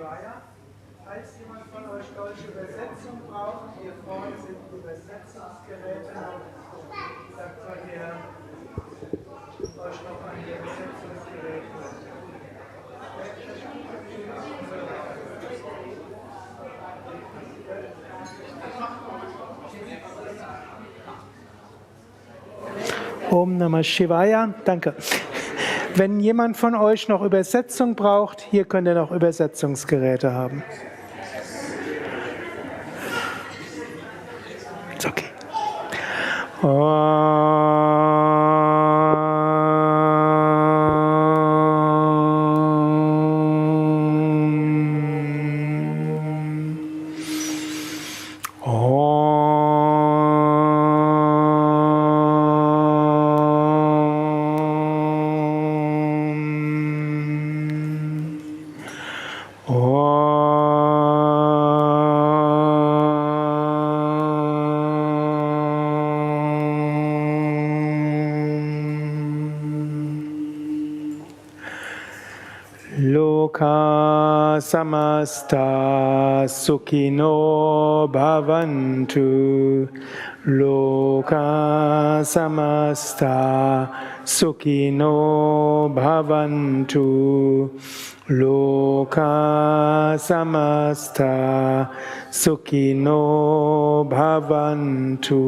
Shivaya. Falls jemand von euch deutsche Übersetzung braucht, hier vorne sind Übersetzungsgeräte. Sagt mal, wer euch noch an die Übersetzungsgeräte. Om Namah Shivaya, danke. Wenn jemand von euch noch Übersetzung braucht, hier könnt ihr noch Übersetzungsgeräte haben. Ist okay. Samasta Sukhino Bhavantu Loka Samasta Sukhino Bhavantu Loka Samasta Sukhino Bhavantu.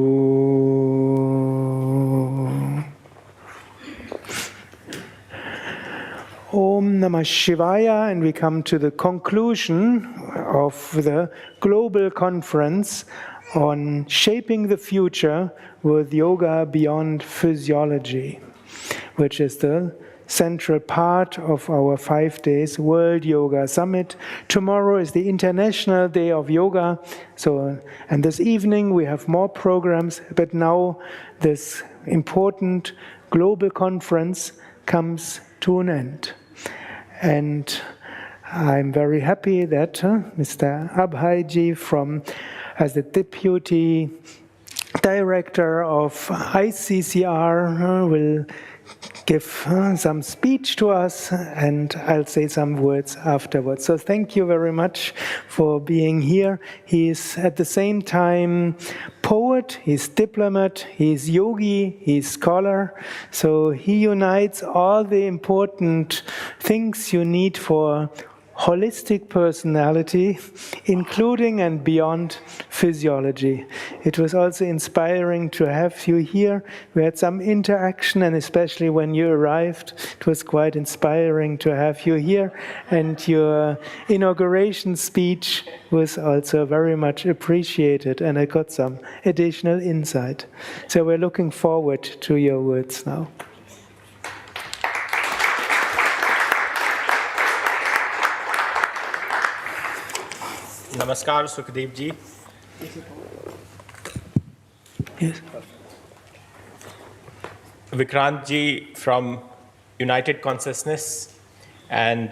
Om Namah Shivaya, and we come to the conclusion of the global conference on shaping the future with Yoga Beyond Physiology, which is the central part of our 5 days World Yoga Summit. Tomorrow is the International Day of Yoga, and this evening we have more programs, but now this important global conference comes to an end. And I'm very happy that Mr. Abhayji, as the Deputy Director of ICCR, will give some speech to us, and I'll say some words afterwards. So thank you very much for being here. He's at the same time poet, he's diplomat, he's yogi, he's scholar. So he unites all the important things you need for holistic personality, including and beyond physiology. It was also inspiring to have you here. We had some interaction, and especially when you arrived, it was quite inspiring to have you here. And your inauguration speech was also very much appreciated, and I got some additional insight. So we're looking forward to your words now. Namaskar, Sukhdev ji. Yes. Vikrant ji from United Consciousness and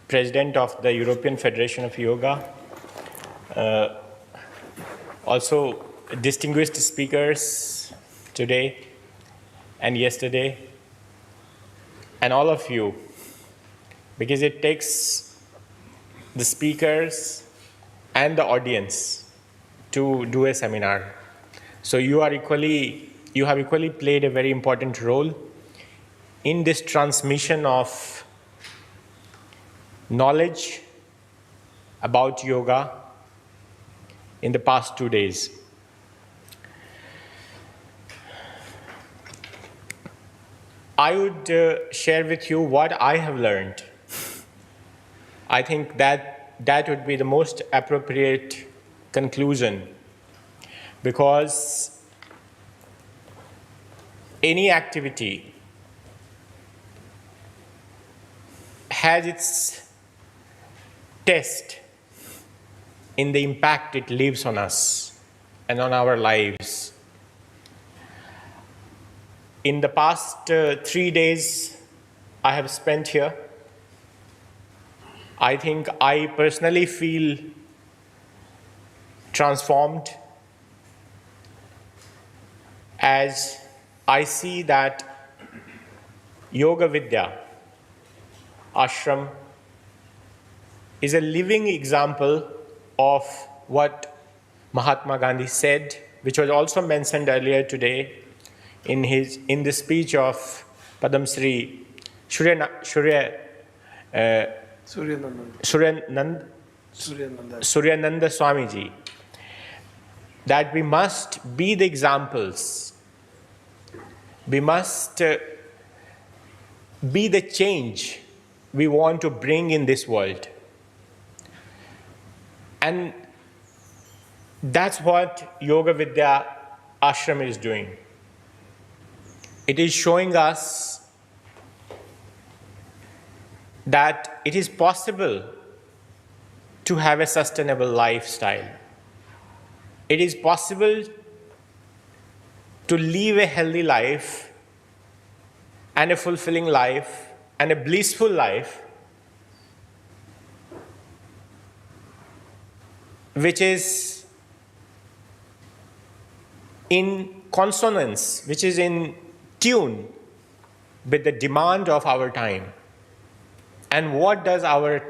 President of the European Federation of Yoga. Also distinguished speakers today and yesterday. And all of you, because it takes the speakers and the audience to do a seminar. So you have equally played a very important role in this transmission of knowledge about yoga in the past 2 days. I would share with you what I have learned. I think that would be the most appropriate conclusion, because any activity has its test in the impact it leaves on us and on our lives. In the past 3 days I have spent here, I think I personally feel transformed as I see that Yoga Vidya, ashram, is a living example of what Mahatma Gandhi said, which was also mentioned earlier today in the speech of Padam Shri Suryananda Swamiji, that we must be the examples. We must be the change we want to bring in this world. And that's what Yoga Vidya Ashram is doing. It is showing us that it is possible to have a sustainable lifestyle. It is possible to live a healthy life and a fulfilling life and a blissful life, which is in consonance, which is in tune with the demand of our time. And what does our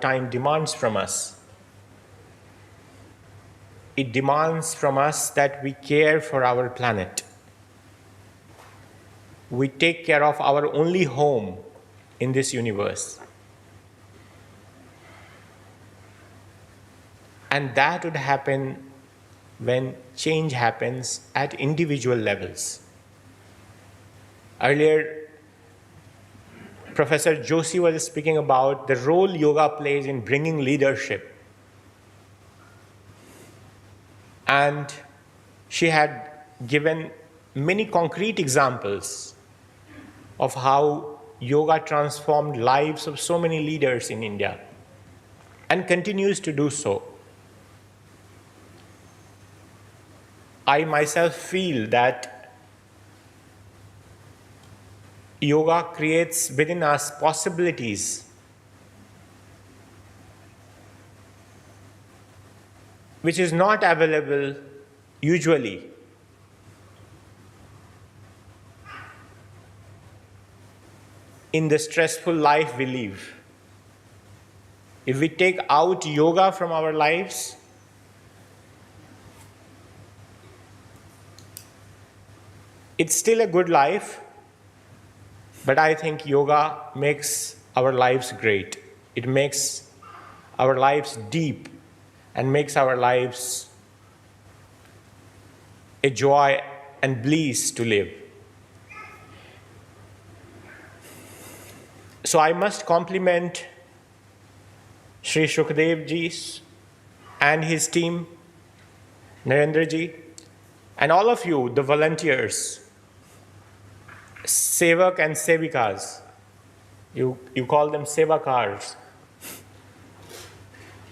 time demands from us? It demands from us that we care for our planet. We take care of our only home in this universe. And that would happen when change happens at individual levels. Earlier, Professor Joshi was speaking about the role yoga plays in bringing leadership. And she had given many concrete examples of how yoga transformed lives of so many leaders in India and continues to do so. I myself feel that yoga creates within us possibilities which is not available usually. In the stressful life we live. If we take out yoga from our lives, it's still a good life, but I think yoga makes our lives great. It makes our lives deep and makes our lives a joy and bliss to live. So I must compliment Sri Shukdev ji and his team, Narendra ji, and all of you, the volunteers, Sevak and Sevikas, you call them Sevakars,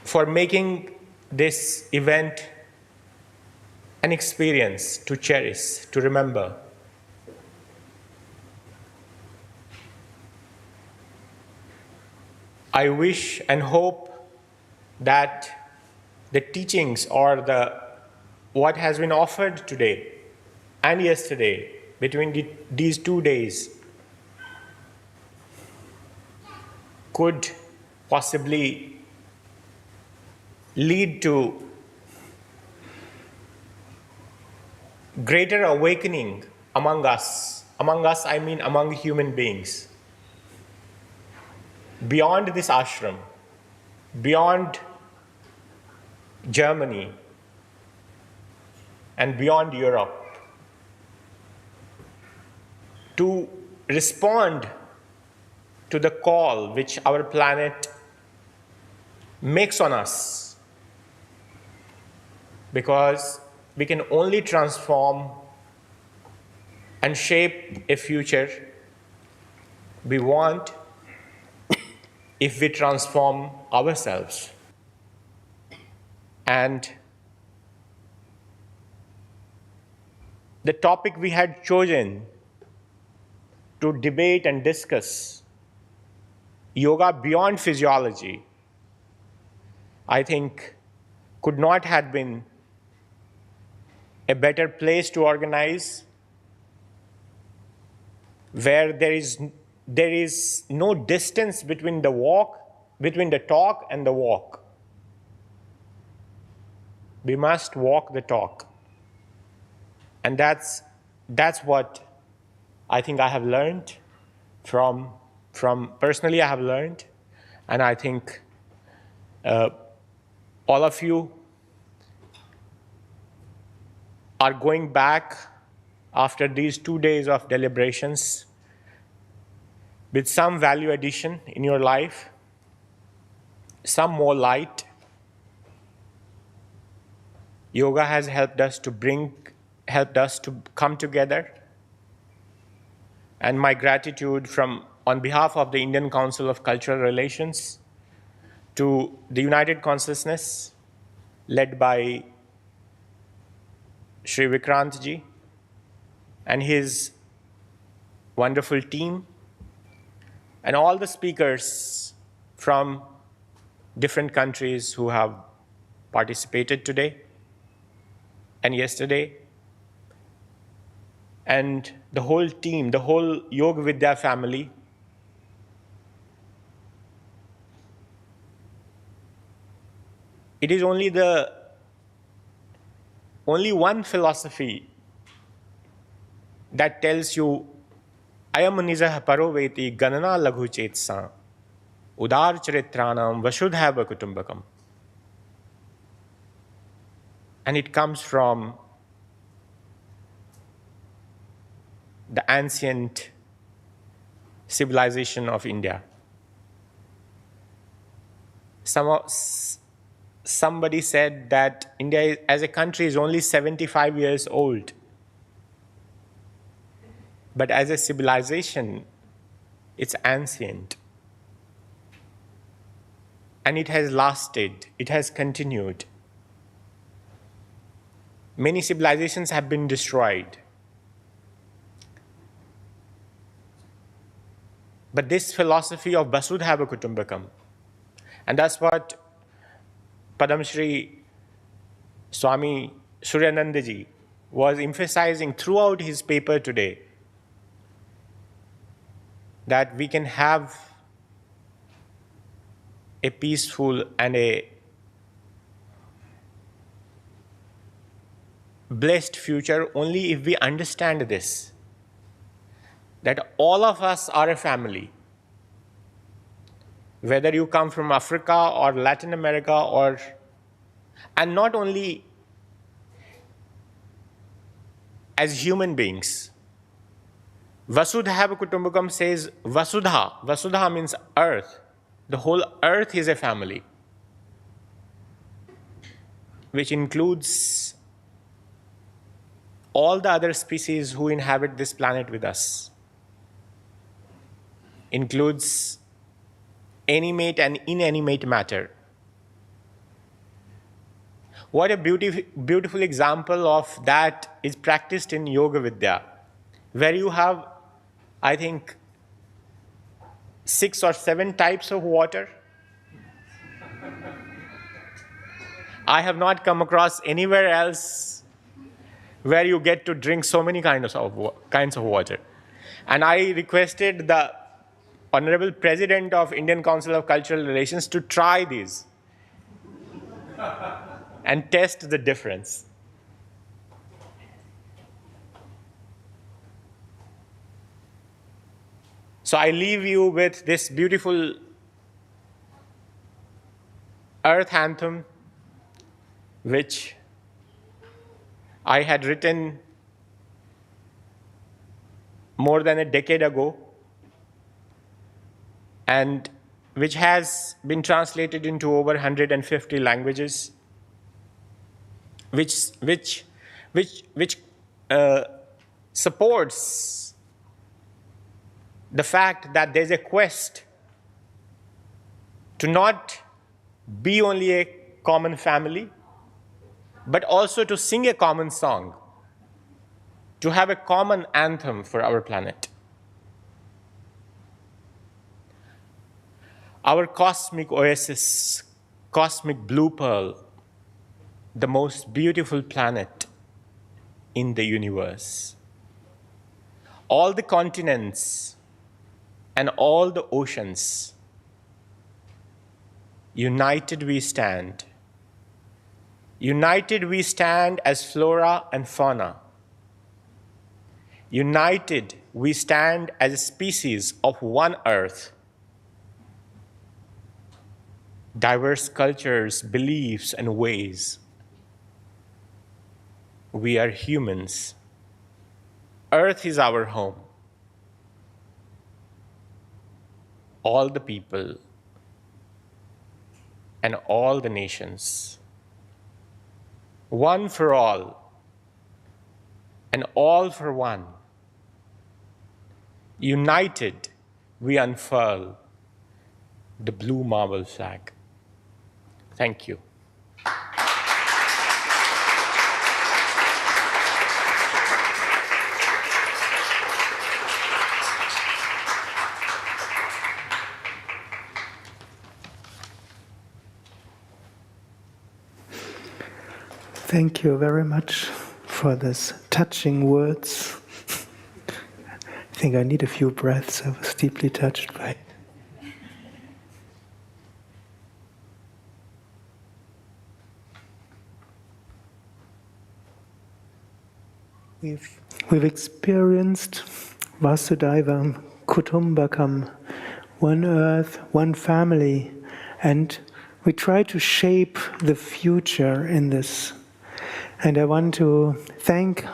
for making this event an experience to cherish, to remember. I wish and hope that the teachings or what has been offered today and yesterday between these 2 days could possibly lead to greater awakening among us. Among us, I mean among human beings. Beyond this ashram, beyond Germany, and beyond Europe, to respond to the call which our planet makes on us, because we can only transform and shape a future we want if we transform ourselves. And the topic we had chosen to debate and discuss, yoga beyond physiology, I think could not have been a better place to organize, where there is no distance between the walk between the talk and the walk. We must walk the talk. And that's what I think I have learned from personally I have learned. And I think all of you are going back after these 2 days of deliberations with some value addition in your life, some more light. Yoga has helped us to come together. And my gratitude on behalf of the Indian Council of Cultural Relations to the United Consciousness, led by Sri Vikrant ji and his wonderful team, and all the speakers from different countries who have participated today and yesterday, and the whole team, the whole Yoga Vidya family. It is only one philosophy that tells you, ayam nizah paroveti ganana laghu chetsa udar charitranam vasudhaiva kutumbakam. And it comes from the ancient civilization of India. Somebody said that India as a country is only 75 years old. But as a civilization, it's ancient. And it has lasted, it has continued. Many civilizations have been destroyed. But this philosophy of Vasudhaiva Kutumbakam, and that's what Padam Shri Swami Suryanandaji was emphasizing throughout his paper today, that we can have a peaceful and a blessed future only if we understand this, that all of us are a family. Whether you come from Africa or Latin America and not only as human beings. Vasudhaiva Kutumbakam says Vasudha. Vasudha means earth. The whole earth is a family, which includes all the other species who inhabit this planet with us. Includes animate and inanimate matter. What a beautiful example of that is practiced in Yoga Vidya, where you have, I think, 6 or 7 types of water. I have not come across anywhere else where you get to drink so many kinds of water. And I requested the Honorable President of Indian Council of Cultural Relations to try these and test the difference. So I leave you with this beautiful earth anthem, which I had written more than a decade ago, and which has been translated into over 150 languages, which supports the fact that there's a quest to not be only a common family, but also to sing a common song, to have a common anthem for our planet. Our cosmic oasis, cosmic blue pearl, the most beautiful planet in the universe. All the continents and all the oceans United we stand. United we stand as flora and fauna. United we stand as a species of one earth. Diverse cultures, beliefs, and ways. We are humans. Earth is our home. All the people and all the nations. One for all and all for one. United, we unfurl the blue marble flag. Thank you. Thank you very much for this touching words. I think I need a few breaths. I was deeply touched by it. We've experienced Vasudhaivam Kutumbakam, one earth, one family, and we try to shape the future in this. And I want to thank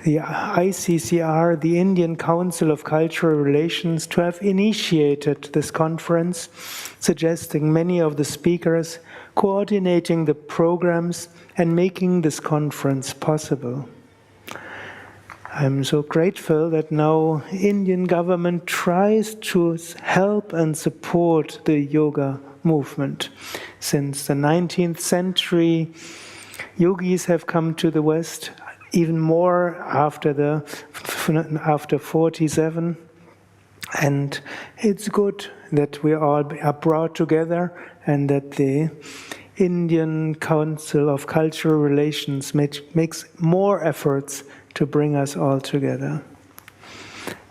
the ICCR, the Indian Council of Cultural Relations, to have initiated this conference, suggesting many of the speakers, coordinating the programs, and making this conference possible. I'm so grateful that now Indian government tries to help and support the yoga movement. Since the 19th century, yogis have come to the West, even more after 47, and it's good that we all are brought together and that the Indian Council of Cultural Relations makes more efforts to bring us all together.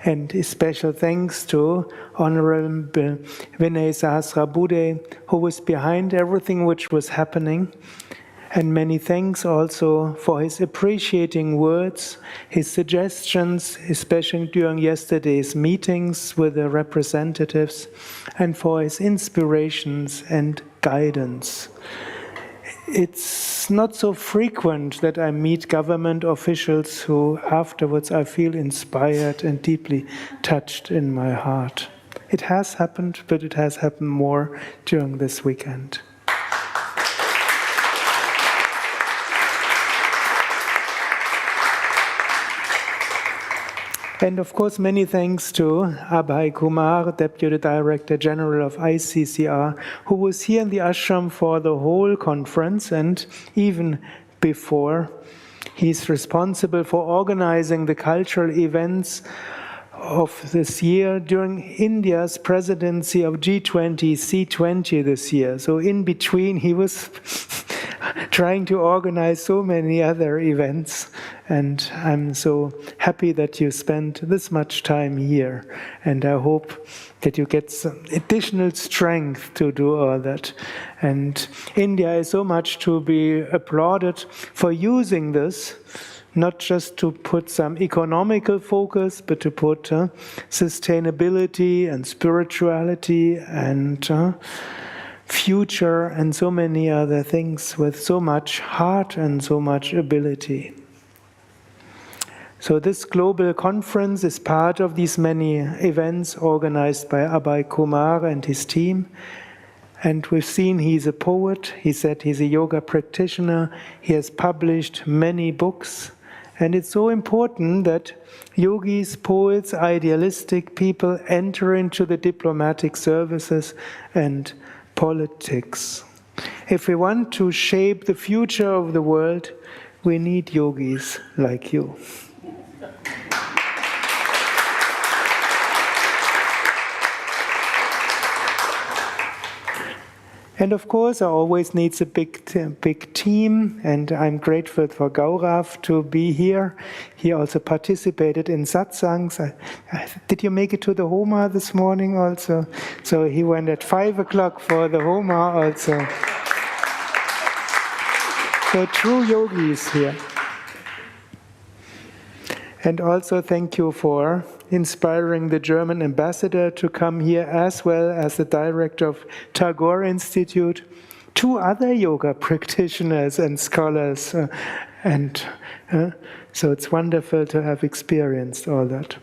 And a special thanks to Honorable Vinay Sahasrabudhe, who was behind everything which was happening. And many thanks also for his appreciating words, his suggestions, especially during yesterday's meetings with the representatives, and for his inspirations and guidance. It's not so frequent that I meet government officials who afterwards I feel inspired and deeply touched in my heart. It has happened, but it has happened more during this weekend. And of course, many thanks to Abhay Kumar, Deputy Director General of ICCR, who was here in the ashram for the whole conference and even before. He's responsible for organizing the cultural events of this year during India's presidency of G20, C20 this year. So in between, he was trying to organize so many other events. And I'm so happy that you spent this much time here. And I hope that you get some additional strength to do all that. And India is so much to be applauded for using this, not just to put some economical focus, but to put sustainability and spirituality and future and so many other things with so much heart and so much ability. So this global conference is part of these many events organized by Abhay Kumar and his team. And we've seen he's a poet. He said he's a yoga practitioner. He has published many books. And it's so important that yogis, poets, idealistic people enter into the diplomatic services and politics. If we want to shape the future of the world, we need yogis like you. And of course, I always need a big team, and I'm grateful for Gaurav to be here. He also participated in satsangs. Did you make it to the Homa this morning also? So he went at 5 o'clock for the Homa also. So true yogis here. And also thank you for inspiring the German ambassador to come here, as well as the director of Tagore Institute, 2 other yoga practitioners and scholars. So it's wonderful to have experienced all that.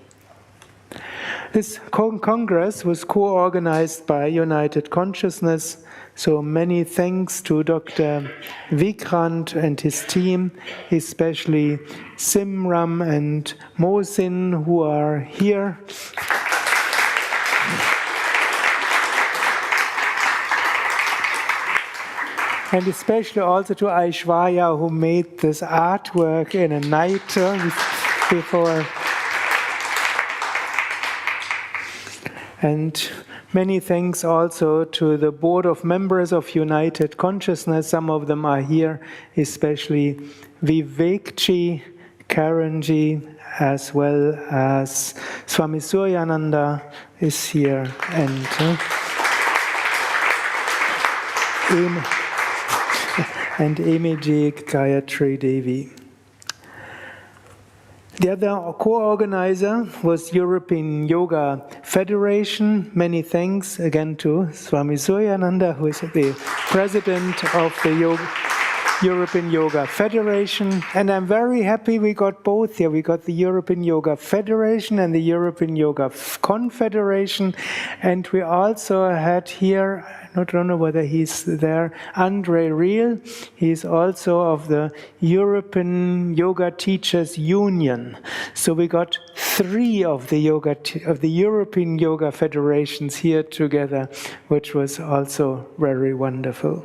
This congress was co-organized by United Consciousness. So many thanks to Dr. Vikrant and his team, especially Simram and Mohsin, who are here. And especially also to Aishwarya, who made this artwork in a night before. And many thanks also to the board of members of United Consciousness. Some of them are here, especially Vivekji, Karanji, as well as Swami Suryananda is here, and Amiji Gayatri Devi. The other co-organizer was European Yoga Federation. Many thanks again to Swami Suryananda, who is the president of the European Yoga Federation. And I'm very happy we got both here. We got the European Yoga Federation and the European Yoga Confederation. And we also had here, I don't know whether he's there, Andre Riel. He's also of the European Yoga Teachers Union. So we got 3 of the European Yoga Federations here together, which was also very wonderful.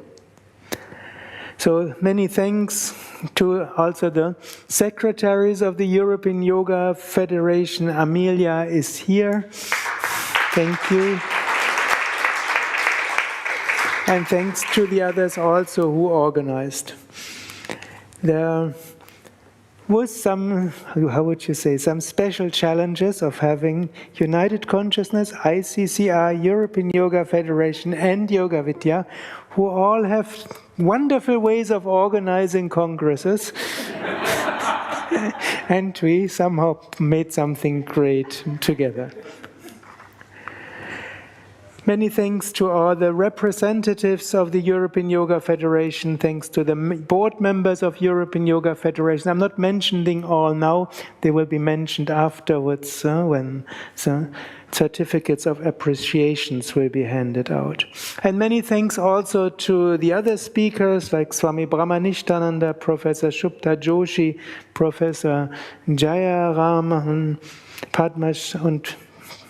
So many thanks to also the secretaries of the European Yoga Federation. Amelia is here. Thank you. And thanks to the others also who organized. There was some special challenges of having United Consciousness, ICCR, European Yoga Federation, and Yoga Vidya, who all have wonderful ways of organizing congresses. And we somehow made something great together. Many thanks to all the representatives of the European Yoga Federation, thanks to the board members of European Yoga Federation. I'm not mentioning all now, they will be mentioned afterwards when certificates of appreciations will be handed out. And many thanks also to the other speakers like Swami Brahmanishtananda, Professor Shubhta Joshi, Professor Jayaraman, Padmash, and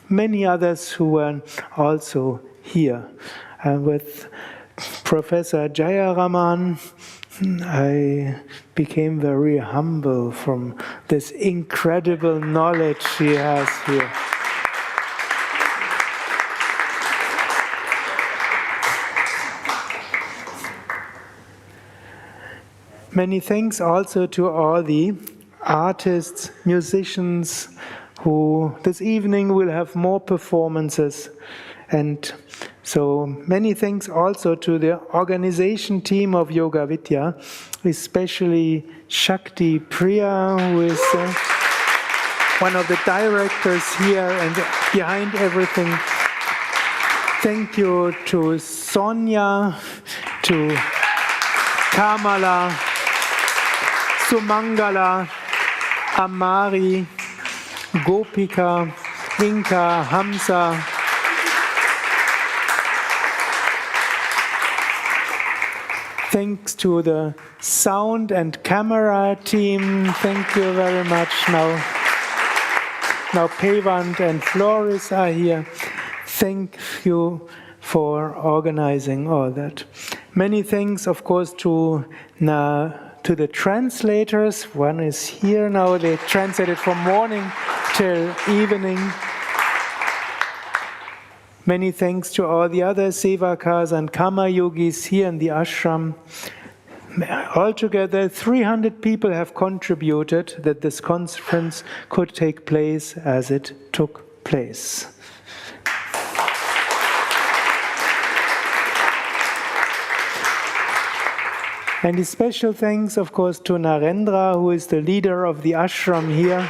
many others who were also here. With Professor Jayaraman, I became very humble from this incredible knowledge he has here. Many thanks also to all the artists, musicians, who this evening will have more performances. And so many thanks also to the organization team of Yoga Vidya, especially Shakti Priya, who is one of the directors here and behind everything. Thank you to Sonia, to Kamala, Sumangala, Amari, Gopika, Inka, Hamza, thanks to the sound and camera team, thank you very much. Now Pevant and Floris are here. Thank you for organizing all that. Many thanks, of course, to the translators. One is here now. They translated from morning till evening. Many thanks to all the other sevakas and karma yogis here in the ashram. Altogether, 300 people have contributed that this conference could take place as it took place. And a special thanks, of course, to Narendra, who is the leader of the ashram here,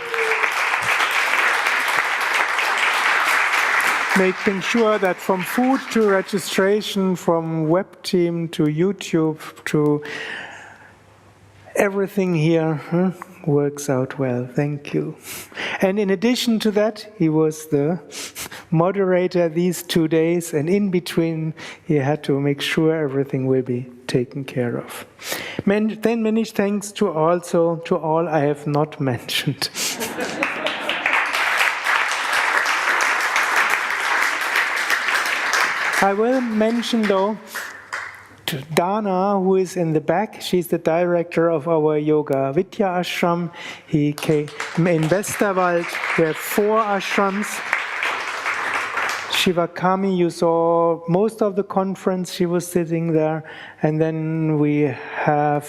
making sure that from food to registration, from web team to YouTube to everything here works out well. Thank you. And in addition to that, he was the moderator these 2 days, and in between he had to make sure everything will be taken care of. Then many thanks to all I have not mentioned. I will mention though to Dana, who is in the back. She's the director of our Yoga Vidya ashram. He came in Westerwald. We have 4 ashrams. Shivakami, you saw most of the conference, she was sitting there. And then we have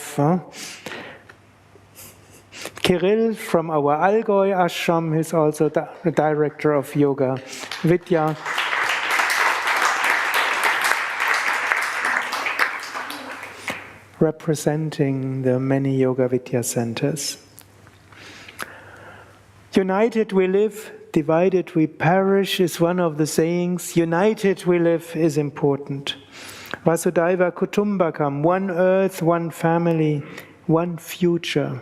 Kirill from our Allgäu ashram, who's also the director of Yoga Vidya. Representing the many Yoga Vidya centers. United we live, divided we perish is one of the sayings. United we live is important. Vasudhaiva Kutumbakam, one earth, one family, one future.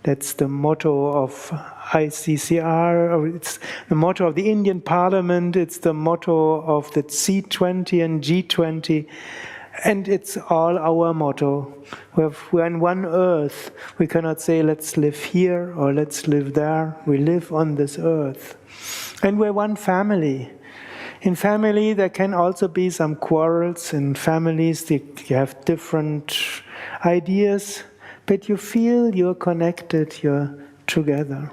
That's the motto of ICCR, or it's the motto of the Indian Parliament, it's the motto of the C20 and G20. And it's all our motto. We're on one earth. We cannot say, let's live here or let's live there. We live on this earth. And we're one family. In family, there can also be some quarrels. In families, you have different ideas, but you feel you're connected, you're together.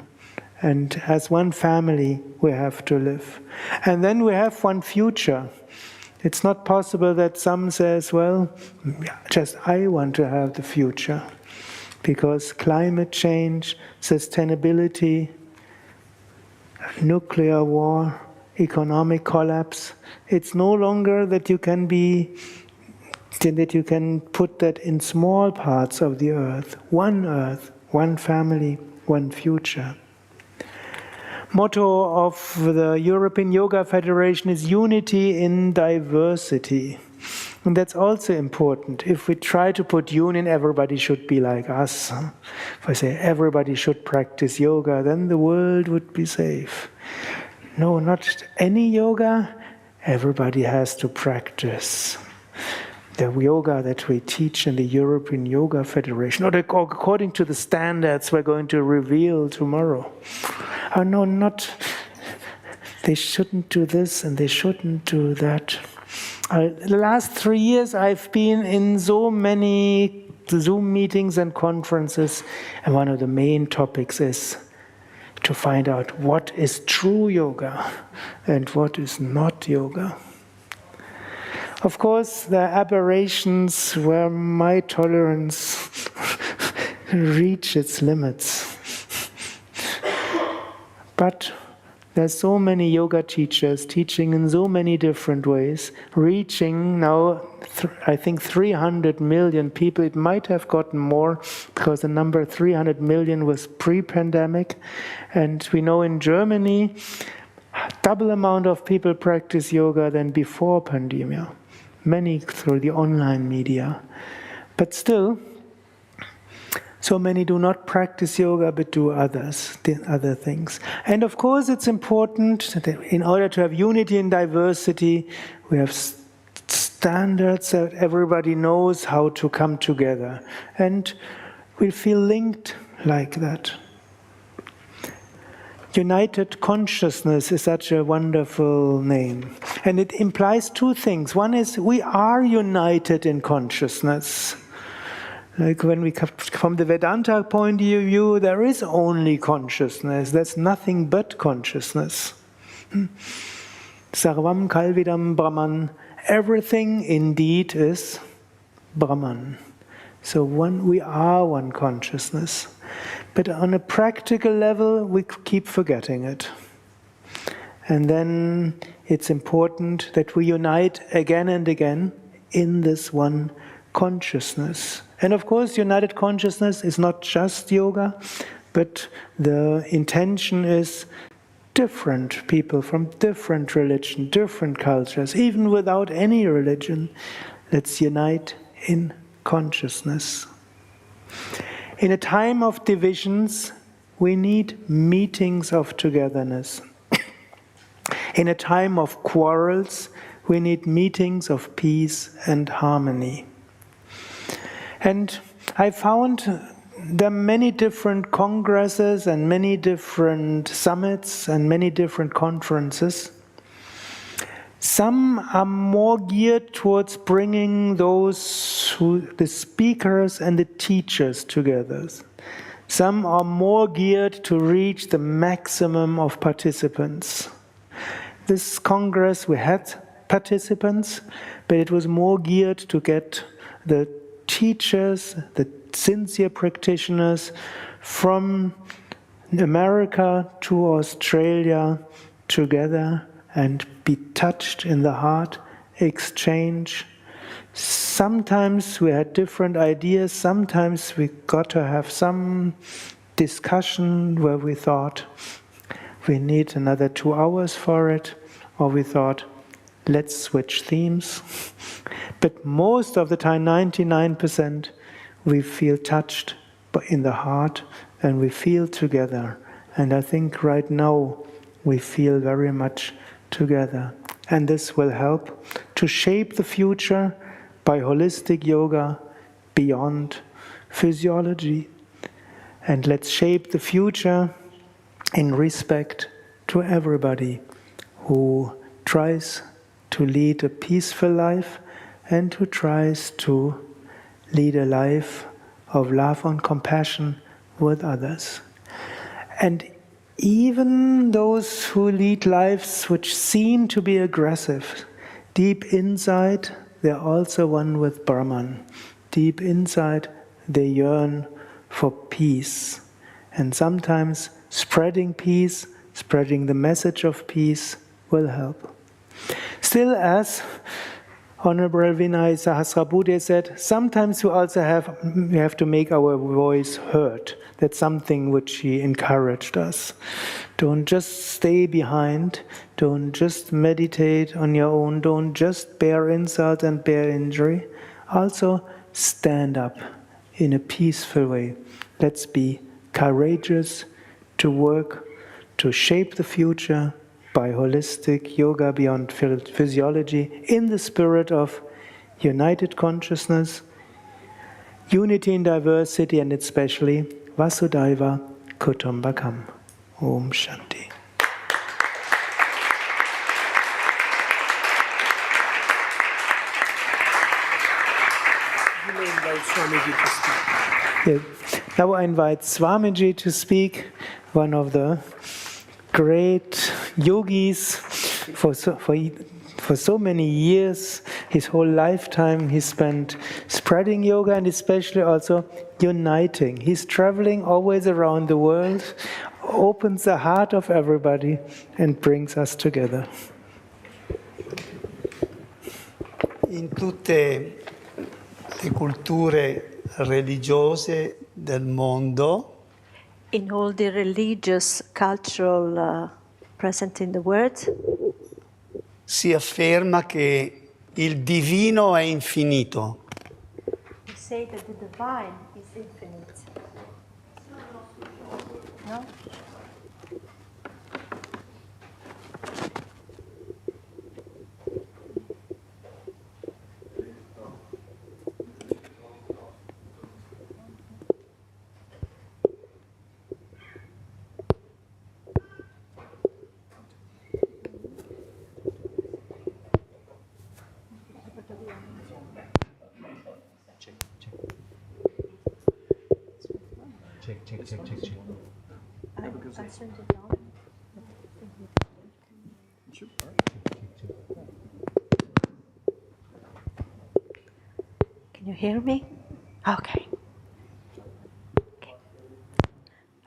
And as one family, we have to live. And then we have one future. It's not possible that some says, well, just I want to have the future. Because climate change, sustainability, nuclear war, economic collapse, it's no longer that you can put that in small parts of the earth, one family, one future. Motto of the European Yoga Federation is unity in diversity. And that's also important. If we try to put union, everybody should be like us. If I say everybody should practice yoga, then the world would be safe. No, not any yoga. Everybody has to practice the yoga that we teach in the European Yoga Federation, or according to the standards we're going to reveal tomorrow. Oh no, they shouldn't do this and they shouldn't do that. The last 3 years I've been in so many Zoom meetings and conferences, and one of the main topics is to find out what is true yoga and what is not yoga. Of course, there are aberrations where my tolerance reaches its limits. But there's so many yoga teachers teaching in so many different ways, reaching now, I think 300 million people. It might have gotten more because the number 300 million was pre-pandemic. And we know in Germany, double amount of people practice yoga than before pandemic. Many through the online media. But still, so many do not practice yoga but do other things. And of course it's important that in order to have unity and diversity, we have standards that everybody knows how to come together. And we feel linked like that. United Consciousness is such a wonderful name. And it implies 2 things. One is we are united in consciousness. Like when we come from the Vedanta point of view, there is only consciousness. There's nothing but consciousness. Sarvam Kalvidam Brahman. Everything indeed is Brahman. So we are one consciousness. But on a practical level, we keep forgetting it. And then it's important that we unite again and again in this one consciousness. And of course, united consciousness is not just yoga, but the intention is different people from different religion, different cultures, even without any religion. Let's unite in consciousness. In a time of divisions, we need meetings of togetherness. In a time of quarrels, we need meetings of peace and harmony. And I found there are many different congresses and many different summits and many different conferences. Some are more geared towards bringing the speakers and the teachers together. Some are more geared to reach the maximum of participants. This congress, we had participants, but it was more geared to get the teachers, the sincere practitioners from America to Australia together and be touched in the heart, exchange. Sometimes we had different ideas, sometimes we got to have some discussion where we thought we need another 2 hours for it, or we thought, let's switch themes. But most of the time, 99%, we feel touched in the heart and we feel together. And I think right now we feel very much together. And this will help to shape the future by holistic yoga beyond physiology. And let's shape the future in respect to everybody who tries to lead a peaceful life and who tries to lead a life of love and compassion with others. And even those who lead lives which seem to be aggressive, deep inside, they're also one with Brahman. Deep inside, they yearn for peace. And sometimes spreading peace, spreading the message of peace will help. Still, as Honorable Vinay Sahasrabudhe said, sometimes we have to make our voice heard. That's something which he encouraged us. Don't just stay behind. Don't just meditate on your own. Don't just bear insult and bear injury. Also, stand up in a peaceful way. Let's be courageous to work to shape the future by holistic yoga beyond physiology in the spirit of united consciousness, unity in diversity, and especially Vasudhaiva Kutumbakam. Om Shanti. You may invite Swamiji to speak. Yeah. Now I invite Swamiji to speak, one of the great yogis for so many years. His whole lifetime he spent spreading yoga and especially also uniting. He's traveling always around the world, opens the heart of everybody and brings us together. In tutte le culture religiose del mondo, in all the religious, cultural present in the world, si afferma che il divino è infinito. we say that the divine is infinite. No? Check. I sent it down. hear me? Okay.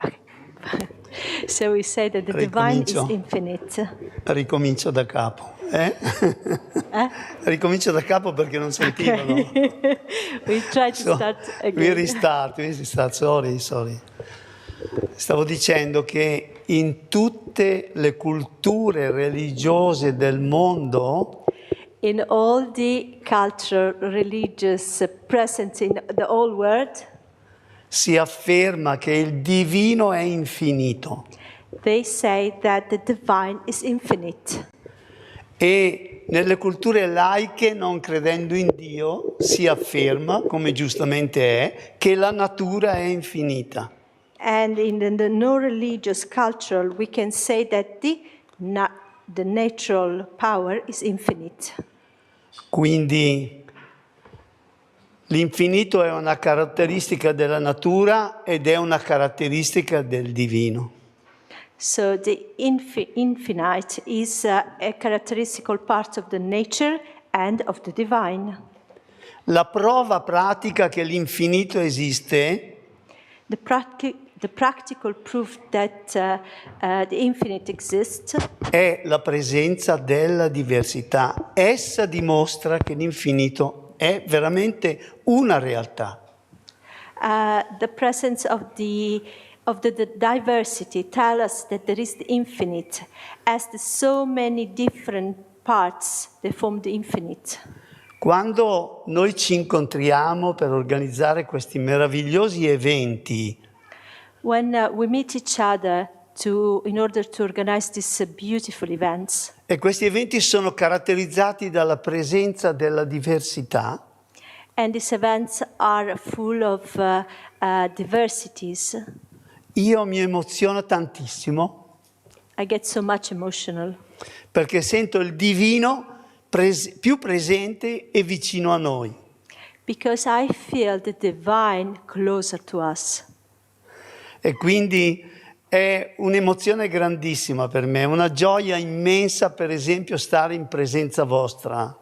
Okay. So we say that the divine is infinite. Ricomincio da capo. Ricomincio da capo perché non sentivano. Okay. We try to start again. We restart. Sorry. Stavo dicendo che in tutte le culture religiose del mondo, in all the cultural, religious presence in the whole world, si afferma che il divino è infinito. They say that the divine is infinite. E nelle culture laiche, non credendo in Dio, si afferma, come giustamente è, che la natura è infinita. And in the non-religious culture, we can say that the natural power is infinite. Quindi l'infinito è una caratteristica della natura ed è una caratteristica del divino. So the infinite is a characteristical part of the nature and of the divine. La prova pratica che l'infinito esiste, The practical proof that the infinite exists, è la presenza della diversità. Essa dimostra che l'infinito è veramente una realtà. the presence of the diversity tells us that there is the infinite, as the so many different parts that form the infinite. Quando noi ci incontriamo per organizzare questi meravigliosi eventi, When we meet each other in order to organize these beautiful events, e questi eventi sono caratterizzati dalla presenza della diversità, and these events are full of diversities, io mi emoziono tantissimo I get so much emotional perché sento il divino più presente e vicino a noi. because I feel the divine closer to us. E quindi è un'emozione grandissima per me, una gioia immensa, per esempio, stare in presenza vostra.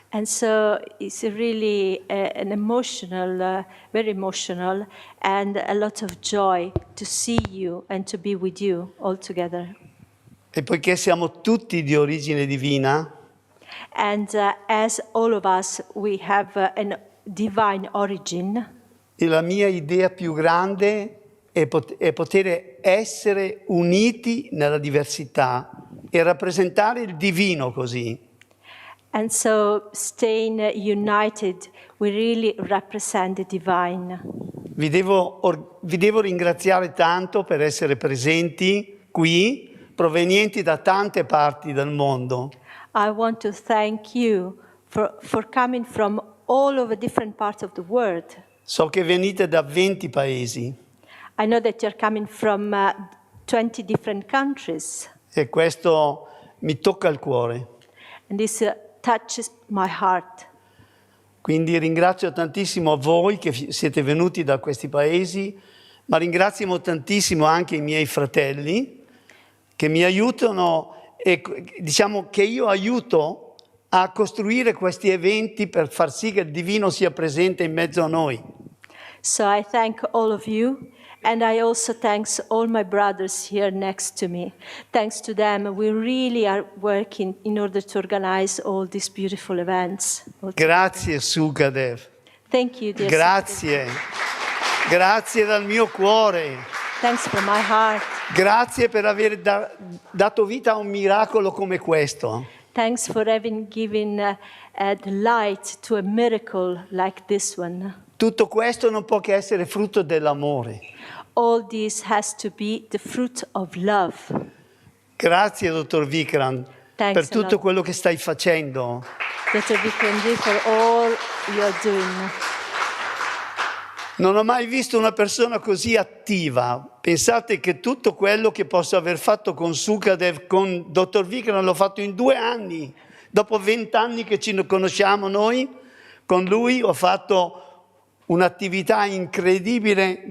And so it's really an emotional, very emotional, and a lot of joy to see you and to be with you all together. E poiché siamo tutti di origine divina, And as all of us, we have a divine origin. e la mia idea più grande è poter essere uniti nella diversità e rappresentare il divino così. And so staying united, we really represent the divine. Vi devo ringraziare tanto per essere presenti qui, provenienti da tante parti del mondo. I want to thank you for coming from all over different parts of the world. So che venite da 20 paesi I know that you're coming from 20 different countries, e questo mi tocca il cuore. and this touches my heart. Quindi ringrazio tantissimo voi che siete venuti da questi paesi, ma ringrazio tantissimo anche i miei fratelli che mi aiutano e diciamo che io aiuto a costruire questi eventi per far sì che il divino sia presente in mezzo a noi. So I thank all of you, and I also thank all my brothers here next to me. Thanks to them, we really are working in order to organize all these beautiful events. Grazie Sukadev. Thank you, dear Grazie. Grazie dal mio cuore. Thanks from my heart. Grazie per aver dato vita a un miracolo come questo. Thanks for having given the light to a miracle like this one. Tutto questo non può che essere frutto dell'amore. All this has to be the fruit of love. Grazie, dottor Vikrant, per tutto quello che stai facendo. Dr. Vikram, for all you're doing. Non ho mai visto una persona così attiva. Pensate che tutto quello che posso aver fatto con Sukadev, con dottor Vikrant, l'ho fatto in 2 anni. Dopo 20 anni che ci conosciamo noi, con lui ho fatto un'attività incredibile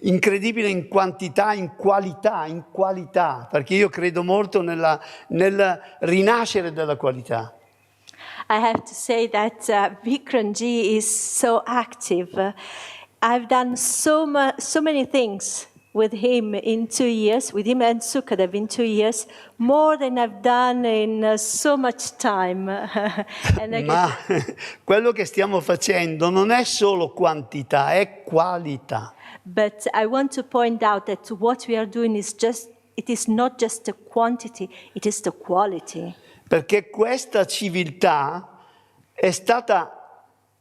in quantità, in qualità, perché io credo molto nel rinascere della qualità. I have to say that Vikramji is so active. I've done so many things with him in 2 years, with him and Sukadev in 2 years, more than I've done in so much time. Ma quello che stiamo facendo non è solo quantità, è qualità. But I want to point out that what we are doing it is not just the quantity, it is the quality. Perché questa civiltà è stata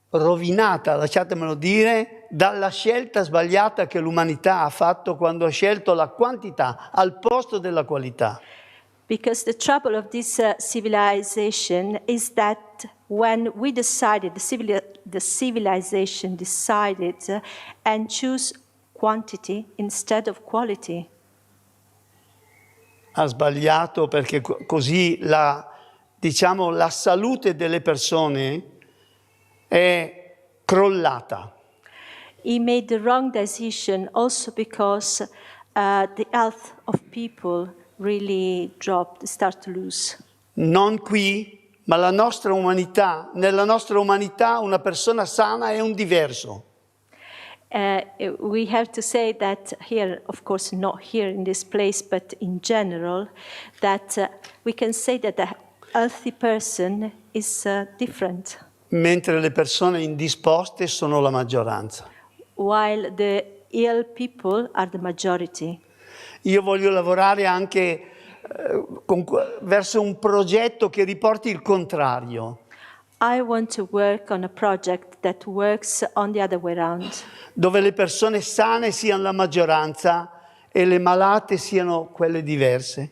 rovinata, lasciatemelo dire, dalla scelta sbagliata che l'umanità ha fatto quando ha scelto la quantità al posto della qualità. Because the trouble of this civilization is that when we decided, the civilization decided and choose quantity instead of quality. Ha sbagliato perché così la salute delle persone è crollata. He made the wrong decision also because the health of people really start to lose. Non qui, ma la nostra umanità, nella nostra umanità una persona sana è un diverso. We have to say that here, of course, not here in this place, but in general, that we can say that a healthy person is different. Mentre le persone indisposte sono la maggioranza. While the ill people are the majority. Io voglio lavorare anche verso un progetto che riporti il contrario. I want to work on a project that works on the other way around. Dove le persone sane siano la maggioranza e le malate siano quelle diverse.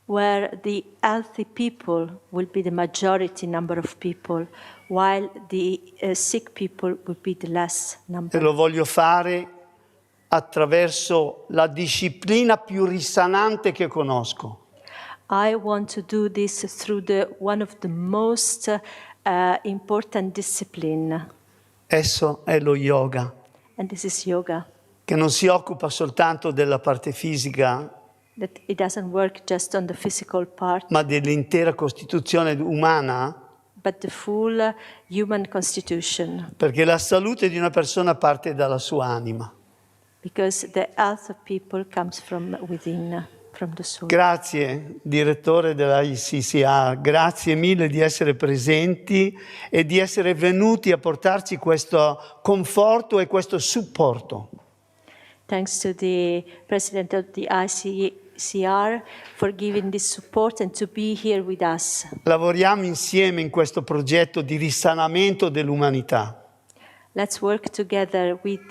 Where the healthy people will be the majority number of people, while the sick people will be the less number. E lo voglio fare attraverso la disciplina più risanante che conosco. I want to do this through one of the most important discipline. Esso è lo yoga. And this is yoga. Che non si occupa soltanto della parte fisica, That it doesn't work just on the physical part, ma dell'intera costituzione umana. but the full human constitution. Perché la salute di una persona parte dalla sua anima. Because the health of people comes from within, from the soul. Grazie, direttore della ICCR, grazie mille di essere presenti e di essere venuti a portarci questo conforto e questo supporto. Thanks to the president of the ICCR for giving this support and to be here with us. Lavoriamo insieme in questo progetto di risanamento dell'umanità. Let's work together with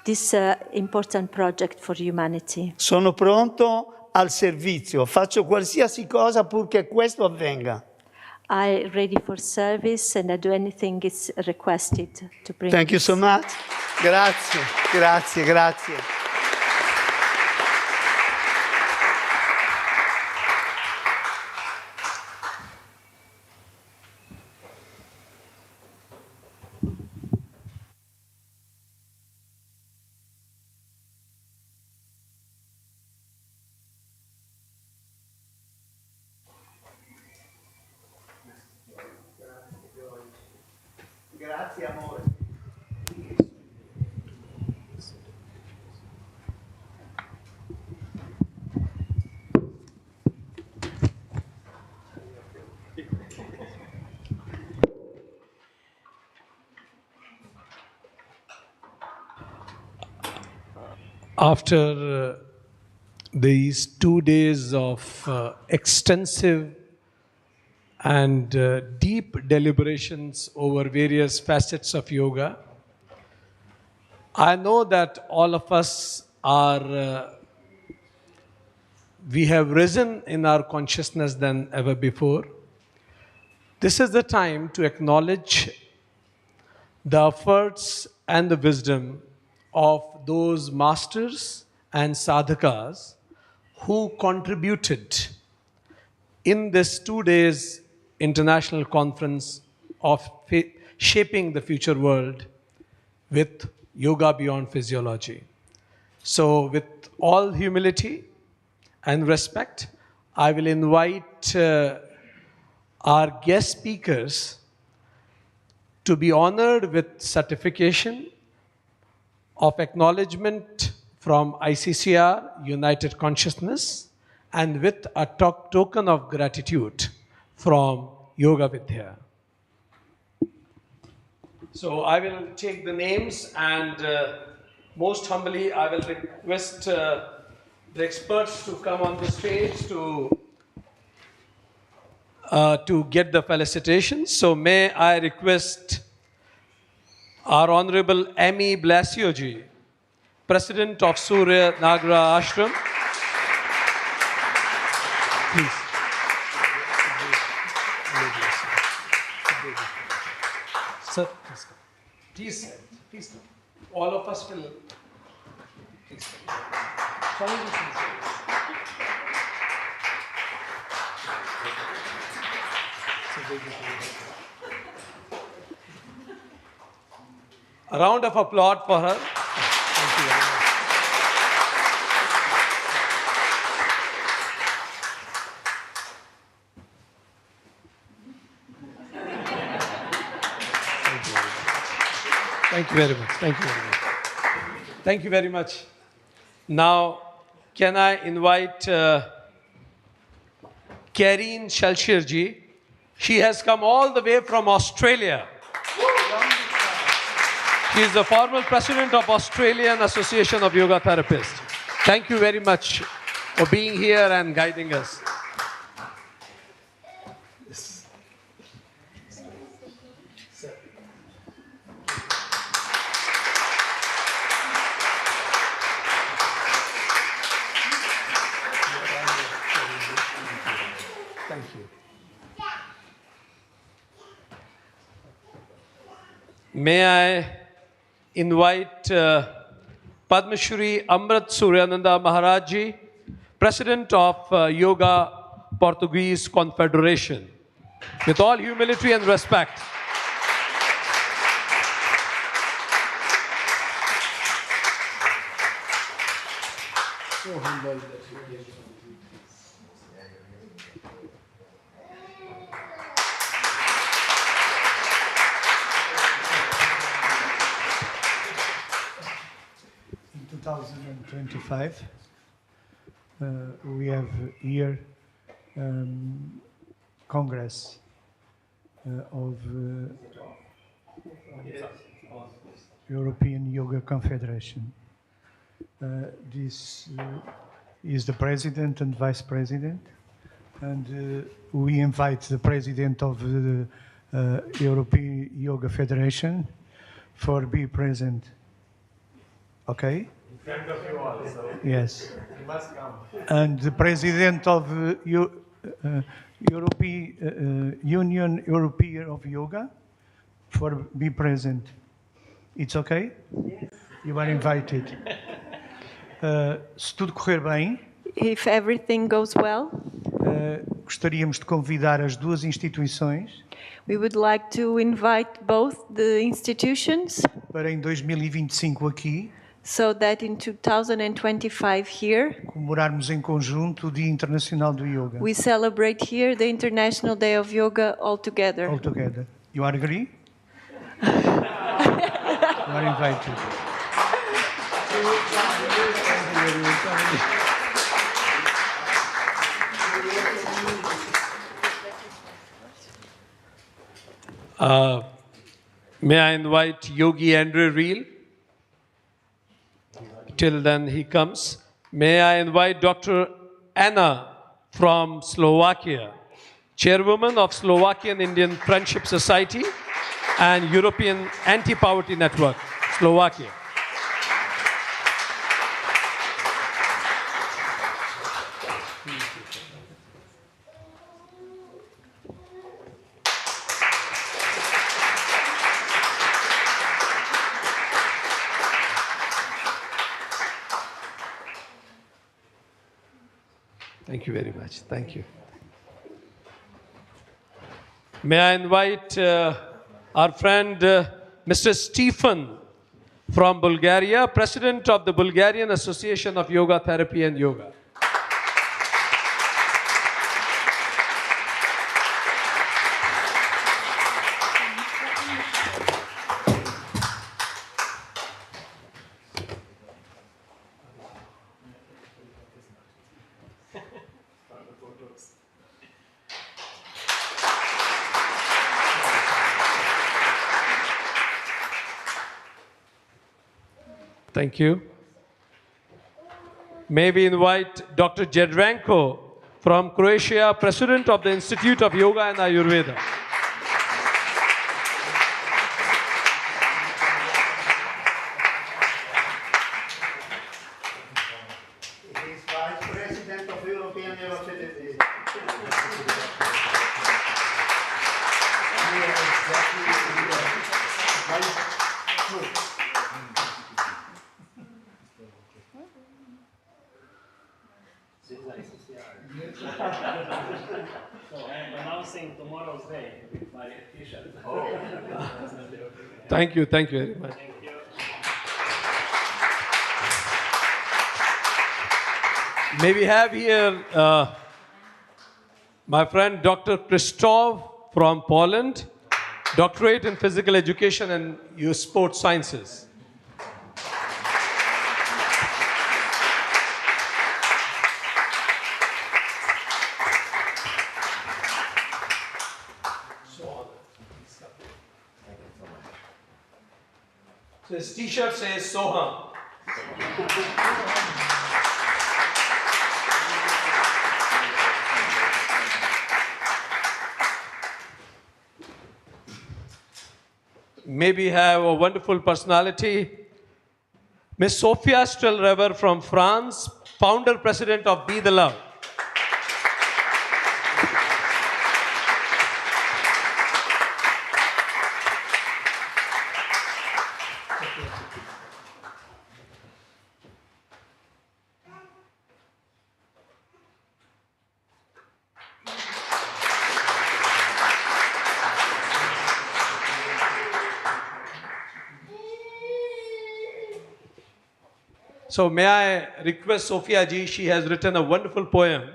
this important project for humanity. Sono pronto al servizio, faccio qualsiasi cosa purché questo avvenga. I'm ready for service and I do anything it's requested to bring. Thank you so much. Grazie, grazie, grazie. Grazie amore. After these 2 days of extensive and deep deliberations over various facets of yoga, I know that all of us we have risen in our consciousness than ever before. This is the time to acknowledge the efforts and the wisdom of those masters and sadhakas who contributed in this 2 days International Conference of Shaping the Future World with Yoga Beyond Physiology. So with all humility and respect, I will invite our guest speakers to be honored with certification of acknowledgement from ICCR, United Consciousness, and with a token of gratitude from Yoga Vidya. So I will take the names, and most humbly I will request the experts to come on the stage to get the felicitations. So may I request our Honorable Amy Blasioji, President of Surya Nagra Ashram. Please. Sir, please come. Please, please come. All of us will. Please come. A round of applause for her. Thank you very much. Thank you very much. Thank you very much. Thank you very much. Now, can I invite Karine Shalshirji? She has come all the way from Australia. She is the former president of Australian Association of Yoga Therapists. Thank you very much for being here and guiding us. Thank you. May I invite Padma Shri Amrit Suryananda Maharaj Ji, President of Yoga Portuguese Confederation. With all humility and respect. So humble that you are. In 2025, we have here Congress of European Yoga Confederation. This is the president and vice president, and we invite the president of the European Yoga Federation for be present. Okay? In front of you all, so yes. You must come. And the president of European Union European of Yoga for be present. It's okay? Yes. You are invited. Se tudo correr bem, If everything goes well, gostaríamos de convidar as duas instituições we would like to invite both the institutions para em 2025 aqui so that in 2025 here, comemorarmos em conjunto o Dia Internacional do Yoga. we celebrate here the International Day of Yoga all together. All together. You are agree? You are invited. May I invite Yogi Andre Reel? Till then he comes. May I invite Dr. Anna from Slovakia, Chairwoman of Slovakian Indian Friendship Society and European Anti-Poverty Network, Slovakia. Thank you very much. Thank you. May I invite our friend Mr. Stephen from Bulgaria, President of the Bulgarian Association of Yoga Therapy and Yoga. Thank you. May we invite Dr. Jedranko from Croatia, President of the Institute of Yoga and Ayurveda. He is Vice President of European Yoga Federation. So I'm announcing tomorrow's day with my t-shirt. Thank you very much. Thank you. May we have here my friend Dr. Krzysztof from Poland, doctorate in physical education and youth sports sciences. So his t-shirt says Soham. Maybe have a wonderful personality. Miss Sophia Strelrever from France, founder president of Be the Love. So may I request Sophia ji, she has written a wonderful poem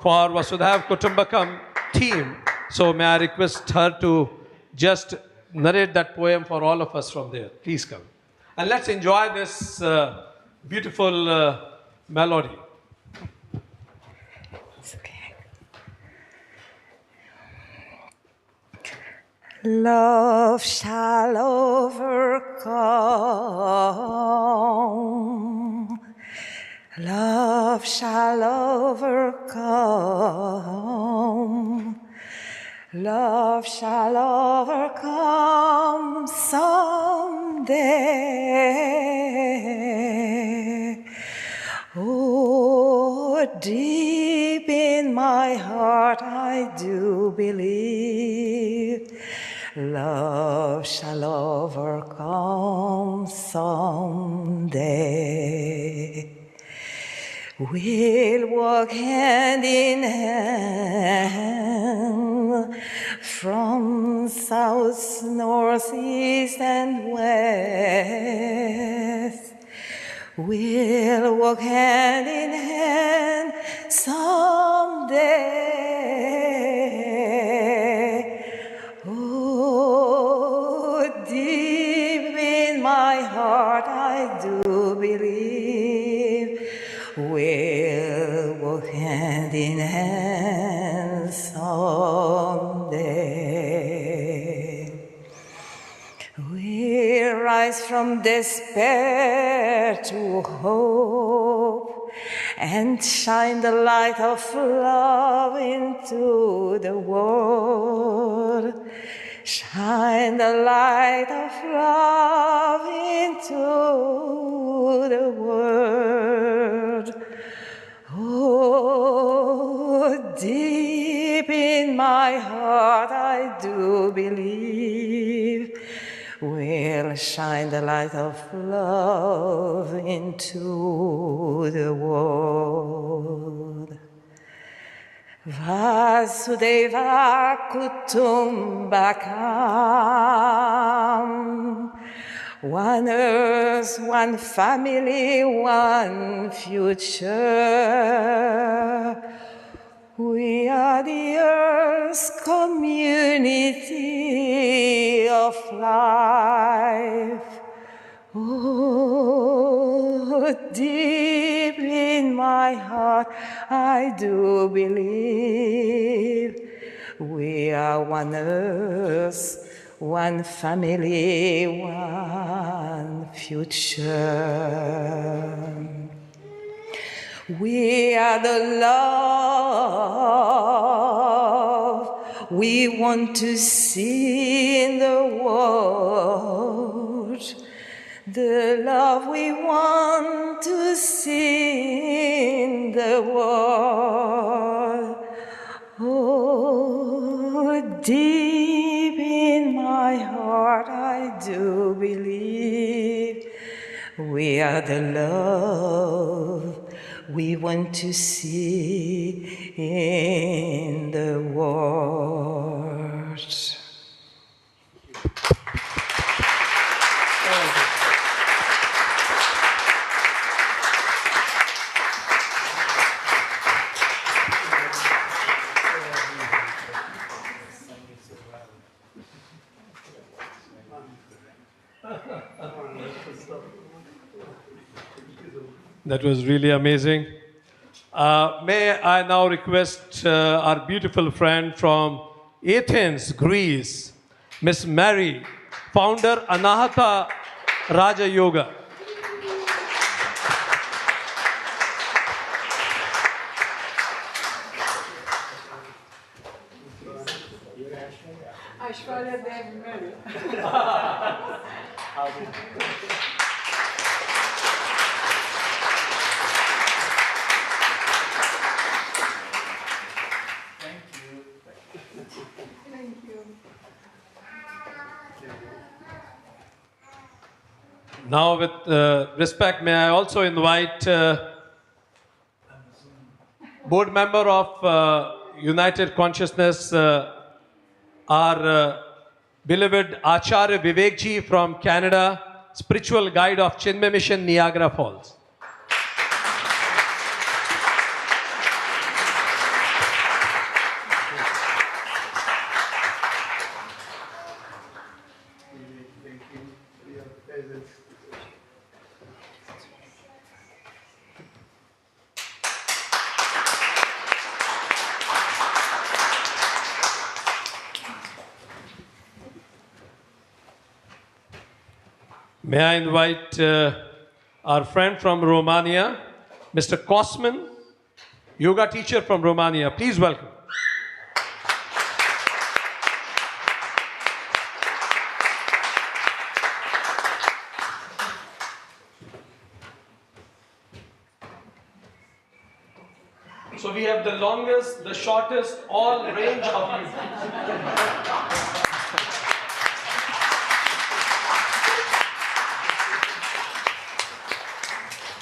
for Vasudhaiv Kutumbakam team. So may I request her to just narrate that poem for all of us from there. Please come. And let's enjoy this beautiful melody. Love shall overcome. Love shall overcome. Love shall overcome someday. Oh, deep in my heart I do believe love shall overcome someday. We'll walk hand in hand from south, north, east, and west. We'll walk hand in hand someday. Oh, deep in my heart I do believe we'll walk hand in hand someday. We'll rise from despair to hope and shine the light of love into the world. Shine the light of love into the world. Oh, deep in my heart I do believe we'll shine the light of love into the world. Vasudeva Kutumbakam. One earth, one family, one future. We are the Earth's community of life. Oh, deep in my heart, I do believe we are one Earth, one family, one future. We are the love we want to see in the world. The love we want to see in the world. Oh, deep in my heart, I do believe we are the love we want to see in the world. That was really amazing. May I now request our beautiful friend from Athens, Greece, Miss Mary, founder Anahata Raja Yoga. Now, with respect, may I also invite board member of United Consciousness, our beloved Acharya Vivek ji from Canada, spiritual guide of Chinmay Mission, Niagara Falls. May I invite our friend from Romania, Mr. Cosmin, yoga teacher from Romania. Please welcome. So we have the longest, the shortest, all range of you.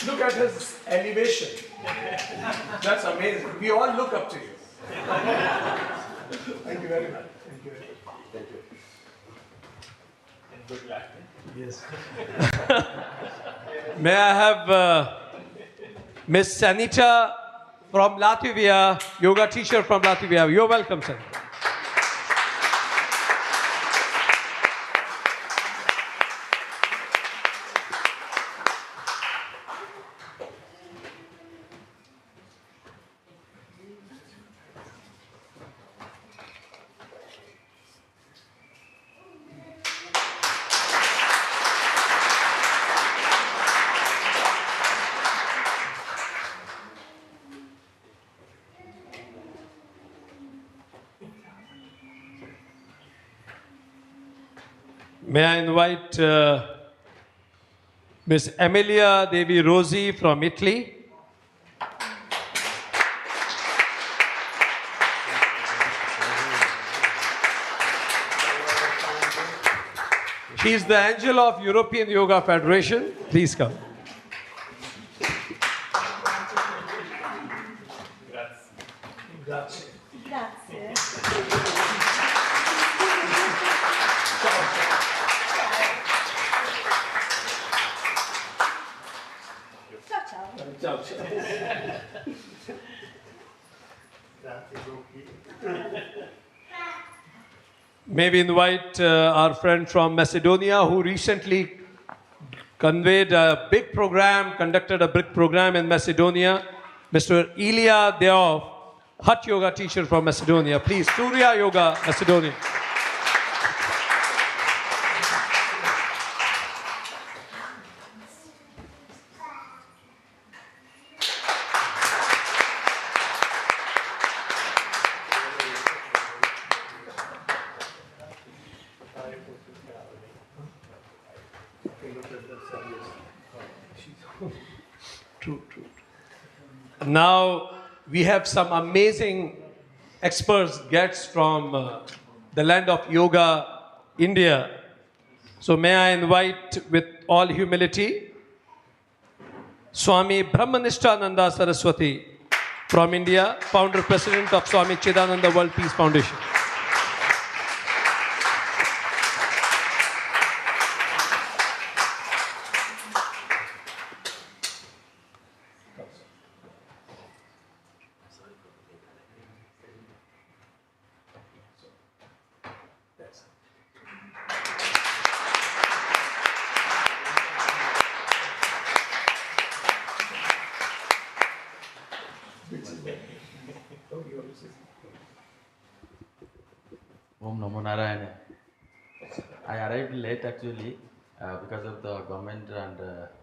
Look at his elevation. That's amazing. We all look up to you. Thank you very much. Thank you. Thank you. Good luck. Yes. May I have Miss Sanita from Latvia, yoga teacher from Latvia. You're welcome, sir. May I invite Miss Emilia Devi Rosi from Italy. She is the angel of European Yoga Federation. Please come. Grazie. Grazie. Ciao, ciao. May we invite our friend from Macedonia who recently conducted a big program in Macedonia, Mr. Ilya Deov, Hatha Yoga teacher from Macedonia. Please, Surya Yoga, Macedonia. Now we have some amazing experts, guests from the land of yoga, India. So may I invite with all humility, Swami Brahmanishtananda Saraswati from India, founder president of Swami Chidananda World Peace Foundation. Om Namo Narayana. I arrived late actually because of the government and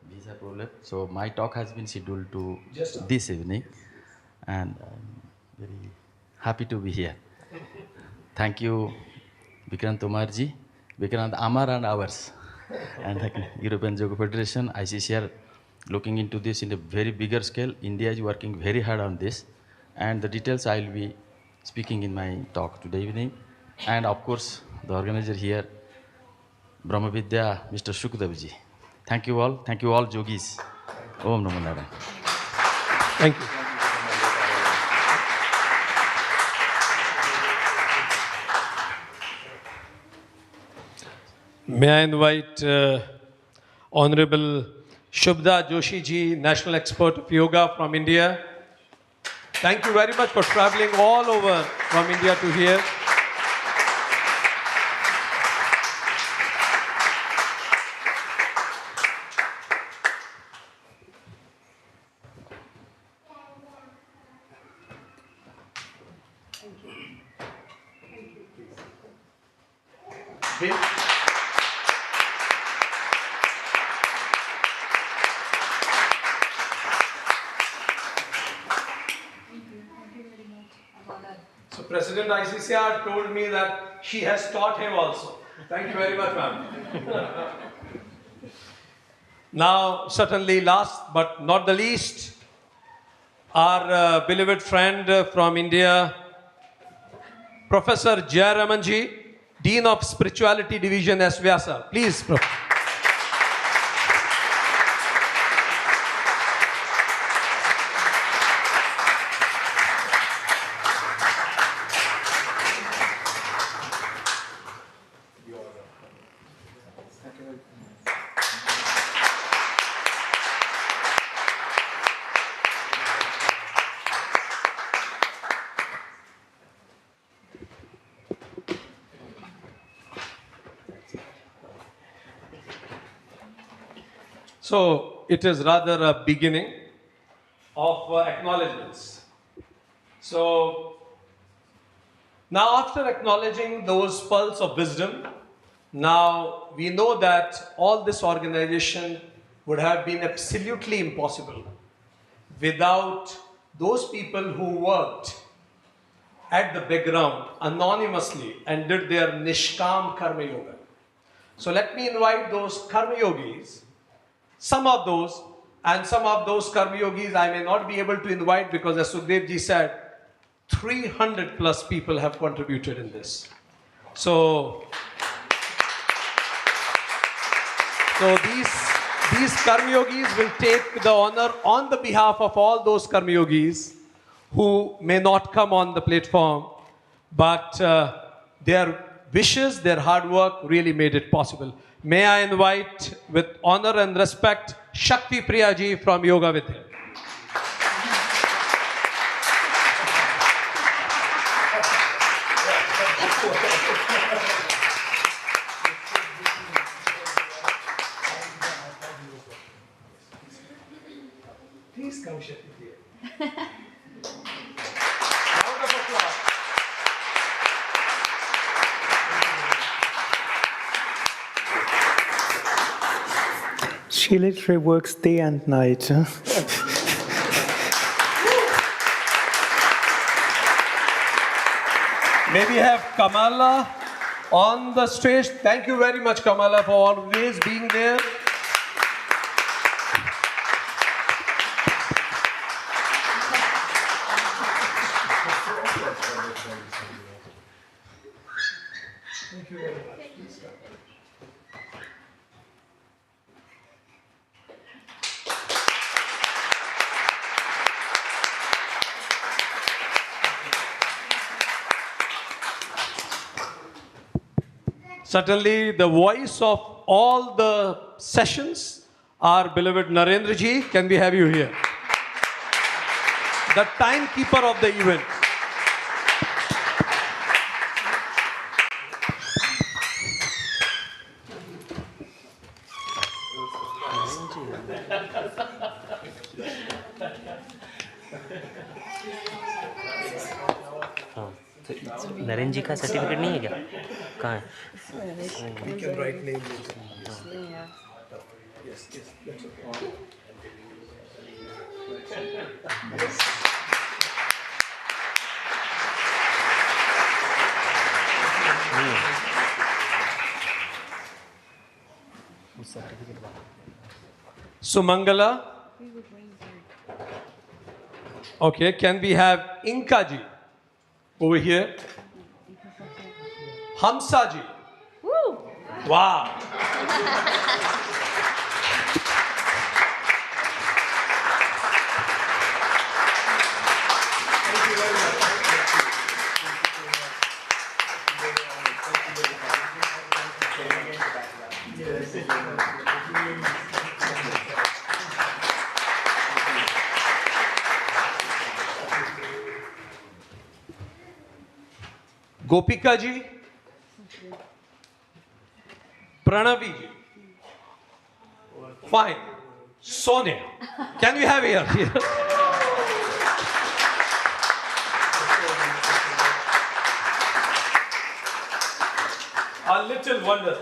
visa problem. So my talk has been scheduled to this evening, and I'm very happy to be here. Thank you, Vikrant Tomarji, Vikrant Amar and ours, and the European Yoga Federation, ICCR, looking into this in a very bigger scale. India is working very hard on this, and the details I will be speaking in my talk today evening. And of course, the organizer here, Brahma Vidya, Mr. Shukdevji. Thank you all yogis. Om Namo Narayana. Thank you. May I invite Honorable Shubhda Joshi ji, National Expert of Yoga from India. Thank you very much for traveling all over from India to here. So President ICCR told me that she has taught him also. Thank you very much, ma'am. Now, certainly last but not the least, our beloved friend from India, Professor Jayaramanji, Dean of Spirituality Division, S. Vyasa. Please, Prof. So it is rather a beginning of acknowledgements. So now after acknowledging those pearls of wisdom, now we know that all this organization would have been absolutely impossible without those people who worked at the background anonymously and did their Nishkam Karma Yoga. So let me invite those Karma Yogis. Some of those Karma Yogis I may not be able to invite because, as Sukhdev ji said, 300 plus people have contributed in this. So these Karma Yogis will take the honor on the behalf of all those Karma Yogis who may not come on the platform, but their wishes, their hard work really made it possible. May I invite with honor and respect Shakti Priya ji from Yoga Vidya. Please come, Shakti Priya. Round of applause. She literally works day and night. Huh? May we have Kamala on the stage. Thank you very much, Kamala, for always being there. Certainly the voice of all the sessions, our beloved Narendra ji. Can we have you here? The timekeeper of the event. Narendra जी का certificate नहीं है क्या? कहाँ है? Sumangala. Okay, can we have Inka ji over here? Hamsa ji. Woo! Wow. Gopika ji, Pranavi ji, fine. Sonia, can we have here? A little wonder.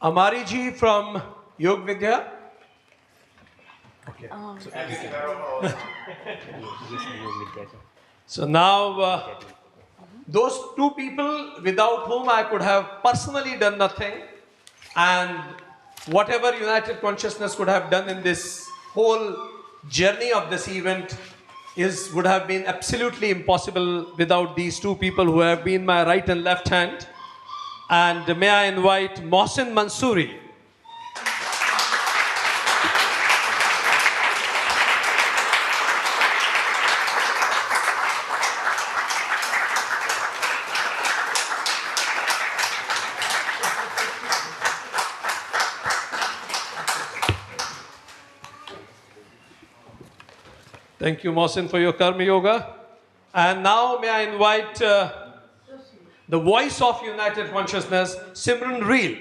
Amari ji from Yoga Vidya. Okay. So now, those two people without whom I could have personally done nothing, and whatever United Consciousness could have done in this whole journey of this event would have been absolutely impossible without these two people who have been my right and left hand. And may I invite Mohsin Mansoori. Thank you, Mohsin, for your Karma Yoga. And now may I invite the voice of United Consciousness, Simran Reel.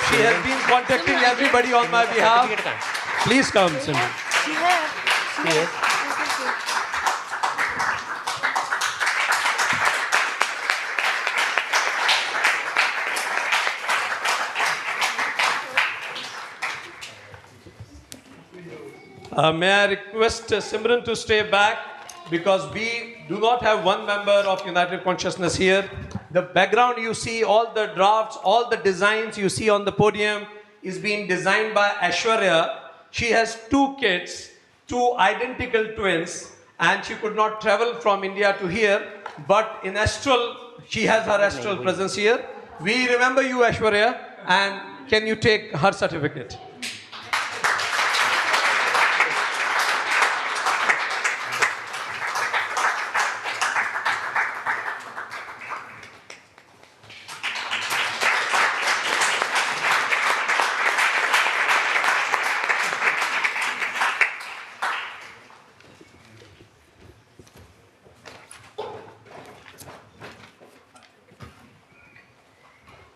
She has been contacting everybody on my behalf. Please come, Simran. May I request Simran to stay back, because we do not have one member of United Consciousness here. The background you see, all the drafts, all the designs you see on the podium is being designed by Aishwarya. She has two kids, two identical twins, and she could not travel from India to here, but in astral, she has her astral presence here. We remember you, Aishwarya, and can you take her certificate?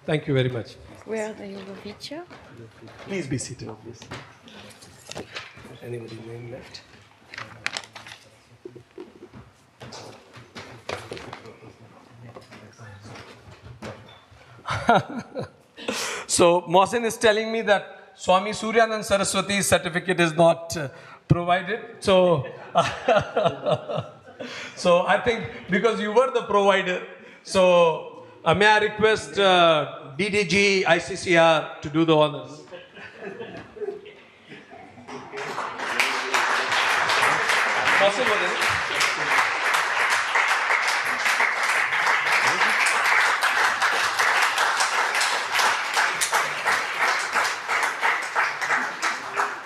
Thank you very much. Where are the yoga Vidya? Please be seated. Anybody name left? So Mohsin is telling me that Swami Suryanand Saraswati's certificate is not provided. So, so I think because you were the provider, so may I request DDG ICCR to do the honors. Possible, is it?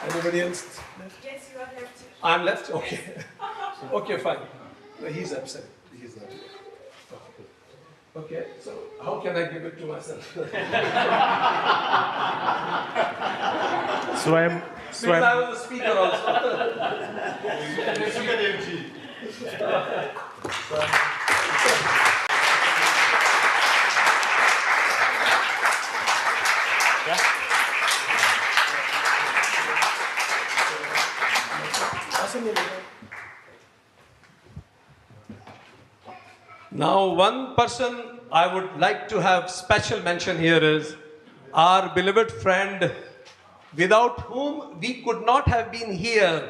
Anybody else? Yes, you are left. I'm left? Okay. Okay, fine. No, he's absent. He's not here. Okay, so how can I give it to myself? Swam. Because I was a speaker also. Now, one person I would like to have special mention here is our beloved friend, without whom we could not have been here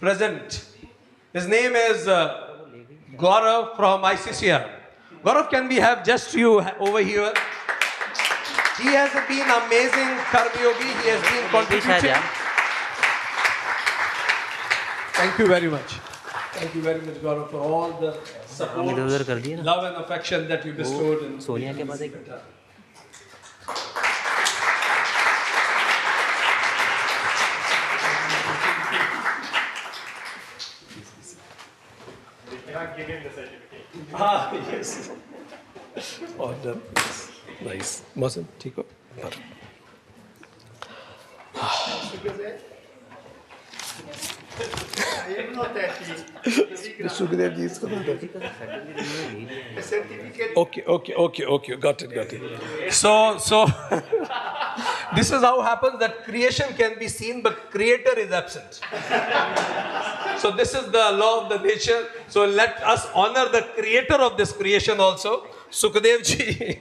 present. His name is Gaurav from ICCR. Gaurav, can we have just you over here? He has been amazing Karma Yogi. He has been contributing. Thank you very much. Thank you very much, Gaurav, for all the support, love and affection that you bestowed in Sonia ke baad Give him the certificate. Ah, yes. Order. Nice. Mosam, ठीक हो? I am not happy. Sukhdev ji isko A certificate. Okay. Got it. So, this is how happens that creation can be seen, but creator is absent. So this is the law of the nature. So let us honor the creator of this creation also, Sukhdev ji.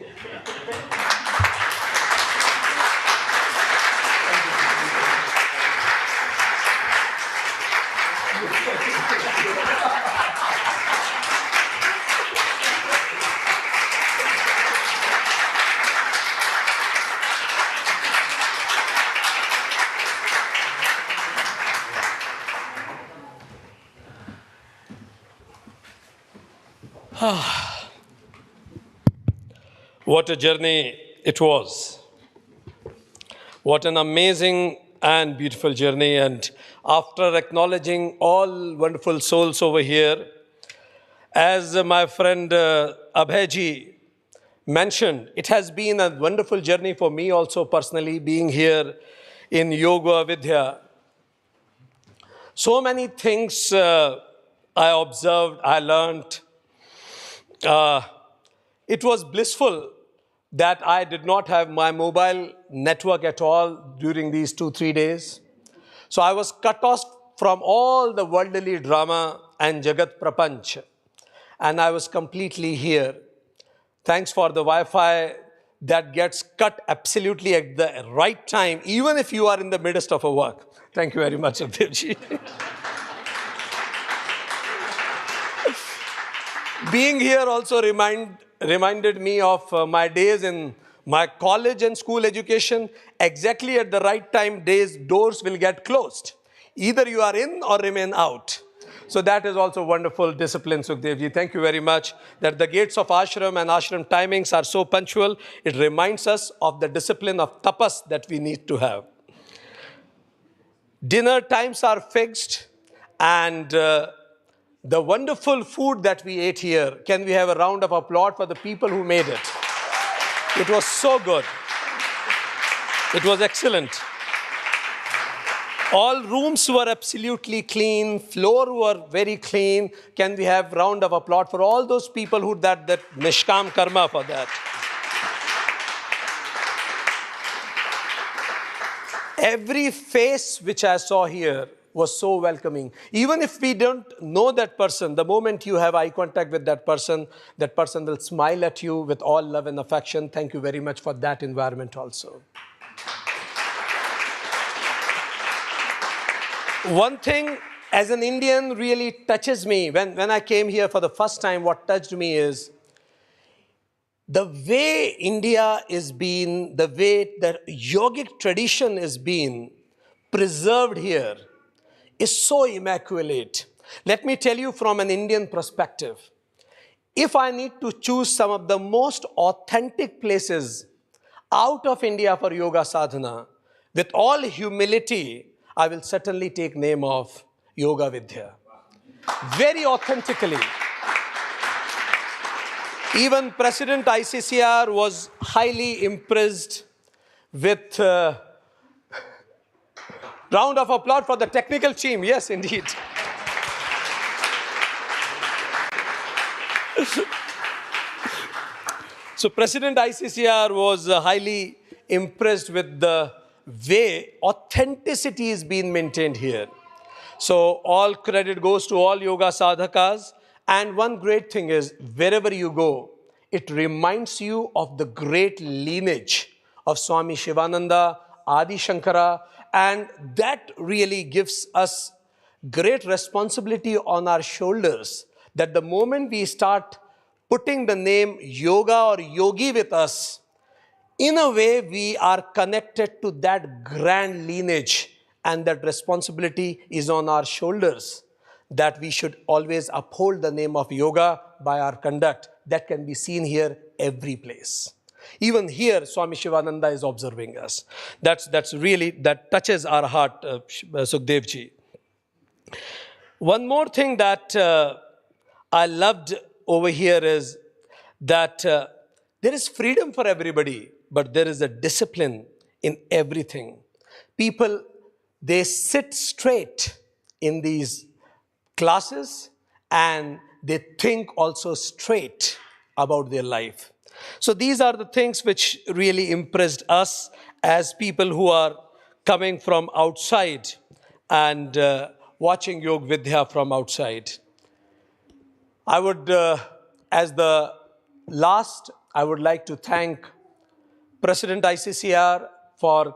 What a journey it was. What an amazing and beautiful journey. And after acknowledging all wonderful souls over here, as my friend Abhayji mentioned, it has been a wonderful journey for me also personally, being here in Yoga Vidya. So many things I observed, I learned. It was blissful that I did not have my mobile network at all during these 2-3 days. So I was cut off from all the worldly drama and Jagat Prapanch. And I was completely here. Thanks for the Wi-Fi that gets cut absolutely at the right time, even if you are in the midst of a work. Thank you very much, Abhivji. Being here also reminded me of my days in my college and school education. Exactly at the right time, doors will get closed. Either you are in or remain out. So that is also wonderful discipline, Sukhdevji. Thank you very much. That the gates of ashram and ashram timings are so punctual. It reminds us of the discipline of tapas that we need to have. Dinner times are fixed, and the wonderful food that we ate here, can we have a round of applause for the people who made it? It was so good. It was excellent. All rooms were absolutely clean, floor were very clean. Can we have a round of applause for all those people who did that nishkam karma for that? Every face which I saw here was so welcoming. Even if we don't know that person, the moment you have eye contact with that person will smile at you with all love and affection. Thank you very much for that environment also. One thing as an Indian really touches me, when I came here for the first time, what touched me is the way India is being, the way the yogic tradition is being preserved here is so immaculate. Let me tell you from an Indian perspective. If I need to choose some of the most authentic places out of India for yoga sadhana, with all humility, I will certainly take name of Yoga Vidya. Very authentically. Even President ICCR was highly impressed with round of applause for the technical team. Yes, indeed. So President ICCR was highly impressed with the way authenticity is being maintained here. So all credit goes to all yoga sadhakas. And one great thing is, wherever you go, it reminds you of the great lineage of Swami Shivananda, Adi Shankara, and that really gives us great responsibility on our shoulders, that the moment we start putting the name yoga or yogi with us, in a way we are connected to that grand lineage, and that responsibility is on our shoulders, that we should always uphold the name of yoga by our conduct. That can be seen here every place. Even here, Swami Shivananda is observing us. That's really, that touches our heart, Sukhdev ji. One more thing that I loved over here is that there is freedom for everybody, but there is a discipline in everything. People, they sit straight in these classes and they think also straight about their life. So these are the things which really impressed us as people who are coming from outside and watching Yoga Vidya from outside. I would, as the last, I would like to thank President ICCR for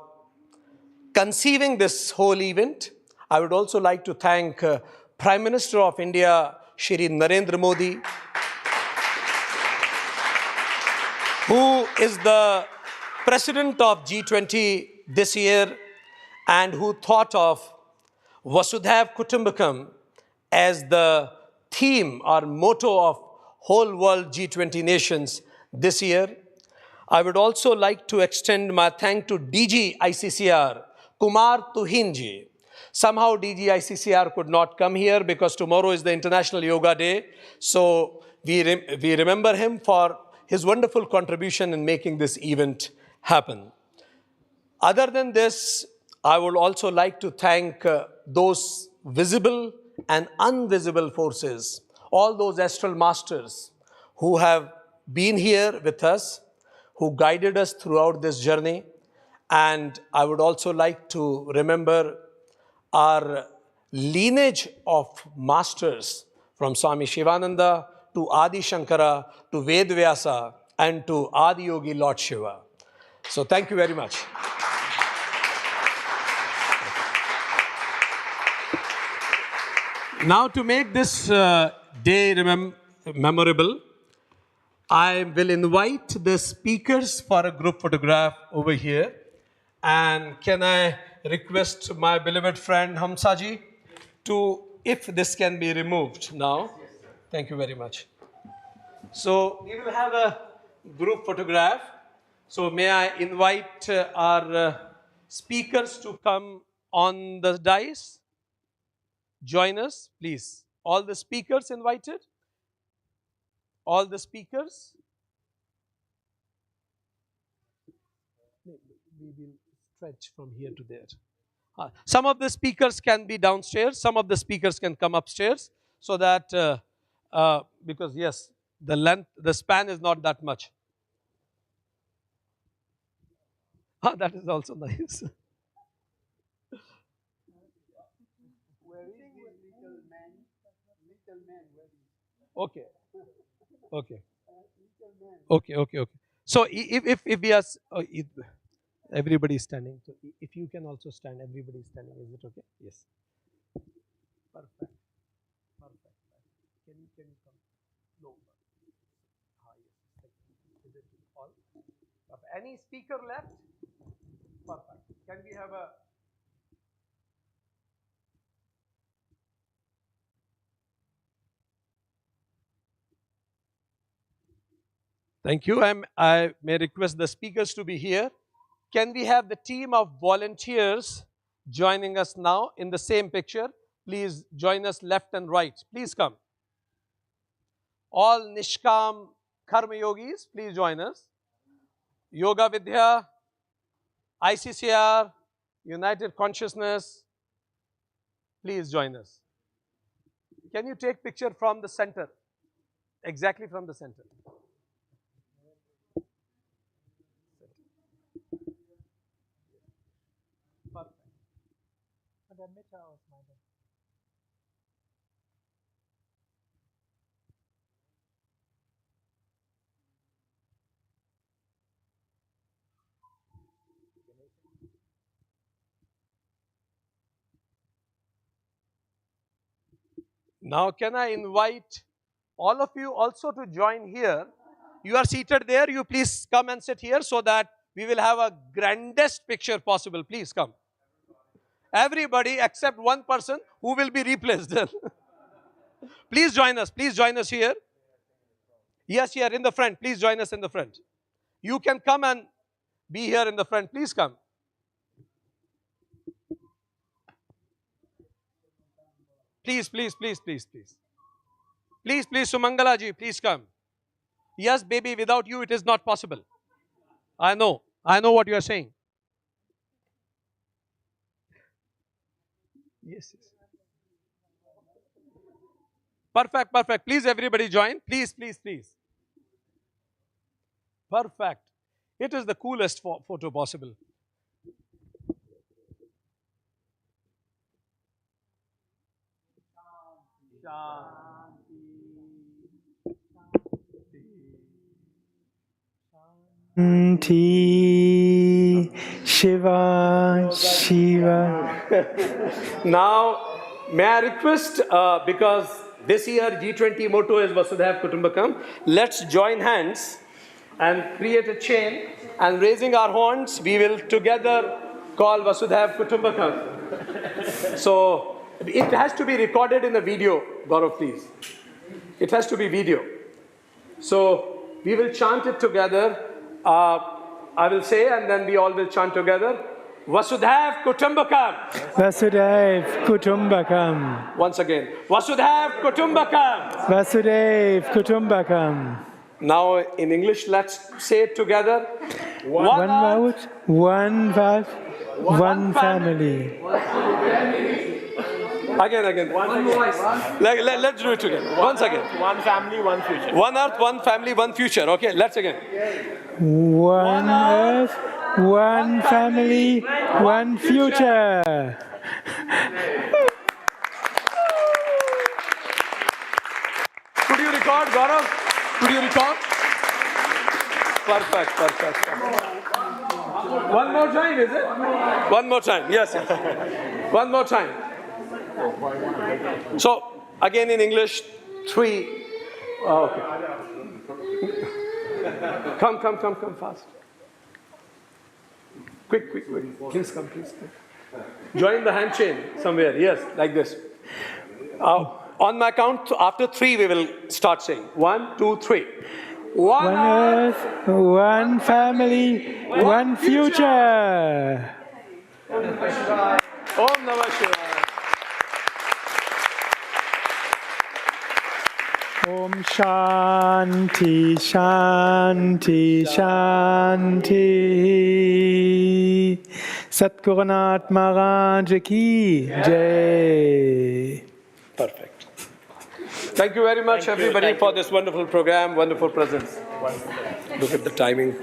conceiving this whole event. I would also like to thank Prime Minister of India, Shri Narendra Modi, who is the president of G20 this year and who thought of Vasudhaiv Kutumbakam as the theme or motto of whole world G20 nations this year. I would also like to extend my thanks to DG ICCR, Kumar Tuhinji. Somehow DG ICCR could not come here because tomorrow is the International Yoga Day. So we remember him for his wonderful contribution in making this event happen. Other than this, I would also like to thank those visible and invisible forces, all those astral masters who have been here with us, who guided us throughout this journey. And I would also like to remember our lineage of masters from Swami Shivananda to Adi Shankara to Ved Vyasa and to Adi Yogi Lord Shiva. So thank you very much. Now to make this day memorable, I will invite the speakers for a group photograph over here. And can I request my beloved friend Hamsaji to, if this can be removed now. Thank you very much. So we will have a group photograph. So may I invite our speakers to come on the dais? Join us, please. All the speakers invited? All the speakers? We will stretch from here to there. Some of the speakers can be downstairs. Some of the speakers can come upstairs. So that, because yes, the length, the span is not that much. That is also nice. Okay. Okay. Okay. Okay. Okay. So if we are, everybody is standing. So if you can also stand, everybody is standing. Is it okay? Yes. Perfect. Perfect. Can you come? No. Yes. Is it all? Perfect. Any speaker left? Perfect. Can we have a? Thank you. I may request the speakers to be here. Can we have the team of volunteers joining us now in the same picture. Please join us left and right. Please come. All Nishkam Karma Yogis, please join us. Yoga Vidya, ICCR, United Consciousness, please join us. Can you take picture from the center? Exactly from the center. Now, can I invite all of you also to join here? You are seated there. You please come and sit here so that we will have a grandest picture possible. Please come. Everybody except one person who will be replaced. Please join us. Please join us here. Yes, here in the front. Please join us in the front. You can come and be here in the front. Please come. Please, please, please, please, please. Please, please, Sumangala ji, please come. Yes, baby, without you it is not possible. I know what you are saying. Yes, yes. Perfect, perfect. Please, everybody join. Please, please, please. Perfect. It is the coolest photo possible. Shanti, Shiva, Shiva. Now, may I request, because this year G20 motto is Vasudhaiv Kutumbakam, let's join hands and create a chain, and raising our horns, we will together call Vasudhaiv Kutumbakam. So, it has to be recorded in a video, Gaurav, please. It has to be video. So, we will chant it together. I will say, and then we all will chant together. Vasudhaiv Kutumbakam. Vasudhaiv Kutumbakam. Once again. Vasudhaiv Kutumbakam. Vasudhaiv Kutumbakam. Now in English, let's say it together. One vote, one vote, one family. Again. One voice. Let's do it together. Once again. One family, one future. One earth, one family, one future. Okay, let's again. One earth, one family, one future. Could you record, Gaurav? Could you record? Perfect. One more time, is it? One more time, yes. One more time. So, again in English, 3. Okay. Come fast. Quick. Please come. Join the hand chain somewhere. Yes, like this. On my count, after 3, we will start saying. 1, 2, 3. One earth, one family, one future. Om Namah Shivaya. Om Shanti, Shanti, Shanti. Satgurunath Maharaj ki Jai. Perfect. Thank you very much, everybody, for this wonderful program, wonderful presence. Look at the timing.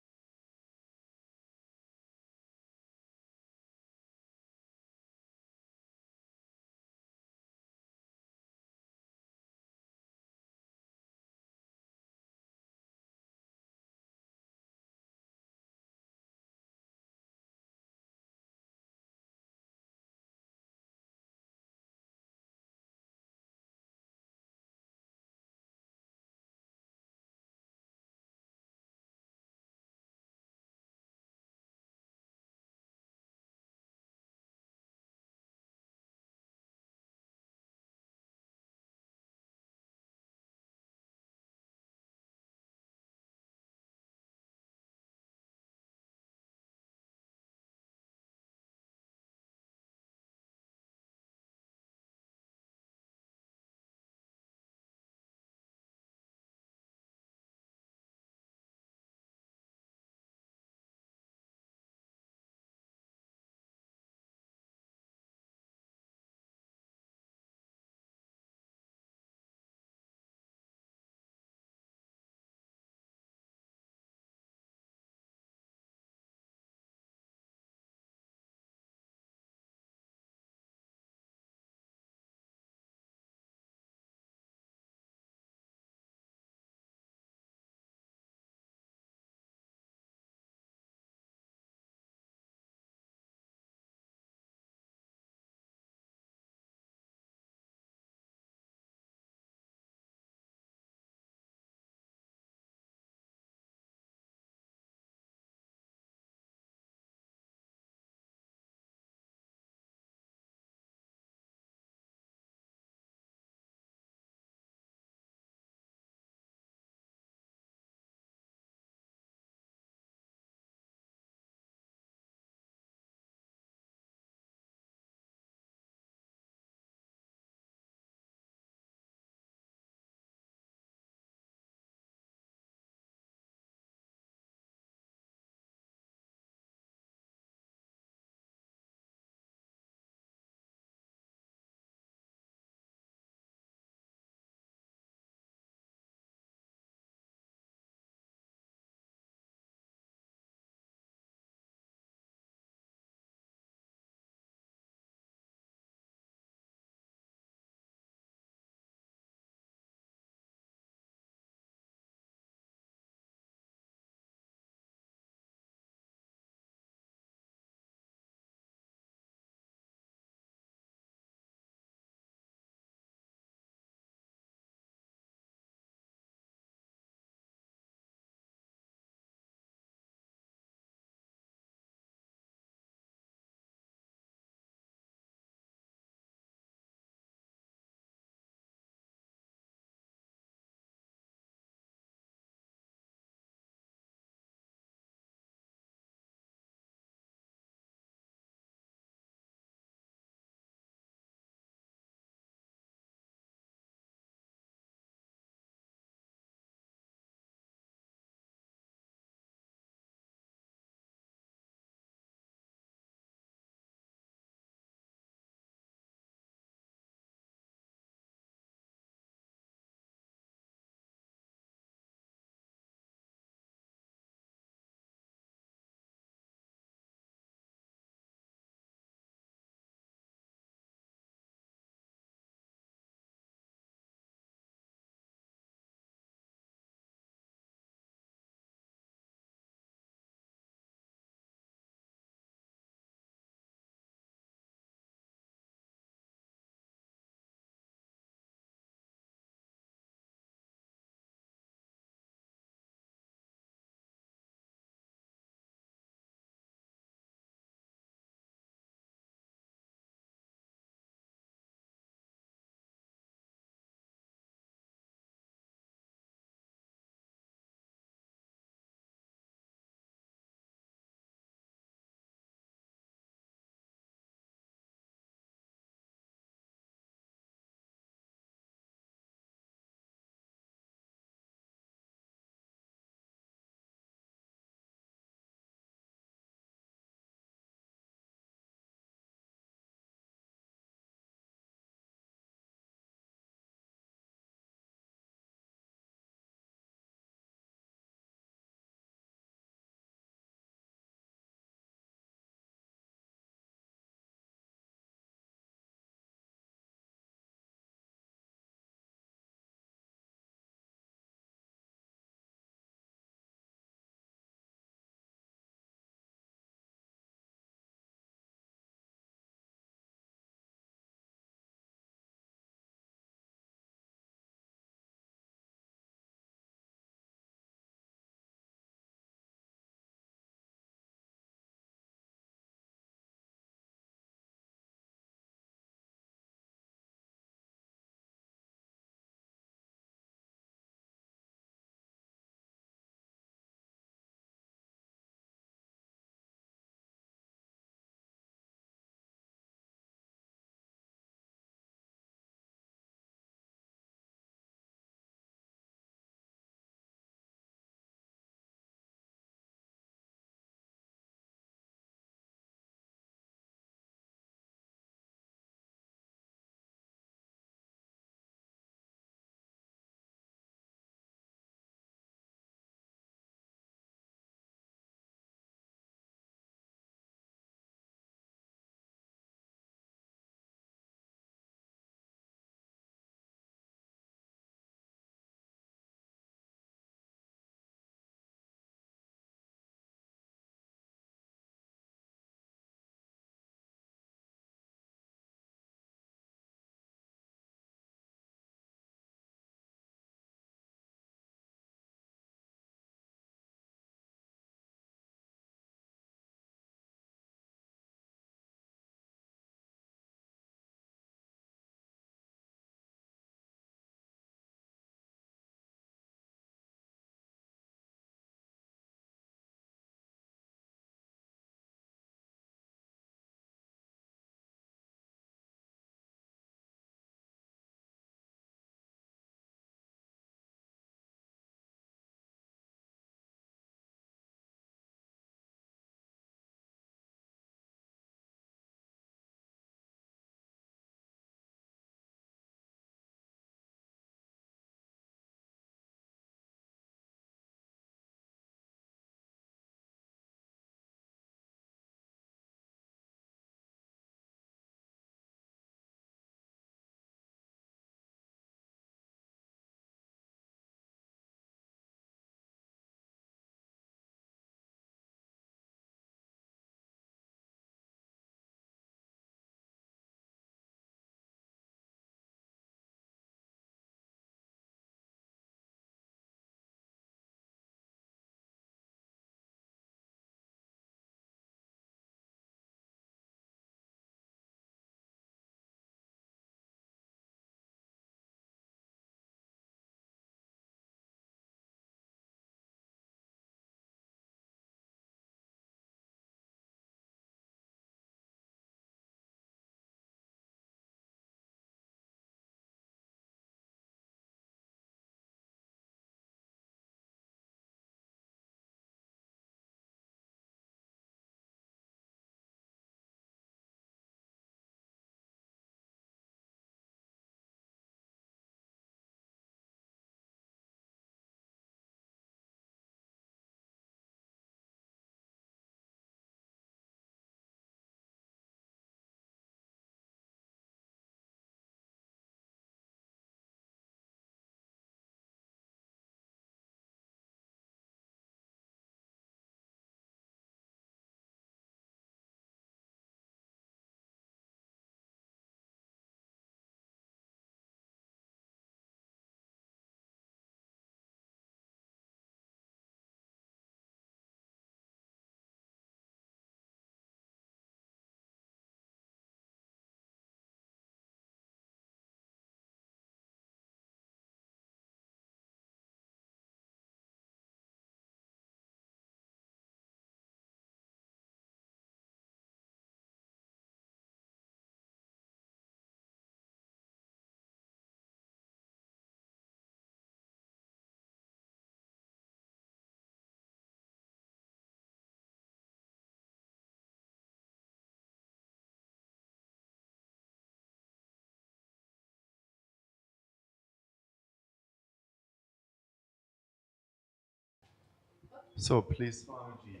So please, Swamiji,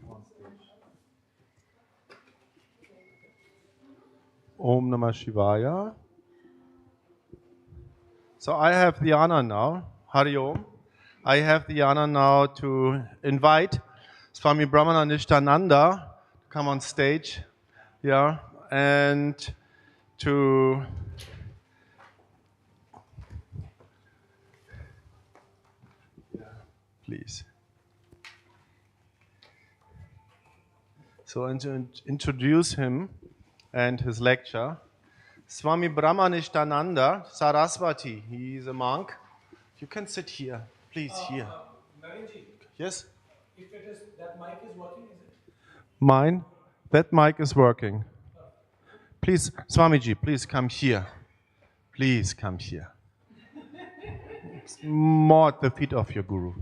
come on stage. Om Namah Shivaya. So I have the honor now, Hari Om. I have the honor now to invite Swami Brahmananishtananda to come on stage, yeah, and to please. So, and to introduce him and his lecture, Swami Brahmanishtananda Saraswati. He is a monk. You can sit here, please, here. Narenji, Yes? if it is, that mic is working, is it? Mine? That mic is working. Please, Swamiji, please come here. Please come here. More at the feet of your guru.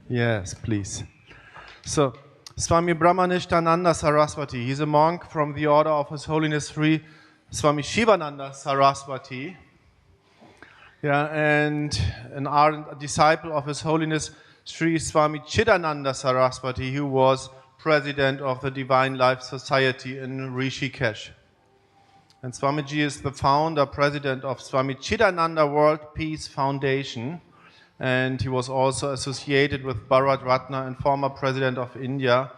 Yes, please. So, Swami Brahmanishtananda Saraswati, he's a monk from the order of His Holiness Sri Swami Shivananda Saraswati. Yeah, and an ardent disciple of His Holiness Sri Swami Chidananda Saraswati, who was president of the Divine Life Society in Rishikesh. And Swamiji is the founder, president of Swami Chidananda World Peace Foundation, and he was also associated with Bharat Ratna and former president of India,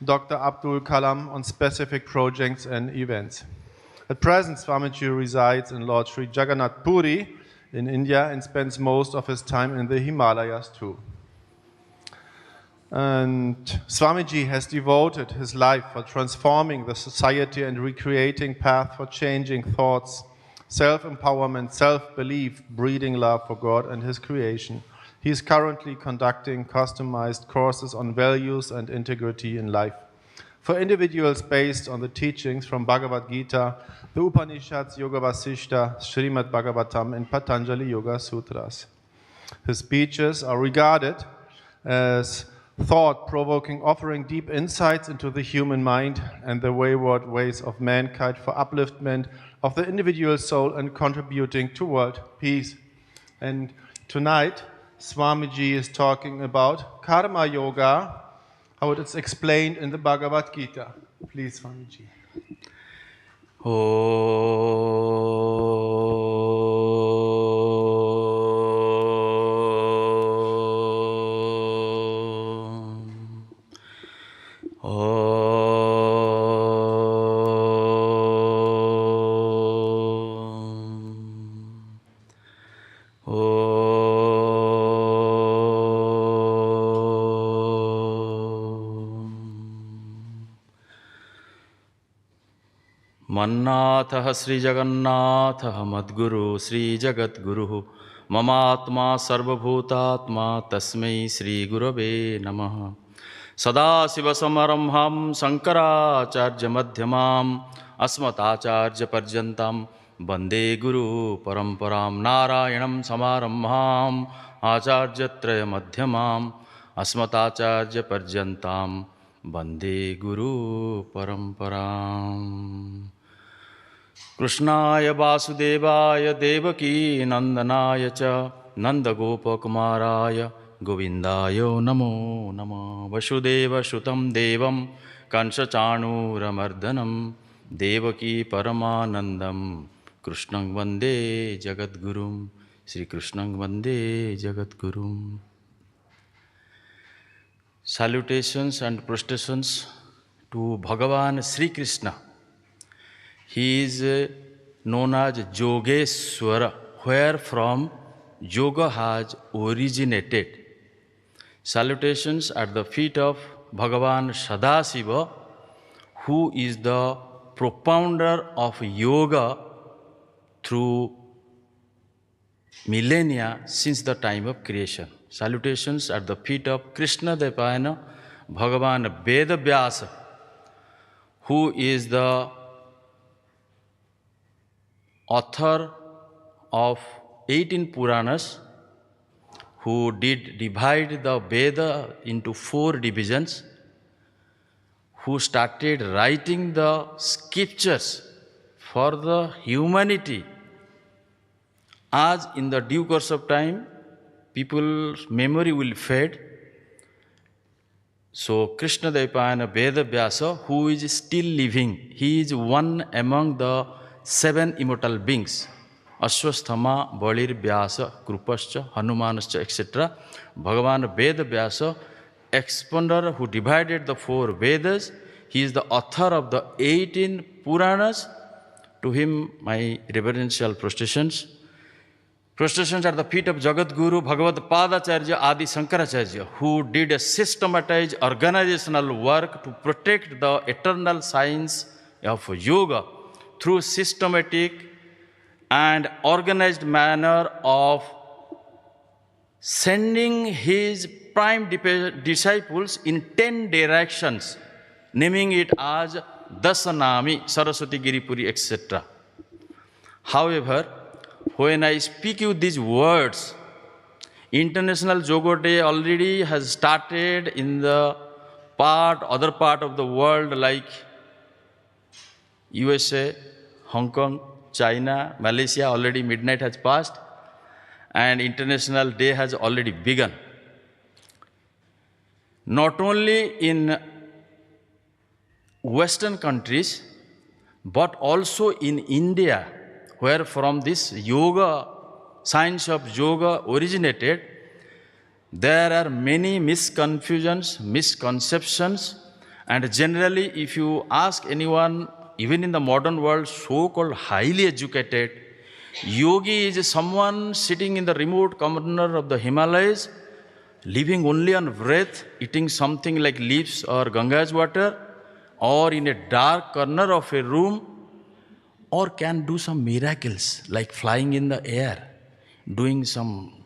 Dr. Abdul Kalam, on specific projects and events. At present, Swamiji resides in Lord Sri Jagannath Puri in India and spends most of his time in the Himalayas too. And Swamiji has devoted his life for transforming the society and recreating path for changing thoughts, self-empowerment, self-belief, breeding love for God and His creation. He is currently conducting customized courses on values and integrity in life for individuals based on the teachings from Bhagavad Gita, the Upanishads, Yoga Vasishta, Srimad Bhagavatam, and Patanjali Yoga Sutras. His speeches are regarded as thought-provoking, offering deep insights into the human mind and the wayward ways of mankind for upliftment of the individual soul and contributing to world peace. And tonight, Swamiji is talking about Karma Yoga, how it is explained in the Bhagavad Gita. Please, Swamiji. मन्नाथः श्रीजगन्नाथः मद्गुरु श्रीजगद्गुरुः ममात्मा सर्वभूतात्मा तस्मै श्रीगुरवे नमः सदाशिवसमारम्भां शङ्कराचार्यमध्यमाम् अस्मदाचार्यपर्यन्तां वन्दे गुरुपरम्परां नारायणं समारम्भाम् आचार्यत्रयमध्यमाम् अस्मदाचार्यपर्यन्तां वन्दे गुरुपरम्पराम् कृष्णाय वासुदेवाय देवकी नन्दनाय च नन्दगोपकुमाराय गोविन्दाय नमो नमः वसुदेवसुतं देवं कंसचाणूरमर्दनं देवकी परमानन्दं कृष्णं वन्दे जगद्गुरुं श्रीकृष्णं वन्दे जगद्गुरुं Salutations and protestations to Bhagavan Sri Krishna. He is known as Yogeshwara, where from yoga has originated. Salutations at the feet of Bhagavan Sadasiva, who is the propounder of yoga through millennia since the time of creation. Salutations at the feet of Krishna Depayana, Bhagavan Vedavyasa, who is the author of 18 Puranas, who did divide the Veda into 4 divisions, who started writing the scriptures for the humanity. As in the due course of time, people's memory will fade, So Krishna Dvaipayana Veda Vyasa, who is still living, he is one among the 7 immortal beings. Ashwasthama, Balir Vyasa, Krupascha, Hanumanascha, etc. Bhagavan Veda Vyasa, expounder who divided the 4 Vedas, he is the author of the 18 Puranas. To him, my reverential prostrations. Prostrations at the feet of Jagat Guru, Bhagavad Padacharya, Adi Shankaracharya, who did a systematized organizational work to protect the eternal science of yoga through systematic and organized manner of sending his prime disciples in 10 directions, naming it as Dasanami, Saraswati Giripuri, etc. However, when I speak you these words, International Yoga Day already has started in the other part of the world like USA, Hong Kong, China, Malaysia, already midnight has passed and International Day has already begun. Not only in Western countries, but also in India, where from this yoga, science of yoga originated, there are many misconfusions, misconceptions, and generally if you ask anyone, even in the modern world, so-called highly educated, yogi is someone sitting in the remote corner of the Himalayas, living only on breath, eating something like leaves or Ganga's water, or in a dark corner of a room, or can do some miracles like flying in the air, doing some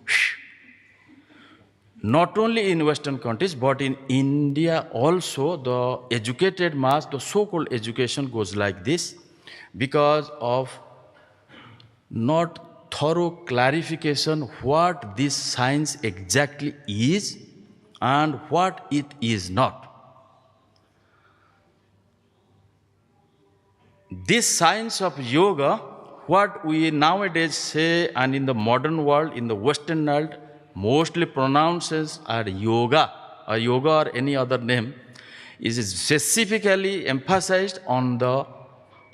Not only in Western countries, but in India also, the educated mass, the so-called education goes like this because of not thorough clarification what this science exactly is and what it is not. This science of yoga, what we nowadays say, and in the modern world, in the Western world, mostly pronounces as yoga, or yoga or any other name, is specifically emphasized on the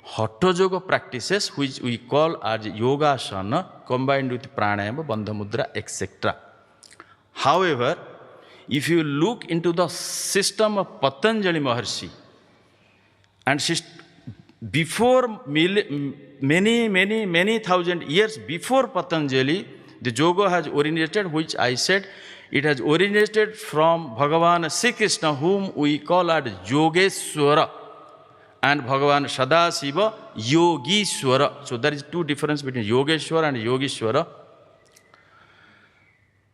Hatha yoga practices, which we call as yoga asana, combined with pranayama, bandha mudra, etc. However, if you look into the system of Patanjali Maharshi, and before many thousand years before Patanjali, the yoga has originated, which I said, it has originated from Bhagavan Sri Krishna, whom we call as Yogeshwara, and Bhagavan Sadasiva, Yogishwara. So there is two differences between Yogeshwara and Yogishwara.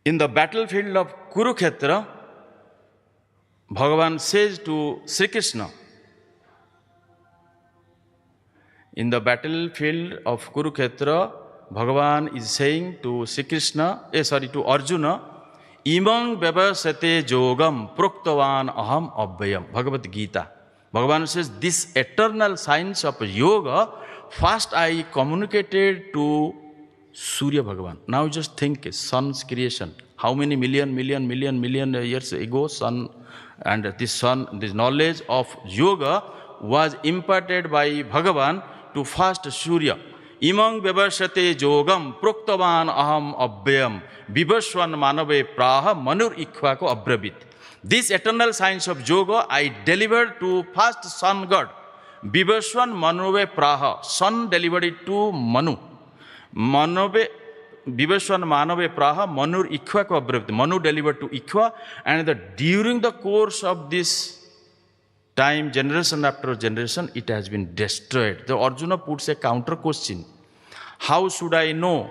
In the battlefield of Kurukshetra, Bhagavan says to Sri Krishna, in the battlefield of Kurukshetra, Bhagavan is saying to Sri Krishna, to Arjuna, Imang Vyavasate Yogam Proktavan Aham Abhyam, Bhagavad Gita. Bhagavan says, this eternal science of yoga, first I communicated to Surya Bhagavan. Now just think, sun's creation. How many million years ago, sun, and this sun, this knowledge of yoga was imparted by Bhagavan to first Surya. Imang Vyavasate Yogam Proktavan Aham Abhyam Vivaswan Manave Praha Manur Ikvako Abravit. This eternal science of yoga I delivered to first sun god. Vivaswan Manove Praha. Sun delivered it to Manu. Vivaswan Manave Praha Manur Ikvako Abravit. Manu delivered to Ikva, and during the course of this time, generation after generation, it has been destroyed. The Arjuna puts a counter question. How should I know?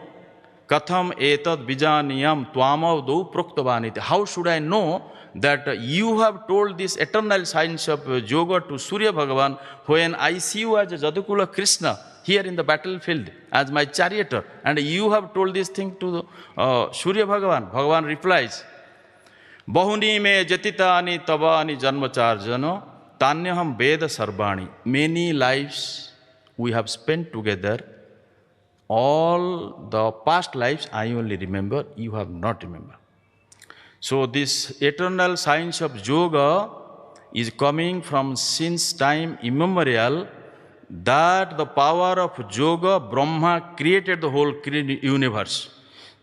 Katham etad vijaniyam tvamavdu proktavaniti. How should I know that you have told this eternal science of yoga to Surya Bhagavan when I see you as a Jadukula Krishna here in the battlefield as my charioteer, and you have told this thing to Surya Bhagavan? Bhagavan replies, Bahuni me jatitani tabani janmacharjano Tanyaham Veda Sarvani. Many lives we have spent together. All the past lives I only remember, you have not remembered. So this eternal science of yoga is coming from since time immemorial, that the power of yoga, Brahma created the whole universe.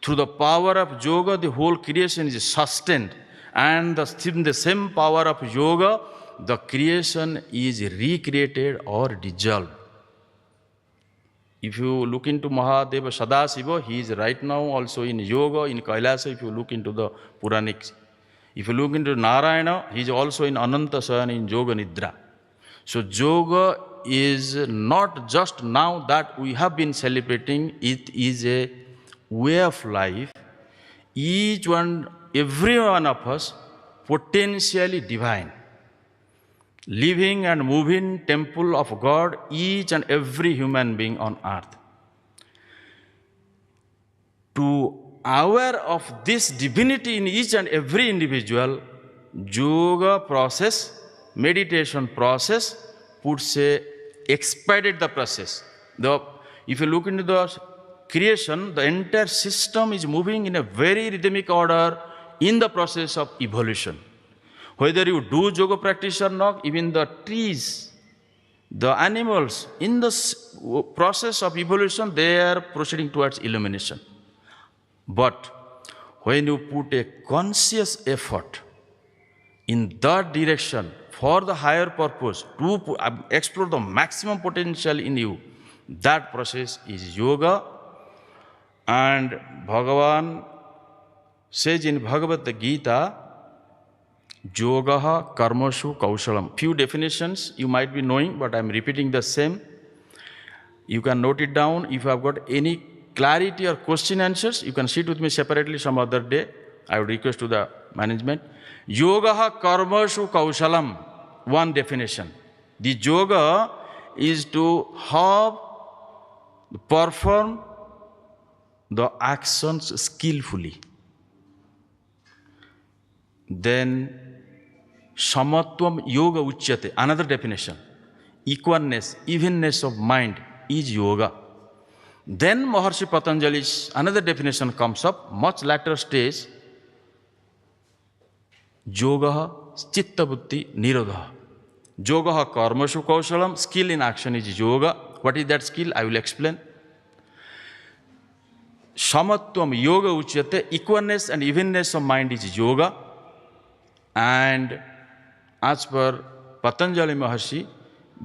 Through the power of yoga, the whole creation is sustained. And the same power of yoga, the creation is recreated or dissolved. If you look into Mahadeva Sadasiva, he is right now also in yoga, in Kailasa, if you look into the Puranics. If you look into Narayana, he is also in Ananta Sayana, in Yoga Nidra. So yoga is not just now that we have been celebrating, it is a way of life. Every one of us potentially divine. Living and moving temple of God, each and every human being on earth. To aware of this divinity in each and every individual, yoga process, meditation process, expedite the process. If you look into the creation, the entire system is moving in a very rhythmic order in the process of evolution. Whether you do yoga practice or not, even the trees, the animals, in the process of evolution, they are proceeding towards illumination. But when you put a conscious effort in that direction for the higher purpose, to explore the maximum potential in you, that process is yoga. And Bhagavan says in Bhagavad Gita, Yogaha karmashu kaushalam. Few definitions you might be knowing, but I am repeating the same. You can note it down. If you have got any clarity or question answers, you can sit with me separately some other day. I would request to the management. Yogaha karmashu kaushalam. One definition. The yoga is to have, perform the actions skillfully. Then Samatvam yoga uchyate, another definition. Equalness, evenness of mind is yoga. Then Maharshi Patanjali's another definition comes up, much later stage. Yoga chitta buddhi nirodha. Yoga karmashu kaushalam, skill in action is yoga. What is that skill? I will explain. Samatvam yoga uchyate, equalness and evenness of mind is yoga. And as per Patanjali Maharshi,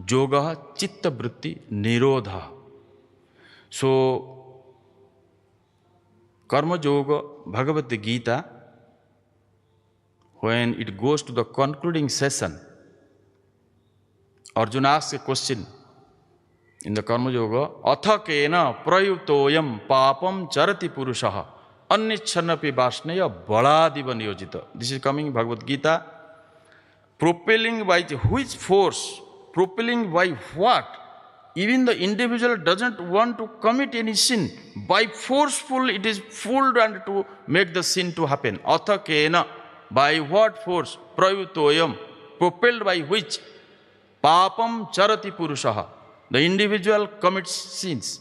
yoga chitta vritti nirodha. So, Karma Yoga, Bhagavad Gita, when it goes to the concluding session, Arjuna asks a question in the Karma Yoga, Atha kena prayutoyam papam charati purushaha annichchanapi vasneya baladiva niyojita. This is coming in Bhagavad Gita. Propelling by which force? Propelling by what? Even the individual doesn't want to commit any sin. By forceful, it is fooled and to make the sin to happen. Atha kena, by what force? Prayutoyam, propelled by which? Papam charati purushaha. The individual commits sins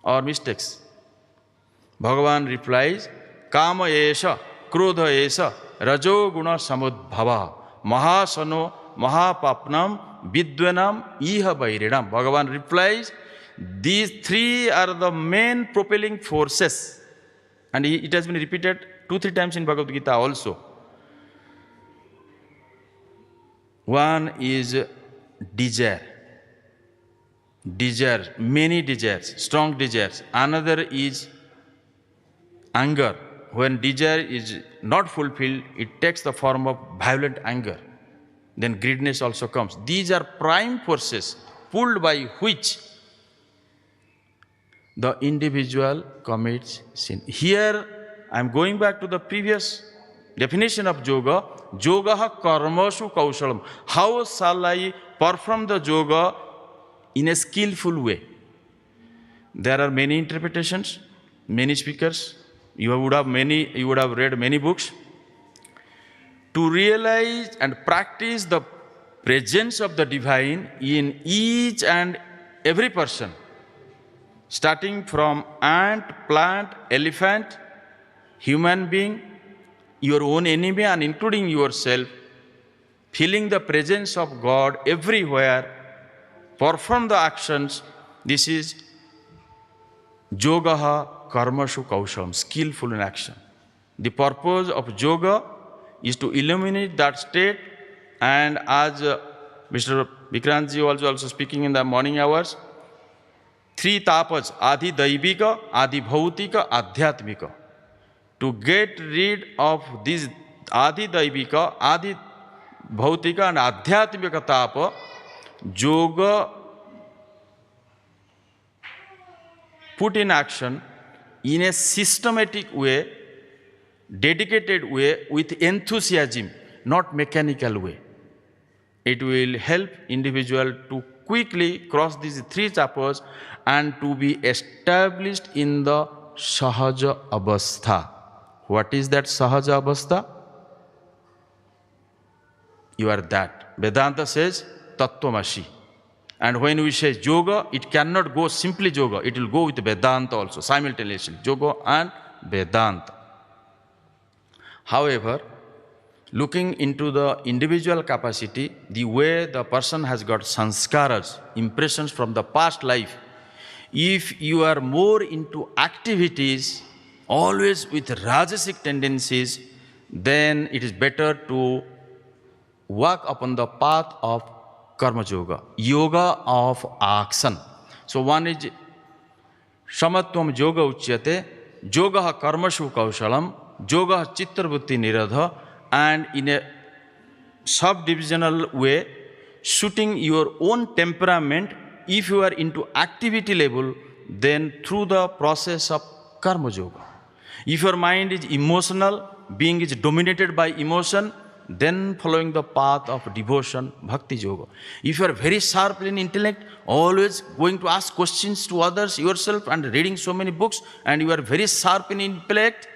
or mistakes. Bhagavan replies, Kama esha, krodha esha, rajo guna samudbhava, mahasano, mahapapnam, vidvanam, iha bairinam. Bhagavan replies, these three are the main propelling forces. And it has been repeated 2-3 times in Bhagavad Gita also. One is desire. Desires, many desires, strong desires. Another is anger. When desire is not fulfilled, it takes the form of violent anger. Then greediness also comes. These are prime forces pulled by which the individual commits sin. Here, I am going back to the previous definition of yoga. Yogaha karmashu kaushalam. How shall I perform the yoga in a skillful way? There are many interpretations, many speakers. You would have read many books. To realize and practice the presence of the divine in each and every person, starting from ant, plant, elephant, human being, your own enemy and including yourself, feeling the presence of God everywhere, perform the actions. This is yogaha karmashu kaushalam, skillful in action. The purpose of yoga is to illuminate that state, and as Mr. Vikrantji was also speaking in the morning hours, 3 tapas, adi daivika, adi bhautika, adhyatmika. To get rid of these adi daivika, adi bhautika and adhyatmika tapa, yoga put in action in a systematic way, dedicated way, with enthusiasm, not mechanical way. It will help individual to quickly cross these 3 chapters and to be established in the sahaja avastha. What is that sahaja avastha? You are that. Vedanta says tattvamasi. And when we say yoga, it cannot go simply yoga, it will go with Vedanta also, simultaneously, yoga and Vedanta. However, looking into the individual capacity, the way the person has got sanskaras, impressions from the past life, if you are more into activities, always with rajasic tendencies, then it is better to walk upon the path of karma yoga, yoga of action. So one is samatvam yoga uchyate, yoga karmashu kaushalam, yoga chitravutti nirodha, and in a subdivisional way, suiting your own temperament. If you are into activity level, then through the process of karma yoga. If your mind is emotional, being is dominated by emotion, then following the path of devotion, bhakti yoga. If you are very sharp in intellect, always going to ask questions to others, yourself, and reading so many books, and you are very sharp in intellect,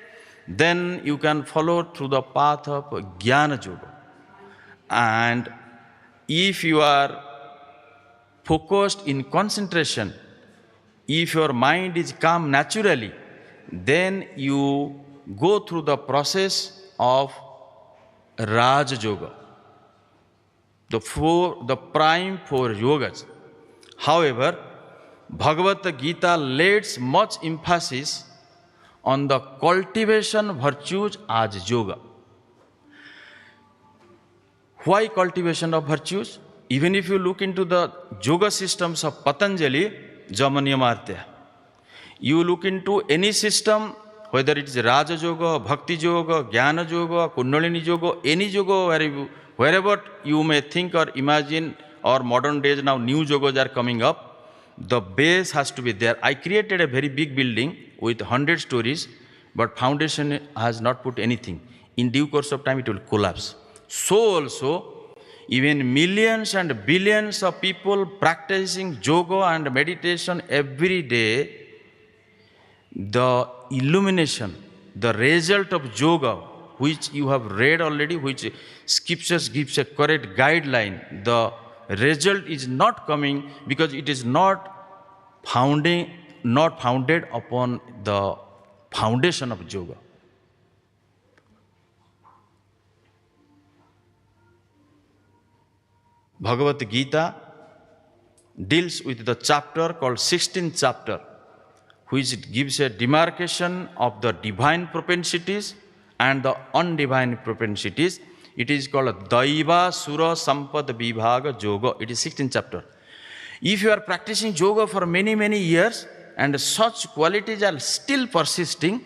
then you can follow through the path of jnana yoga. And if you are focused in concentration, if your mind is calm naturally, then you go through the process of Raja Yoga, the prime 4 yogas. However, Bhagavad Gita lays much emphasis on the cultivation virtues as yoga. Why cultivation of virtues? Even if you look into the yoga systems of Patanjali, Jamaniyamartya, you look into any system, whether it is Raja Yoga, Bhakti Yoga, Jnana Yoga, Kundalini Yoga, any yoga, wherever you may think or imagine, or modern days now new yogas are coming up, the base has to be there. I created a very big building with 100 stories, but foundation has not put anything. In due course of time, it will collapse. So also, even millions and billions of people practicing yoga and meditation every day, the illumination, the result of yoga, which you have read already, which scriptures gives a correct guideline, the result is not coming because it is not founded upon the foundation of yoga. Bhagavad Gita deals with the chapter called 16th chapter, which gives a demarcation of the divine propensities and the undivine propensities. It is called Daiva Sura Sampad Vibhaga Yoga. It is 16th chapter. If you are practicing yoga for many, many years and such qualities are still persisting,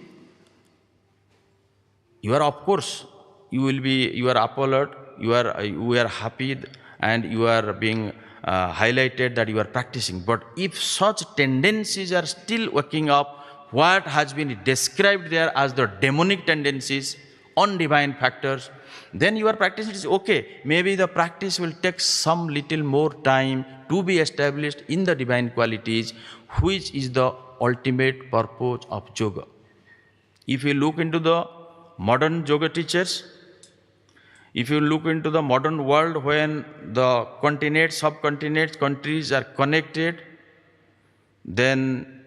you are, of course, you are applauded, we are happy, and you are being highlighted that you are practicing. But if such tendencies are still waking up, what has been described there as the demonic tendencies, undivine factors, then your practice is okay. Maybe the practice will take some little more time to be established in the divine qualities, which is the ultimate purpose of yoga. If you look into the modern yoga teachers, if you look into the modern world when the continents, subcontinents, countries are connected, then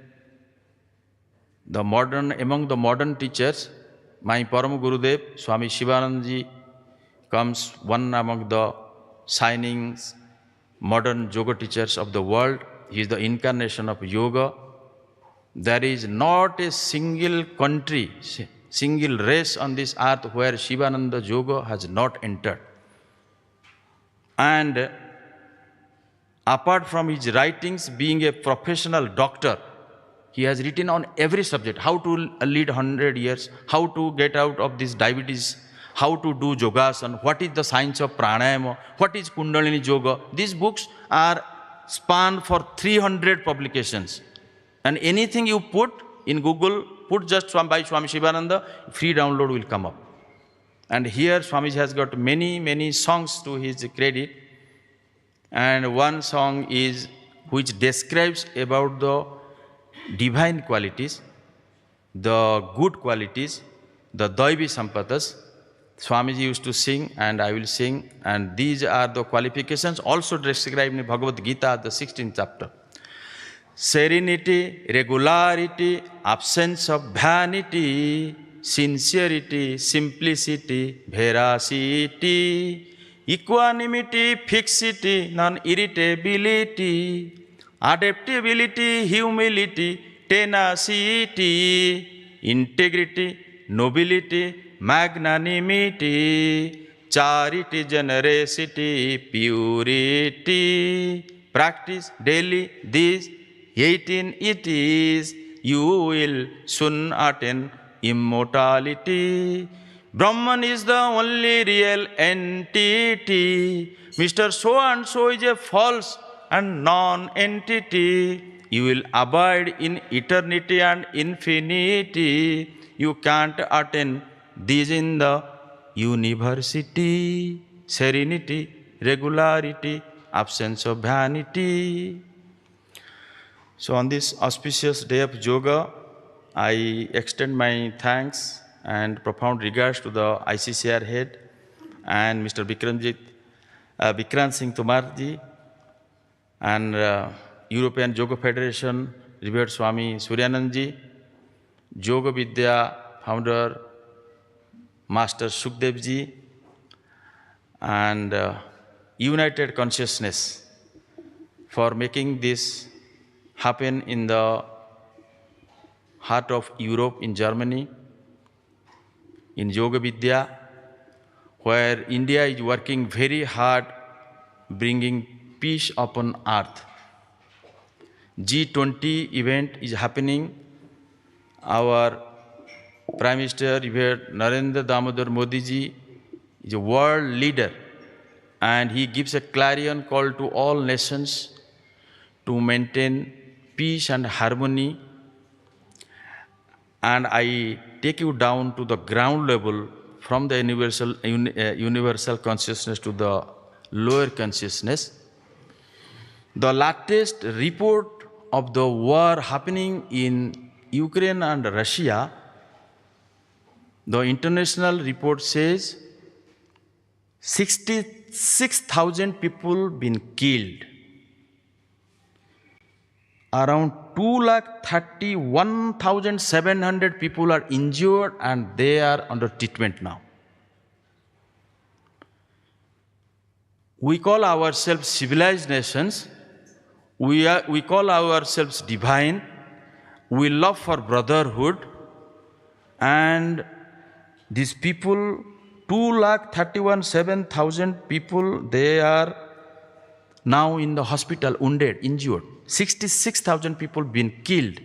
among the modern teachers, my Param Gurudev, Swami Shivanandaji, comes one among the shining modern yoga teachers of the world. He is the incarnation of yoga. There is not a single country, single race on this earth where Shivananda Yoga has not entered. And apart from his writings, being a professional doctor, he has written on every subject: how to lead 100 years, how to get out of this diabetes, how to do yogasana, what is the science of pranayama, what is Kundalini Yoga. These books are spanned for 300 publications. And anything you put in Google, put just by Swami Shivananda, free download will come up. And here Swamiji has got many, many songs to his credit. And one song is which describes about the divine qualities, the good qualities, the Daivi Sampadas. Swamiji used to sing, and I will sing, and these are the qualifications also described in Bhagavad Gita, the 16th chapter. Serenity, regularity, absence of vanity, sincerity, simplicity, veracity, equanimity, fixity, non-irritability, adaptability, humility, tenacity, integrity, nobility, magnanimity, charity, generosity, purity. Practice daily these 18 it is, you will soon attain immortality. Brahman is the only real entity. Mr. So-and-so is a false and non-entity. You will abide in eternity and infinity. You can't attain these in the university. Serenity, regularity, absence of vanity. So on this auspicious day of yoga, I extend my thanks and profound regards to the ICCR head and Mr. Vikrant Singh Tomarji and European Yoga Federation, revered Swami Suryanandji, Yoga Vidya founder Master Sukhdevji, and United Consciousness for making this happen in the heart of Europe, in Germany, in Yoga Vidya, where India is working very hard bringing peace upon earth. G20 event is happening. Our Prime Minister, Narendra Damodar Modi ji, is a world leader, and he gives a clarion call to all nations to maintain peace and harmony. And I take you down to the ground level, from the universal consciousness to the lower consciousness. The latest report of the war happening in Ukraine and Russia, the international report says 66,000 people been killed. Around 231,700 people are injured, and they are under treatment now. We call ourselves civilized nations. We call ourselves divine. We love for brotherhood. And these people, 231,700 people, they are now in the hospital, wounded, injured. 66,000 people been killed,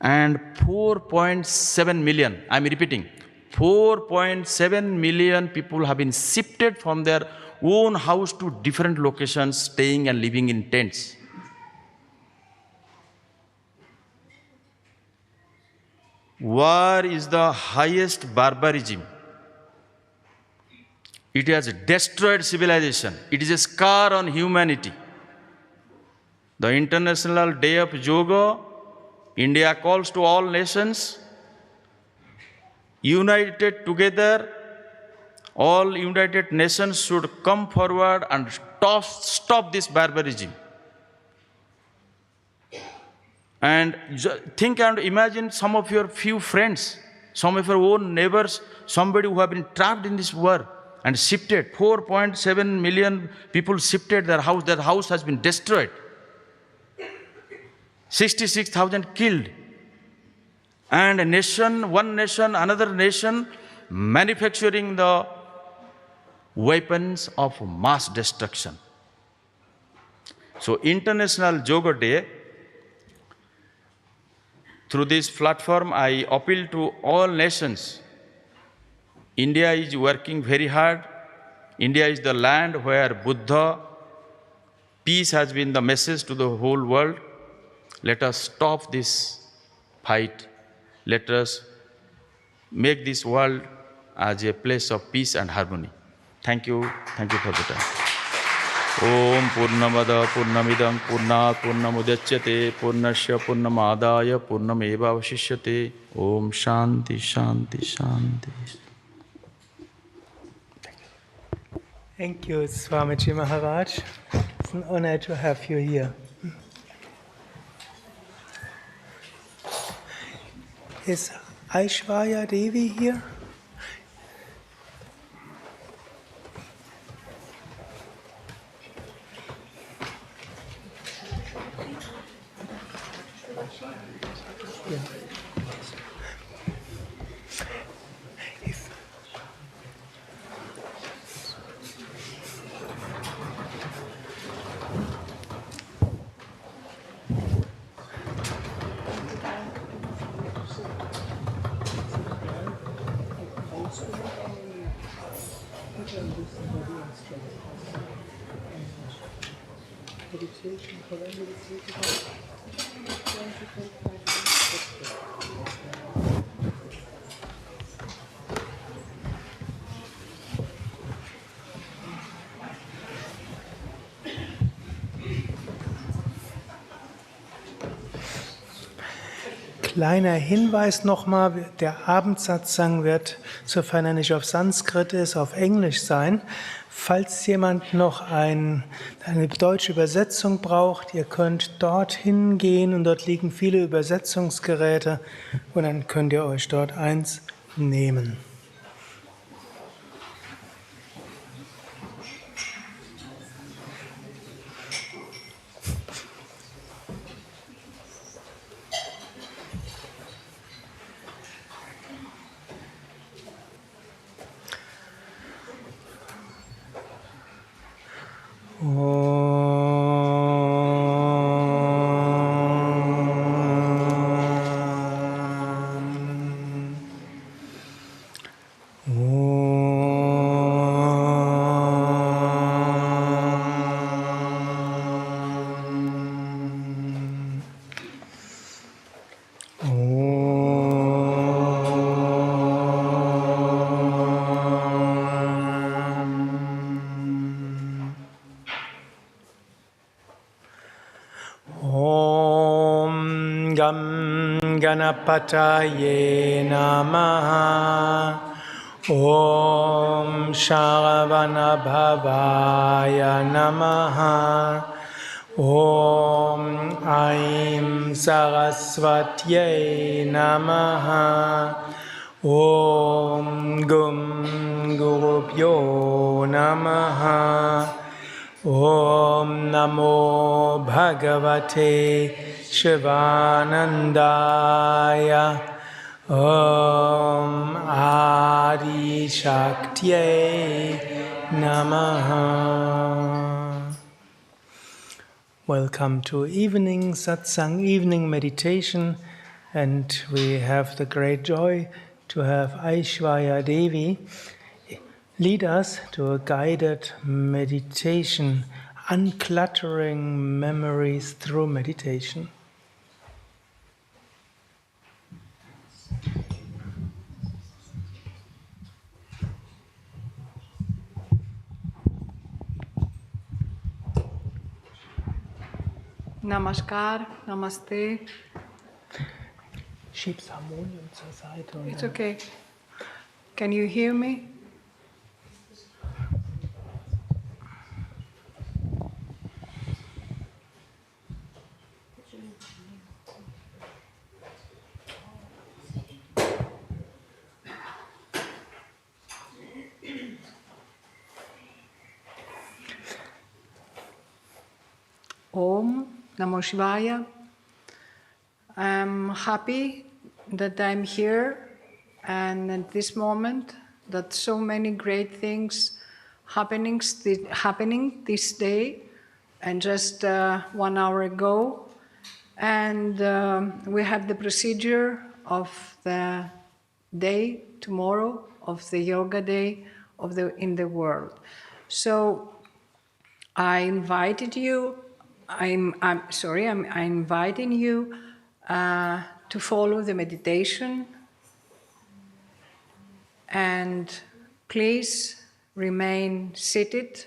and 4.7 million, I'm repeating, 4.7 million people have been shifted from their own house to different locations, staying and living in tents. War is the highest barbarism. It has destroyed civilization. It is a scar on humanity. The International Day of Yoga, India calls to all nations, united together, all united nations should come forward and stop this barbarism. And think and imagine some of your few friends, some of your own neighbors, somebody who have been trapped in this war. and shifted. 4.7 million people shifted their house. Their house has been destroyed. 66,000 killed. And a nation, one nation, another nation, manufacturing the weapons of mass destruction. So International Yoga Day, through this platform, I appeal to all nations. India is working very hard. India is the land where Buddha, peace has been the message to the whole world. Let us stop this fight. Let us make this world as a place of peace and harmony. Thank you for the time. Om Purnamada Purnamidam Purnat Purnamudachyate Purnasya Purnamadaya Purnameva Vashishyate. Om Shanti Shanti Shanti. Thank you, Swamiji Maharaj. It's an honor to have you here. Is Aishwarya Devi here? Kleiner Hinweis nochmal, der Abendsatzang wird, sofern er nicht auf Sanskrit ist, auf Englisch sein. Falls jemand noch eine deutsche Übersetzung braucht, ihr könnt dorthin gehen und dort liegen viele Übersetzungsgeräte und dann könnt ihr euch dort eins nehmen. Ganapataye Namaha. Om Sharavana Bhavaya Namaha. Om Aim Saraswatye Namaha. Om Gum Gurubhyo Namaha. Om Namo Bhagavate Shivanandaya. Om Adi Shaktye Namaha. Welcome to evening satsang, evening meditation, and we have the great joy to have Aishwarya Devi lead us to a guided meditation, uncluttering memories through meditation. Namaskar, Namaste. Schieb's Harmonium zur Seite. It's okay. Can you hear me? Namo Shivaya. I'm happy that I'm here and at this moment that so many great things happening this day and just 1 hour ago. And we have the procedure of the day tomorrow, of the yoga day in the world. So I invited you, I'm inviting you to follow the meditation, and please remain seated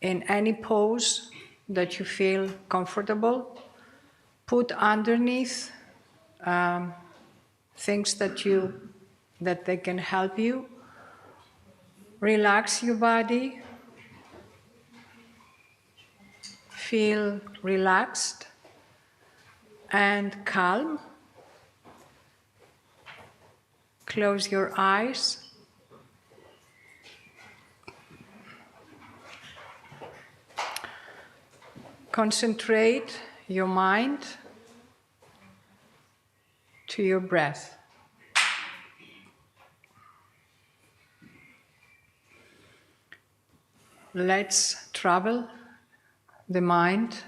in any pose that you feel comfortable. Put underneath things that they can help you. Relax your body. Feel relaxed and calm. Close your eyes. Concentrate your mind to your breath. Let's travel the mind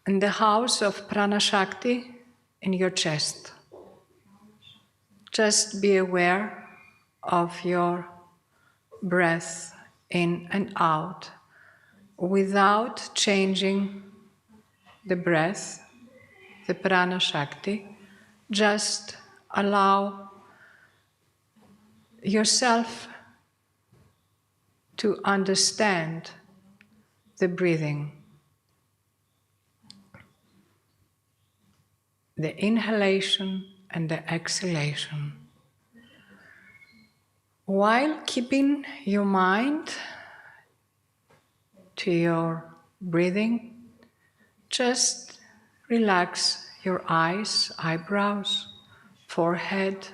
in the house of Prana Shakti in your chest. Just be aware of your breath in and out without changing the breath, the Prana Shakti. Just allow yourself to understand the breathing. The inhalation and the exhalation. While keeping your mind to your breathing, just relax your eyes, eyebrows, forehead.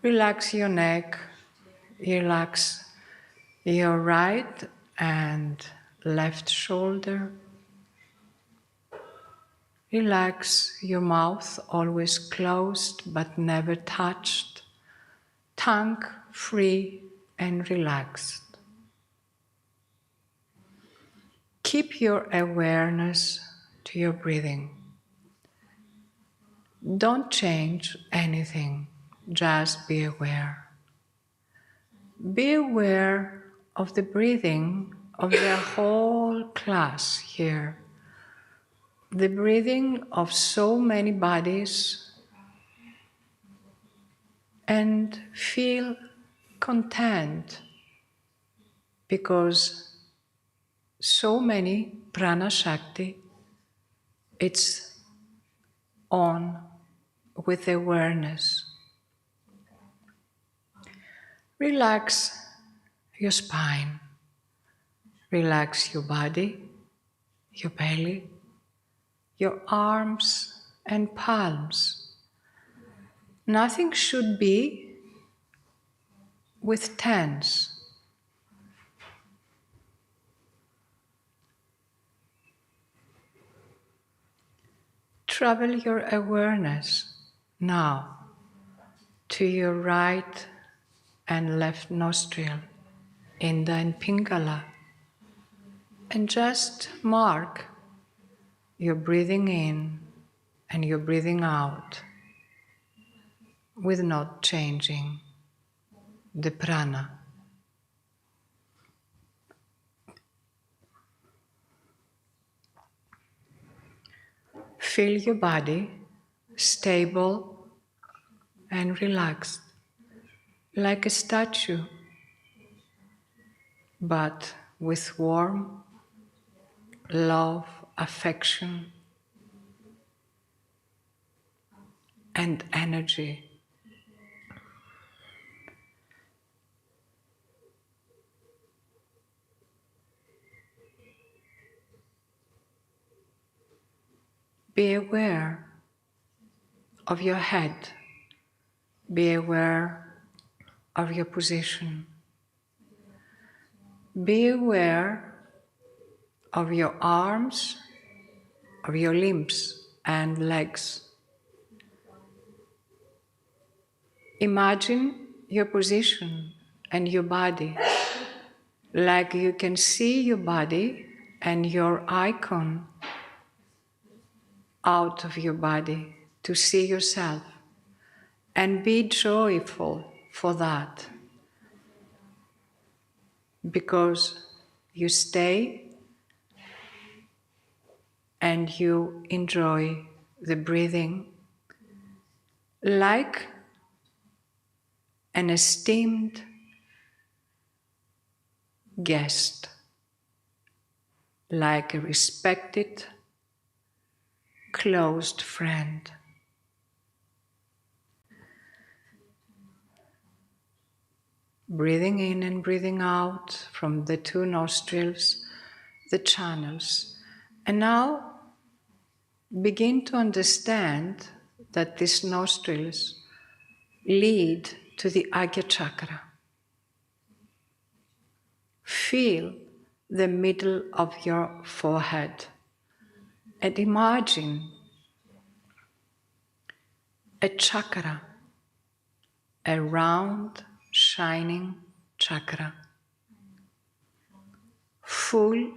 Relax your neck, relax your right and left shoulder. Relax your mouth, always closed but never touched. Tongue free and relaxed. Keep your awareness to your breathing. Don't change anything, just be aware. Be aware of the breathing of the whole class here. The breathing of so many bodies, and feel content because so many Prana Shakti, it's on with awareness. Relax your spine, relax your body, your belly, your arms and palms. Nothing should be with tense. Travel your awareness now to your right and left nostril, Inda and Pingala, and just mark your breathing in and your breathing out with not changing the prana. Feel your body stable and relaxed, like a statue, but with warmth, love, affection, and energy. Be aware of your head. Be aware of your position. be aware of your arms, of your limbs and legs. Imagine your position and your body, like you can see your body and your icon out of your body to see yourself, and be joyful for that, because you stay and you enjoy the breathing like an esteemed guest, like a respected, close friend. Breathing in and breathing out from the two nostrils, the channels. And now begin to understand that these nostrils lead to the Agya chakra. Feel the middle of your forehead and imagine a chakra, a round, shining chakra, full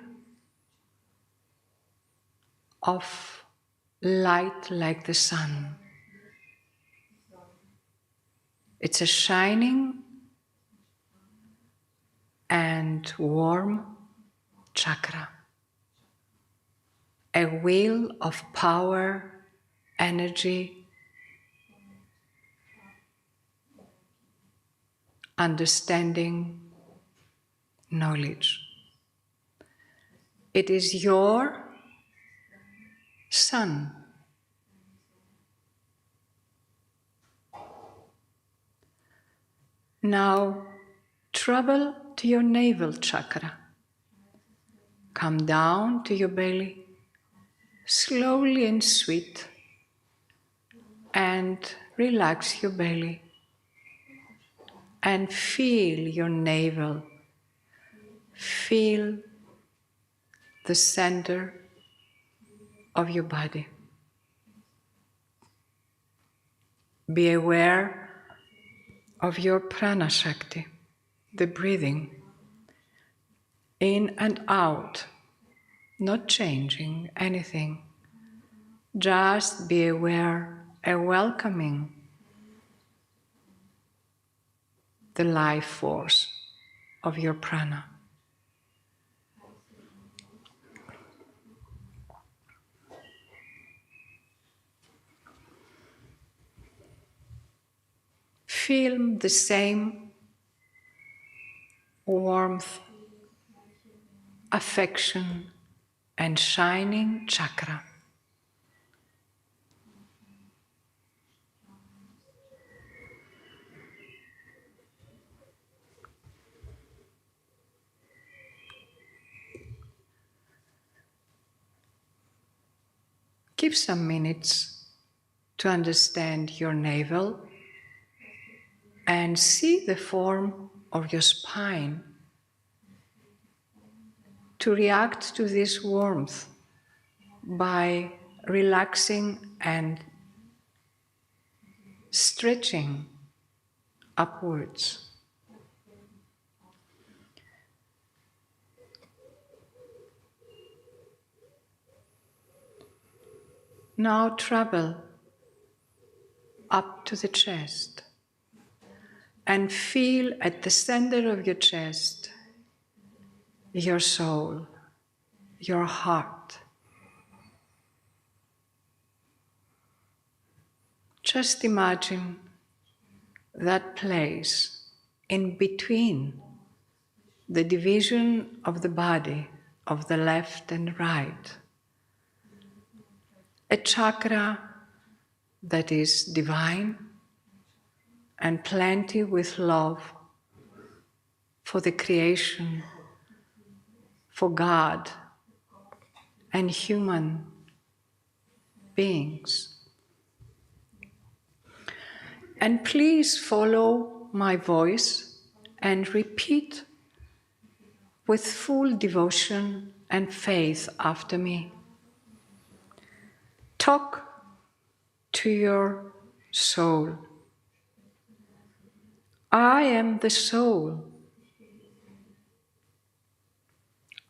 of light like the sun. It's a shining and warm chakra, a wheel of power, energy, understanding, knowledge. It is your sun. Now travel to your navel chakra. Come down to your belly, slowly and sweet, and relax your belly. And feel your navel. Feel the center of your body. Be aware of your prana shakti, the breathing, in and out, not changing anything. Just be aware and welcoming the life force of your prana. Feel the same warmth, affection, and shining chakra. Give some minutes to understand your navel and see the form of your spine, to react to this warmth by relaxing and stretching upwards. Now travel up to the chest and feel at the center of your chest your soul, your heart. Just imagine that place in between the division of the body of the left and right. A chakra that is divine and plenty with love for the creation, for God and human beings. And please follow my voice and repeat with full devotion and faith after me. Talk to your soul. I am the soul.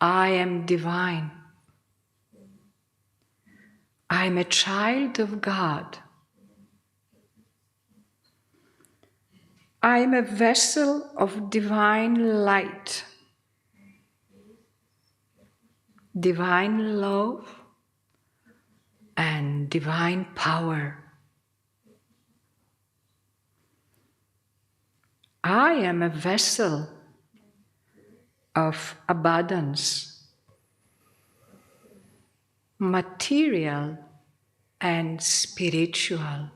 I am divine. I am a child of God. I am a vessel of divine light, divine love, and divine power. I am a vessel of abundance, material and spiritual.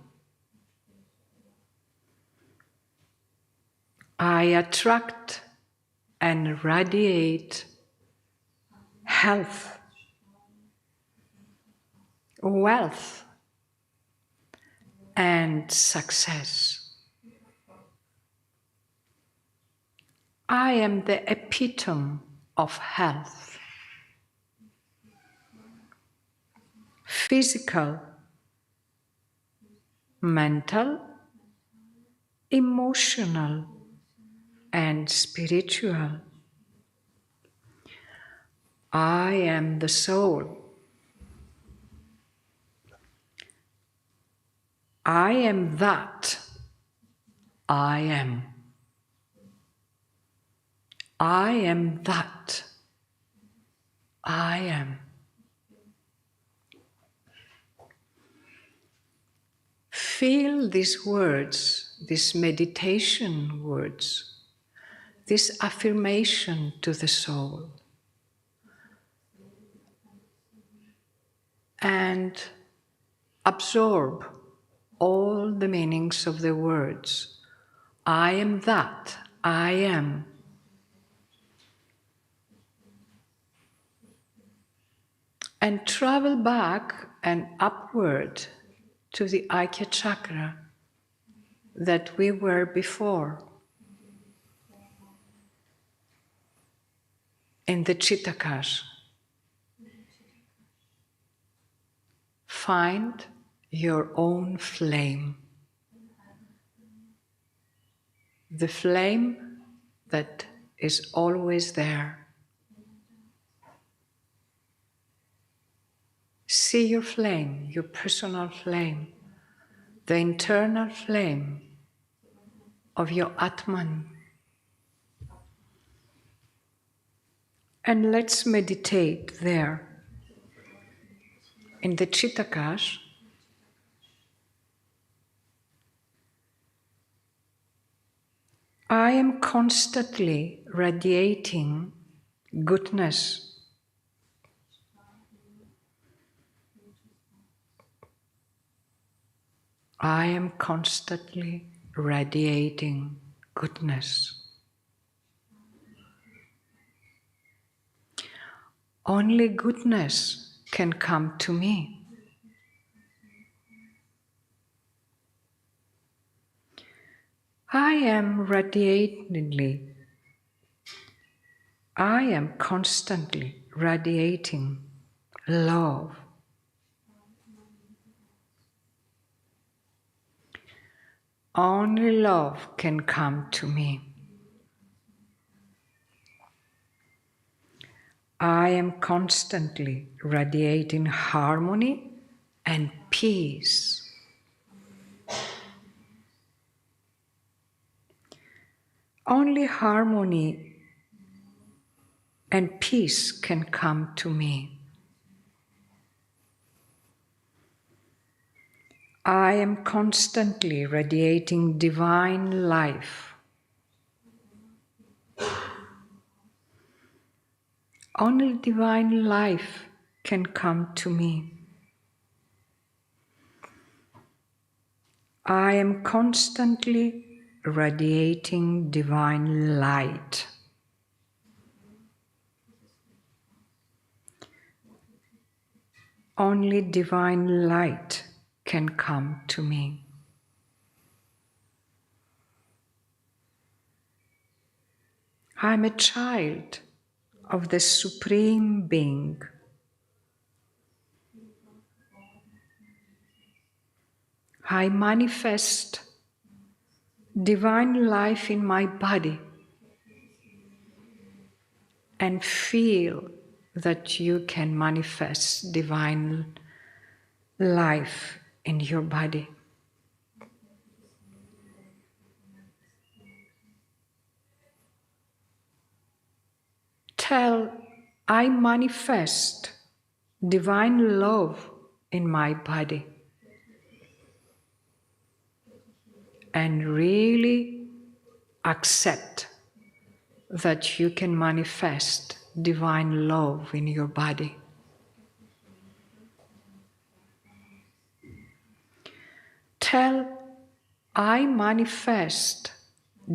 I attract and radiate health, wealth, and success. I am the epitome of health, physical, mental, emotional, and spiritual. I am the soul. I am that I am. I am that I am. Feel these words, these meditation words, this affirmation to the soul. And absorb all the meanings of the words. I am that I am. And travel back and upward to the Ajna chakra that we were before, in the Chittakas. Find your own flame, the flame that is always there. See your flame, your personal flame, the internal flame of your Atman. And let's meditate there. In the Chittakas, I am constantly radiating goodness. I am constantly radiating goodness. Only goodness can come to me. I am constantly radiating love. Only love can come to me. I am constantly radiating harmony and peace. Only harmony and peace can come to me. I am constantly radiating divine life. Only divine life can come to me. I am constantly radiating divine light. Only divine light can come to me. I'm a child of the Supreme Being. I manifest divine life in my body and feel that you can manifest divine life in your body. Tell, I manifest divine love in my body. And really accept that you can manifest divine love in your body. Tell, I manifest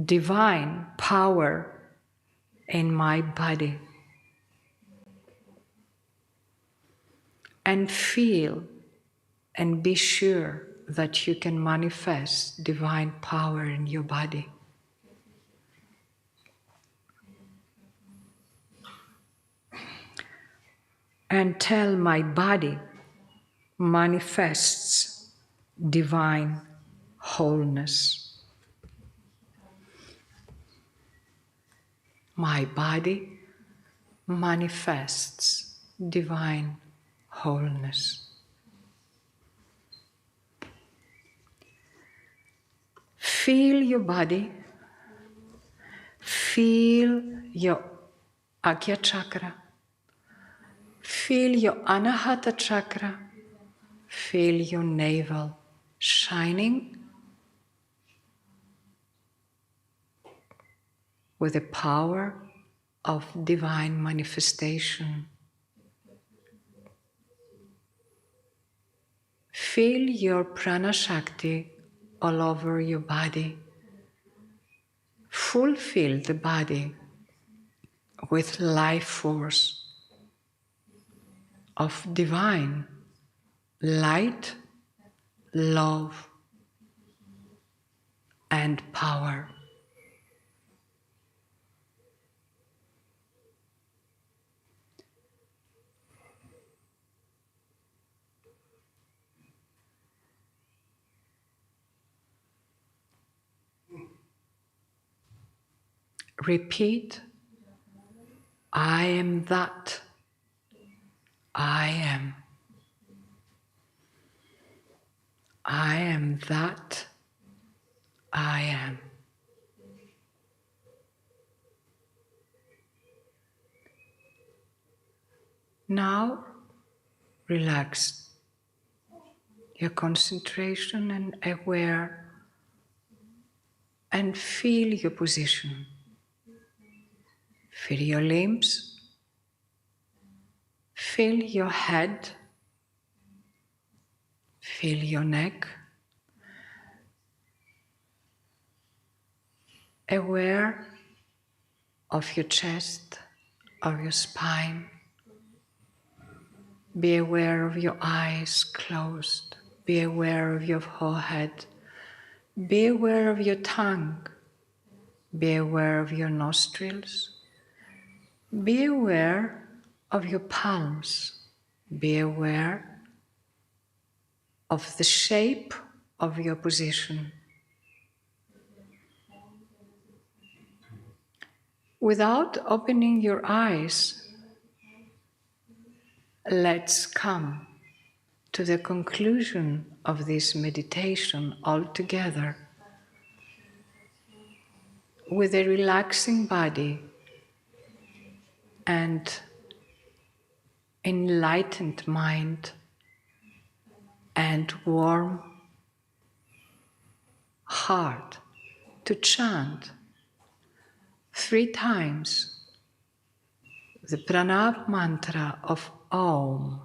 divine power in my body. And feel and be sure that you can manifest divine power in your body. And tell, my body manifests divine wholeness. My body manifests divine wholeness. Feel your body, feel your Agya chakra, feel your Anahata chakra, feel your navel shining with the power of divine manifestation. Feel your prana shakti all over your body. Fulfill the body with life force of divine light, love, and power. Repeat, I am that I am. I am that I am. Now, relax your concentration and aware and feel your position. Feel your limbs, feel your head, feel your neck. Aware of your chest, of your spine. Be aware of your eyes closed. Be aware of your forehead. Be aware of your tongue. Be aware of your nostrils. Be aware of your palms. Be aware of the shape of your position. Without opening your eyes, let's come to the conclusion of this meditation all together with a relaxing body and enlightened mind and warm heart to chant 3 times the pranava mantra of Om,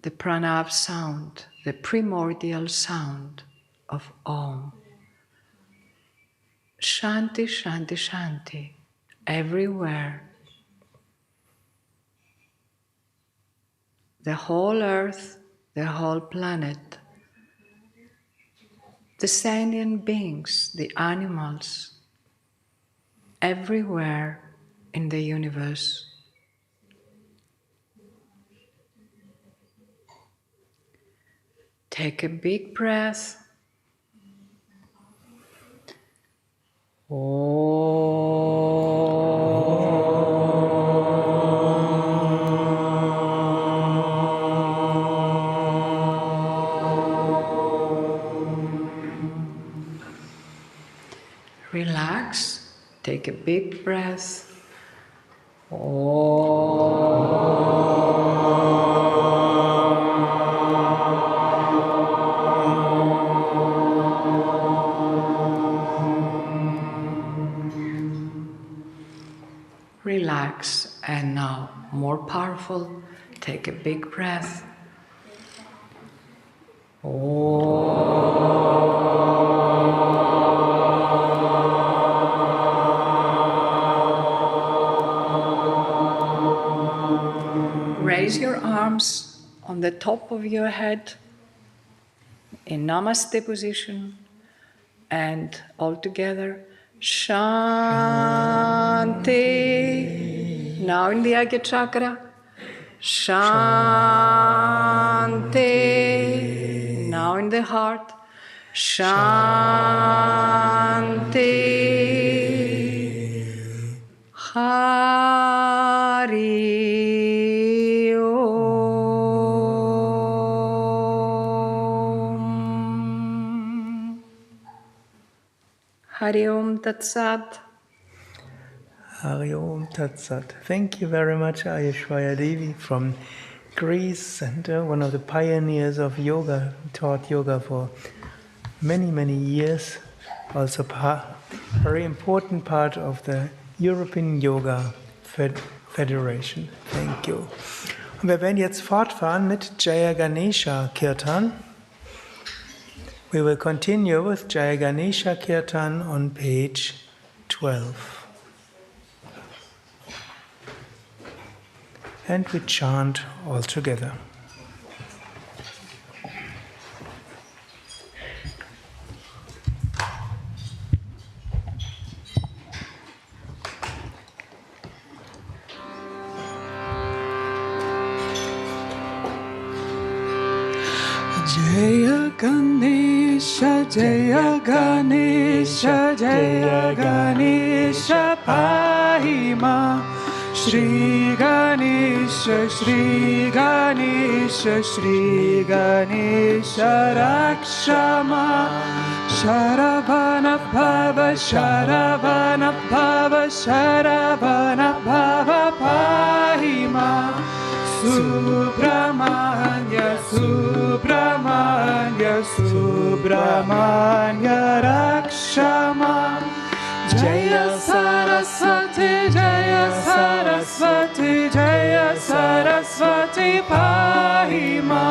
the pranava sound, the primordial sound of Om. Shanti, shanti, shanti, everywhere. The whole earth, the whole planet, the sentient beings, the animals, everywhere in the universe. Take a big breath. Relax. Take a big breath. Relax, and now more powerful, take a big breath. Raise your arms on the top of your head in Namaste position, and all together, Shanti. Now in the Agya Chakra, Shanti. Now in the heart, Shanti. Hari Om. Hari Om Tat Sat. Hari Om Tat Sat. Thank you very much, Ayeshwaya Devi from Greece, and one of the pioneers of yoga, taught yoga for many, many years. Also very important part of the European Yoga Federation. Thank you. Und wir werden jetzt fortfahren mit Jaya Ganesha Kirtan. We will continue with Jaya Ganesha Kirtan on page 12. And we chant all together. Jaya Ganesha, Jaya Ganesha, Jaya Ganesha Pahima. Shri Ganesha, Shri Ganesha, Shri Ganesha Rakshama. Sharavana Bhava, Sharavana Bhava, Sharavana Bhava Pahima. Subramanya, Subramanya, Subramanya Rakshama. Jaya Saraswati, Jaya Saraswati, Jaya Saraswati Pahima.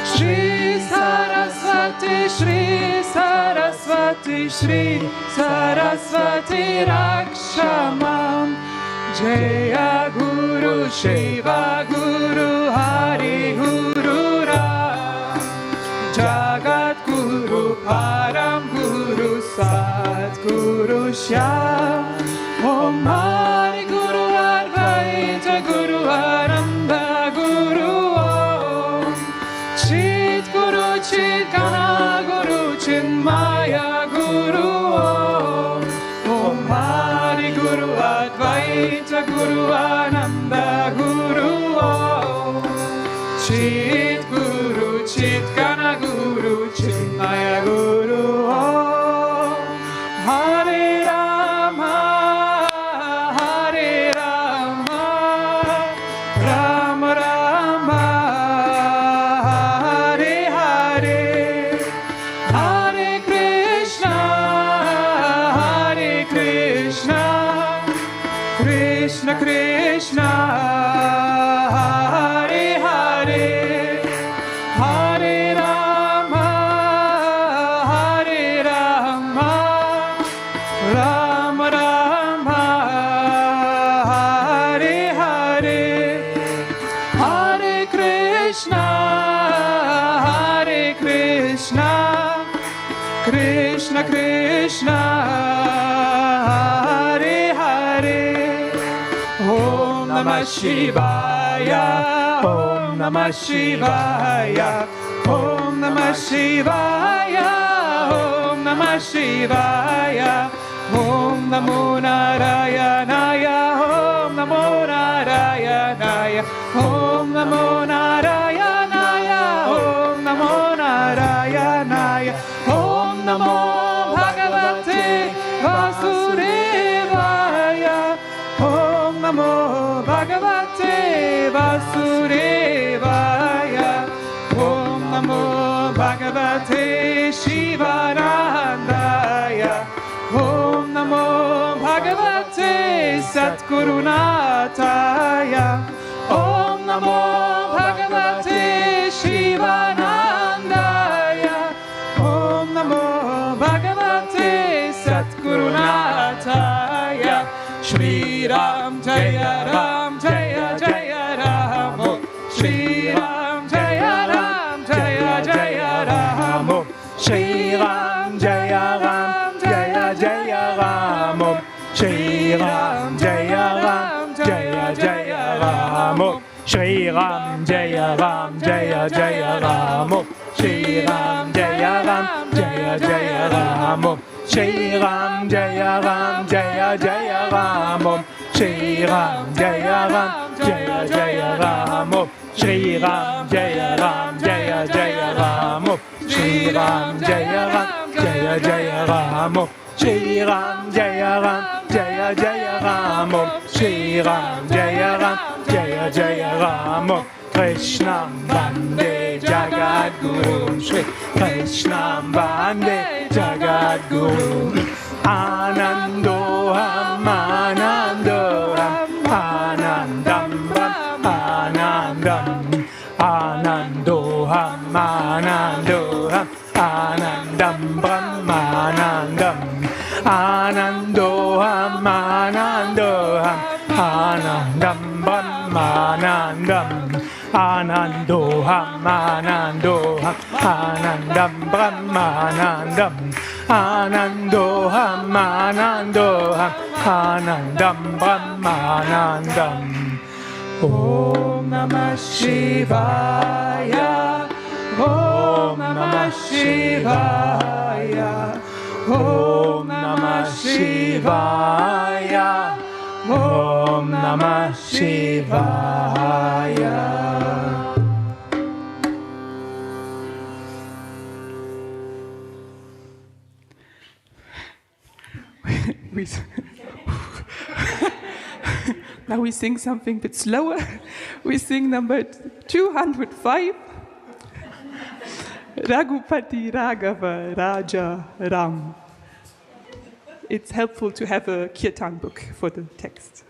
Shri Saraswati, Shri Saraswati, Shri Saraswati Rakshama. Jaya Guru Shiva Guru Hari Guru Ram. Jagat Guru Param Guru Sadguru Shyam. Om Hari Guru Advaita Guru Ananda Guru Om. Chit Guru Chit Gana Guru Chinmaya Guru Om. Om Hari Guru Advaita Guru Ananda Guru Om. Chit Guru Chit Gana Guru Chinmaya Guru Om. Hare Rama, Hare Rama, Rama Rama, Hare Hare, Hare Krishna, Hare Krishna, Krishna Krishna, Hare Hare, Hare Rama, Hare Rama, Rama Rama, Hare Hare, Hare Krishna, Hare Krishna, Krishna Krishna, Hare Namah Shivaya, Om Namah Shivaya, Om Namah Shivaya, Om Namah Shivaya, Om Namo Narayanaya, Om Namo Narayanaya, Om Namo Narayanaya, Om Namo Narayanaya, Om Namo Bhagavate Vasudevaya, Om Namo Bhagavate Vasudevaya, Om Namo Bhagavate Shivanandaya, Om Namo Bhagavate Satgurunataya, Om Namo Bhagavate Shivanandaya, Om Namo Bhagavate Satgurunataya, Shri Ram Jaya Ram Jaya Jaya Ram, Shri Ram Jaya Ram Jaya Jaya Ram, Shri Ram Jaya Ram Jaya Jaya Ram, Shri Ram Jaya Ram Jaya Jaya Ram, Shri Ram Jaya Ram Jaya Jaya Ram, Shri Ram Jaya Ram Jaya Jaya Ram, Shri Ram Jaya Ram Jaya Jaya Ram, Shri Ram Jaya Ram Jaya Jaya Ram, Shri Ram Jaya Ram Jaya Jaya Ram, Shri Ram Jaya Ram Jaya Jaya Ram, Shri Ram Jaya Ram Jaya Jaya Ram, Shri Ram Jaya Ram Jaya Jaya Ram, Krishnam Vande Jagat Guru, Shri Krishnam Vande Jagat Guru, Anandoham Anandoham Anandam Anandam Anandoham Anandoham Anandam Brahmanandam Anandoham Anandoham Anandam Brahmanandam Anandoham Anandoham Anandam Brahmanandam Anandoham Anandoham Anandam Brahmanandam. Om Namah Shivaya, Om Namah Shivaya, Om Namah Shivaya, Om Namah Shivaya. Now we sing something a bit slower. We sing number 205. Raghupati Raghava Raja Ram. It's helpful to have a kirtan book for the text.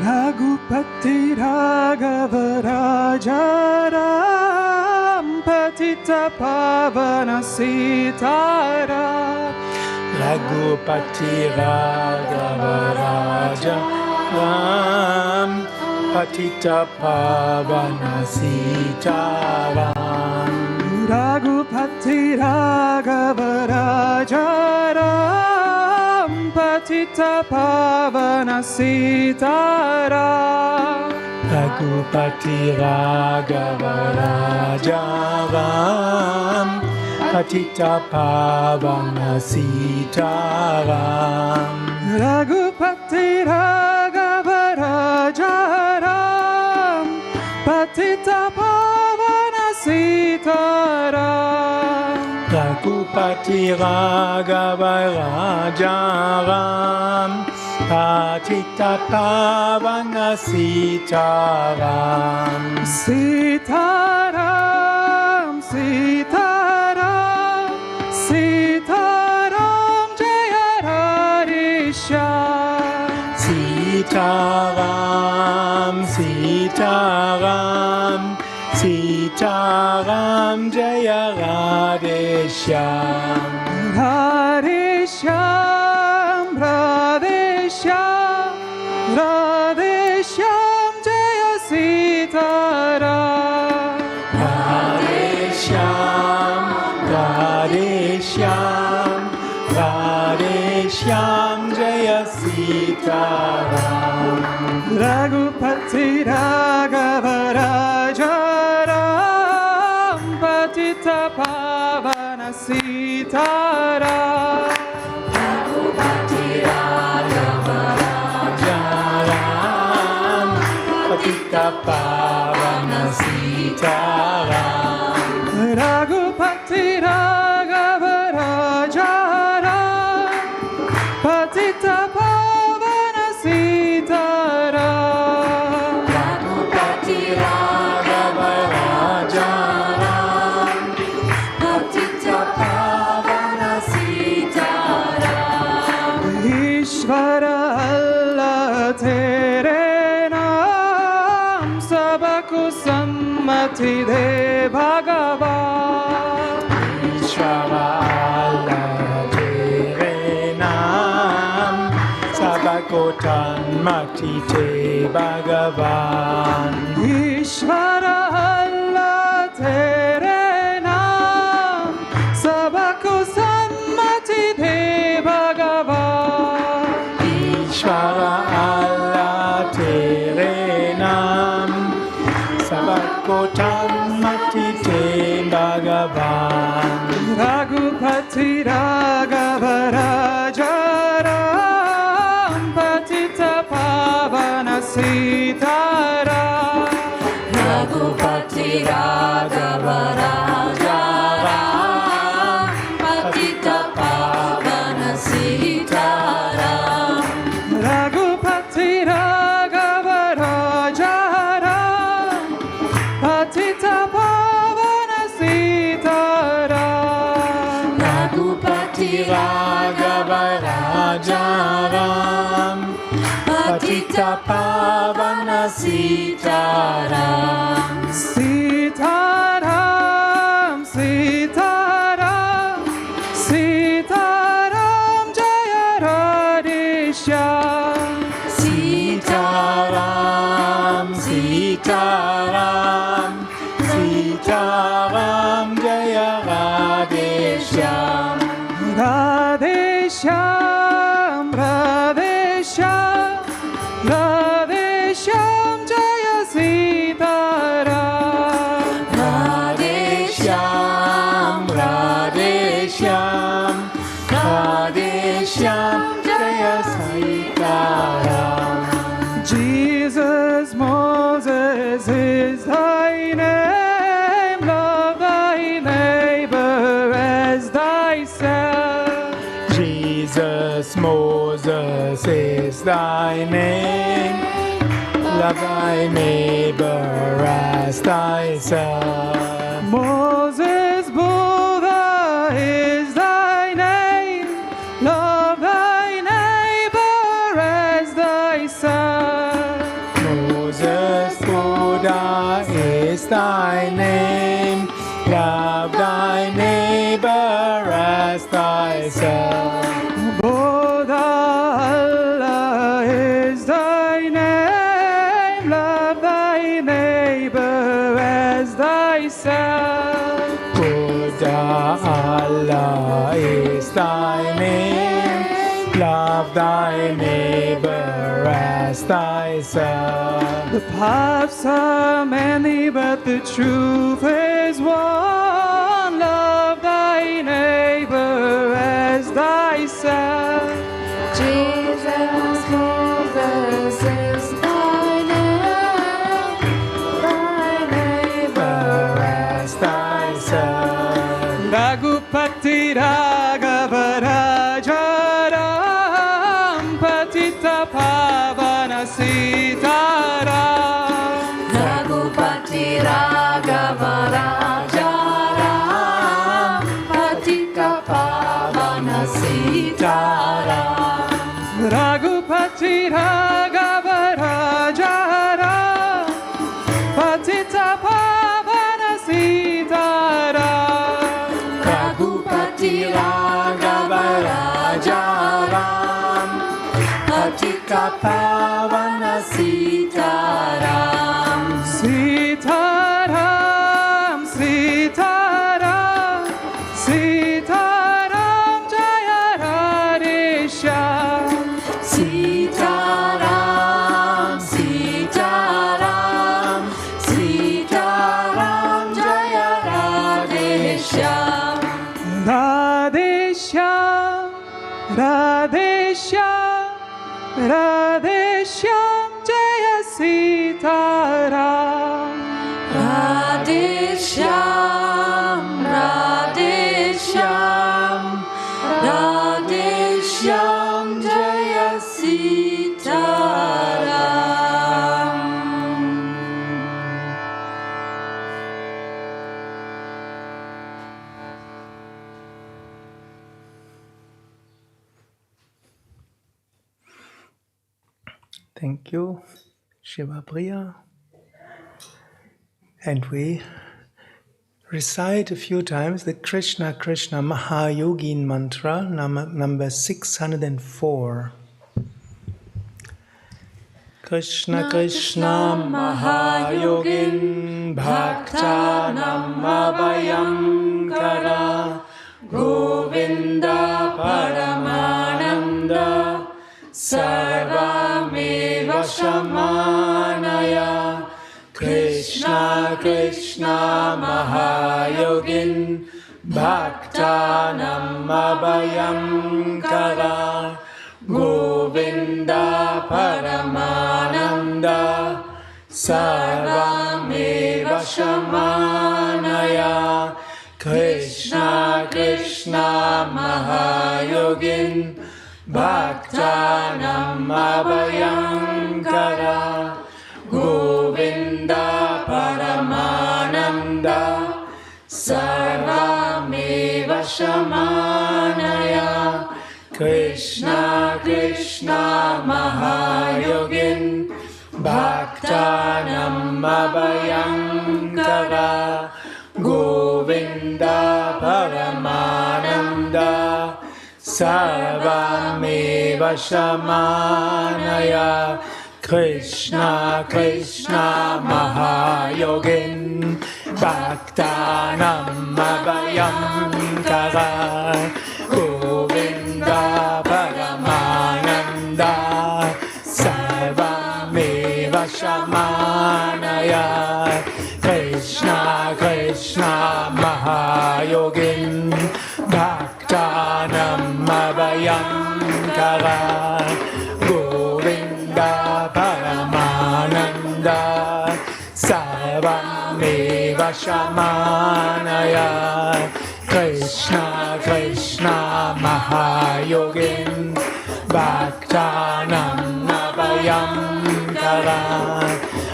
Raghupati Raghava Raja Ram, Patita Pavana Sitaram. Raghupati Raghava Raja Ram, Patita Pavana Sitaram. Raghupati Raghava Raja Ram, Patita Pavana Sitaram. Raghupati Raghava Raja Ram, Patita Pavana Sitaram. Raghupati Raghava Raja Ram, Patita Pavana Sitaram. Raghupati Raghava Raja Ram, Patita Pavana Sitaram. Sitaram, Sitaram, Sitaram Jaya Radhisha. Sitaram, Sitaram, Sitaram Jaya Radhishyam. Radhishyam, Radhishyam, Radhishyam. Shyam Jaya Sitaram. Raghupati Raghava Rajaram Patita Pavana Sitaram. Raghupati Raghava Rajaram Patita Pavana Sitaram. Raghupati Raghava Rajaram Patita Pavana Sitaram. Raghupati Raghava Rajaram Patita Pavana Sitaram. Ishvara Allah Tere Naam Sabako Sammati De Bhagavan. Ishvara Allah Tere Naam Sabako Tanmati Te Bhagavan. Ishvara Allah Tere Naam Sabako Sammati De Bhagavan. Ishvara Allah Tere Naam Sabako Tanmati Te Bhagavan. Raghupati Raghava Rajaram Patita Pavana Sitaram. Raghupati Raghava Rajaram Patita Pavana Sitaram. Raghupati Raghava Rajaram Patita Pavana Sitaram. Raghupati Raghava Rajaram Patita Pavana Sitaram. Sitaram, Sitaram, Sitaram Jaya Radhishyam. Sitaram, Sitaram, Sitaram Jaya Radhishyam. Radhishyam, Radhishyam, Radhishyam Jaya Sitaram. Radhishyam, Radhishyam, Radhishyam Jaya Sitaram. Jesus, Moses is thy name, love thy neighbor as thyself. Jesus, Moses is thy name. Love thy neighbor as thyself. Moses, Buddha is thy name, love thy neighbor as thyself. Moses, Buddha is thy name. Love thy neighbor as thyself. Buddha, Allah is thy name, love thy neighbor as thyself. Buddha, Allah is thy name. Love thy neighbor as thyself. The paths are many, but the truth is one. Love thy neighbor as thyself. Jesus, Moses is thy name, thy neighbor as thyself. Raghupati Raghava Rajaram Patita Pavana Sitaram. Raghupati Raghava Rajaram Patita Pavana Sitaram. Raghupati Raghava Rajaram Patita Pavana Sitaram. Raghupati Raghava Rajaram Patita Pavana Sitaram. Sitaram, Sitaram, Sitaram Jaya Radhishyam. Radhe Shyam, Radhe Shyam, Jaya Sitaram. Radhe Shyam, Radhe Shyam, Radhe Shyam, Jaya Sitaram. Thank you, Shiva Priya. And we recite a few times the Krishna Krishna Mahayogin mantra, number 604. Krishna Krishna Mahayogin Bhaktanam Abhayam Kara Govinda Paramananda Sarvameva Shamanaya Krishna Krishna Mahayogin Bhaktanam Abhayam Kara Govinda Paramananda Sarvameva Shamanaya Krishna Krishna Mahayogin Bhaktanam Abhayam Kara Govinda Paramananda Sarvameva Shamanaya Krishna Krishna Mahayogin Bhaktanam Abhayam Kara Govinda Paramananda Sarvameva Shamanaya Krishna Krishna Mahayogin Bhaktanam Abhayam Kara Govinda Paramananda Sarvameva Shamanaya Krishna Krishna Mahayogin Bhaktanam Abhayam Kara Govinda Paramananda Sarvameva Shamanaya Krishna Krishna Mahayogin Bhaktanam Abhayam Kara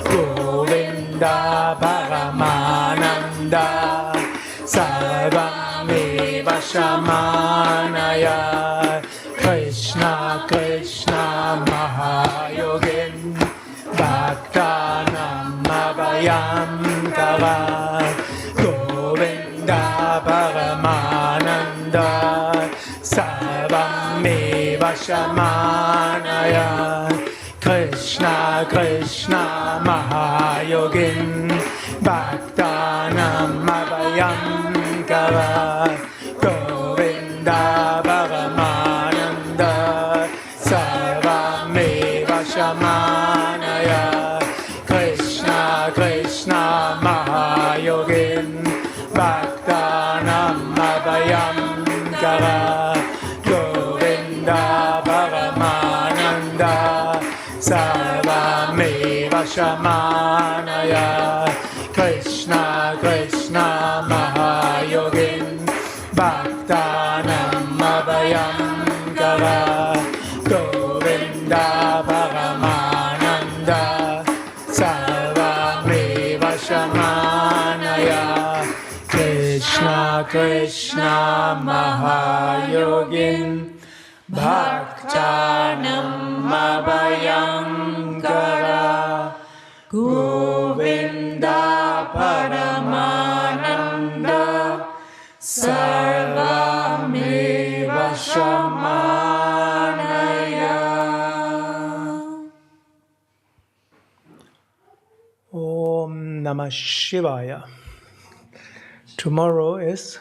Govinda Paramananda Sarvameva Shamanaya Krishna Krishna Mahayogin Bhaktanam Abhayam Kara Govinda Paramananda Sarvameva Shamanaya Krishna Krishna Mahayogin Bhaktanam Abhayam Kara Govinda Paramananda Sarvameva Shamanaya Krishna Krishna Mahayogin Bhaktanam Abhayam Kara Govinda Paramananda Sarvameva Shamanaya Krishna Krishna Mahayogin Bhaktanam Abhayam Kara Govinda Paramananda Sarvameva Shamanaya Krishna Krishna Mahayogin Bhaktanam Abhayam Kara Govinda Paramananda Sarvameva Shamanaya. Om Namah Shivaya. Tomorrow is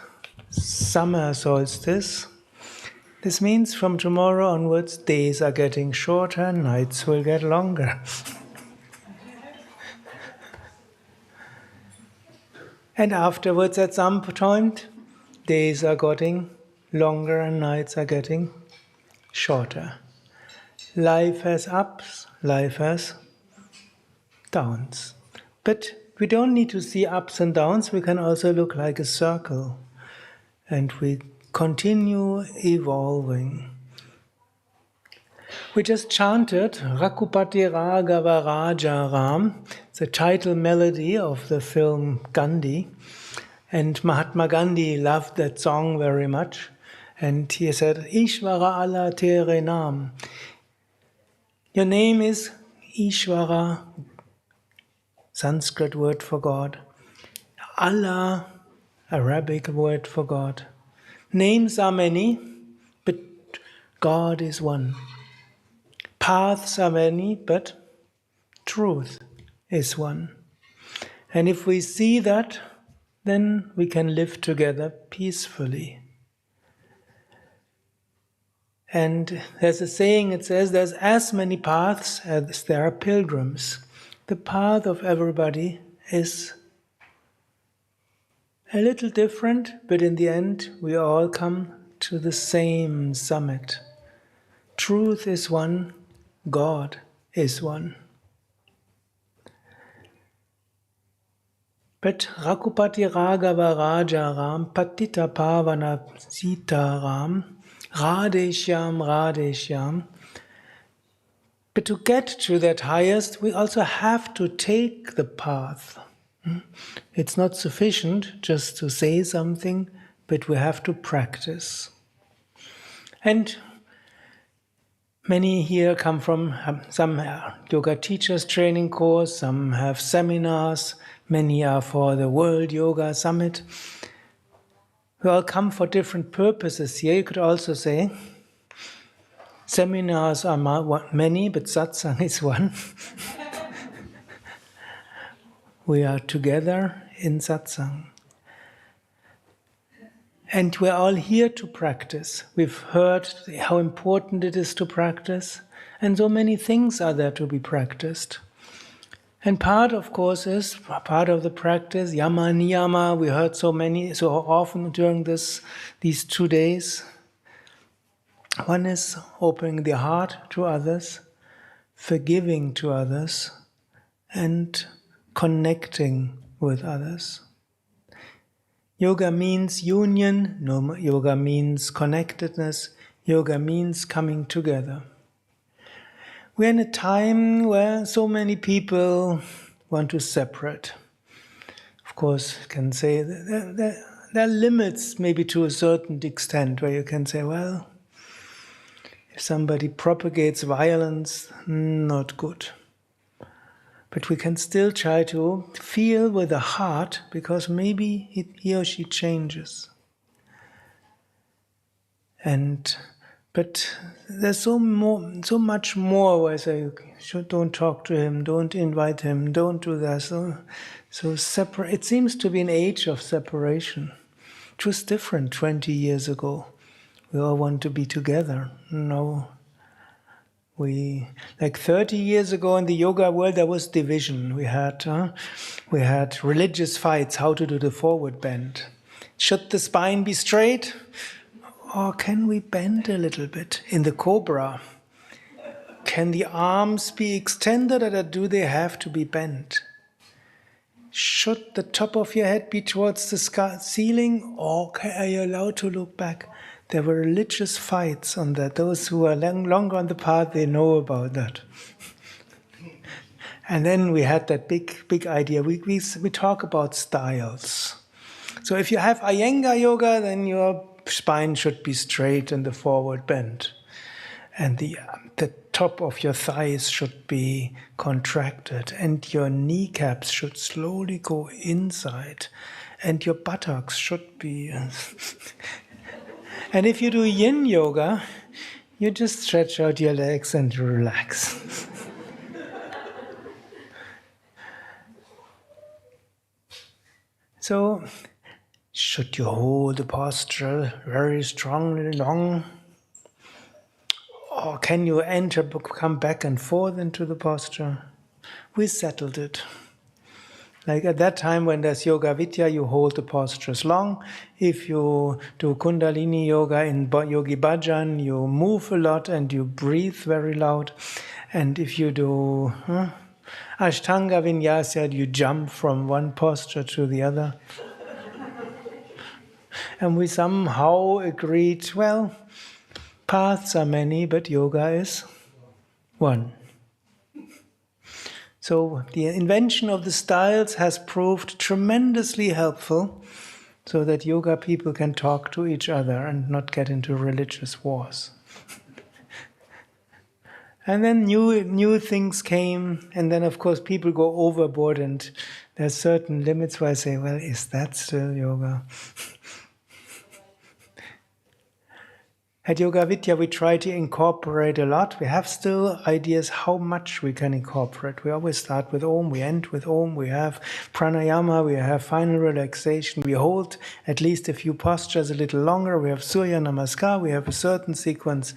summer solstice. This means from tomorrow onwards, days are getting shorter, nights will get longer. And afterwards, at some point, days are getting longer and nights are getting shorter. Life has ups, life has downs. But we don't need to see ups and downs, we can also look like a circle. And we continue evolving. We just chanted Rakupati Raghava Raja Ram, the title melody of the film Gandhi. And Mahatma Gandhi loved that song very much. And he said, Ishvara Allah Tere Nam. Your name is Ishvara, Sanskrit word for God. Allah, Arabic word for God. Names are many, but God is one. Paths are many, but truth is one. And if we see that, then we can live together peacefully. And there's a saying, it says, there's as many paths as there are pilgrims. The path of everybody is a little different, but in the end, we all come to the same summit. Truth is one, God is one. But Rakupati Raghava Raja Ram, Patita Pavana Sita Ram, Radeshyam, Radeshyam. But to get to that highest, we also have to take the path. It's not sufficient just to say something, but we have to practice. And many here come from some yoga teachers training course, some have seminars, many are for the World Yoga Summit. We all come for different purposes here. You could also say, seminars are many, but satsang is one. We are together in satsang. And we're all here to practice. We've heard how important it is to practice, and so many things are there to be practiced. And part, of course, is part of the practice, yama niyama. We heard so often during these 2 days. One is opening the heart to others, forgiving to others, and connecting with others. Yoga means union, yoga means connectedness, yoga means coming together. We're in a time where so many people want to separate. Of course, you can say there are limits maybe to a certain extent where you can say, well, if somebody propagates violence, not good. But we can still try to feel with the heart, because maybe he or she changes. But there's so much more where I say, don't talk to him, don't invite him, don't do that. So separate. It seems to be an age of separation. It was different 20 years ago. We all want to be together. No. Like 30 years ago in the yoga world, there was division. We had religious fights, how to do the forward bend. Should the spine be straight? Or can we bend a little bit in the cobra? Can the arms be extended, or do they have to be bent? Should the top of your head be towards the ceiling, or are you allowed to look back? There were religious fights on that. Those who are longer on the path, they know about that. And then we had that big idea. We talk about styles. So if you have Iyengar yoga, then your spine should be straight and the forward bend. And the top of your thighs should be contracted. And your kneecaps should slowly go inside. And your buttocks should be... And if you do yin yoga, you just stretch out your legs and relax. So, should you hold the posture very strongly long? Or can you come back and forth into the posture? We settled it. Like at that time when there's Yoga Vidya, you hold the postures long. If you do Kundalini Yoga in Yogi Bhajan, you move a lot and you breathe very loud. And if you do Ashtanga Vinyasa, you jump from one posture to the other. And we somehow agreed, well, paths are many, but yoga is one. So the invention of the styles has proved tremendously helpful so that yoga people can talk to each other and not get into religious wars. And then new things came, and then of course people go overboard, and there's certain limits where I say, well, is that still yoga? At Yoga Vidya, we try to incorporate a lot. We have still ideas how much we can incorporate. We always start with Om, we end with Om, we have pranayama, we have final relaxation, we hold at least a few postures a little longer, we have Surya Namaskar, we have a certain sequence.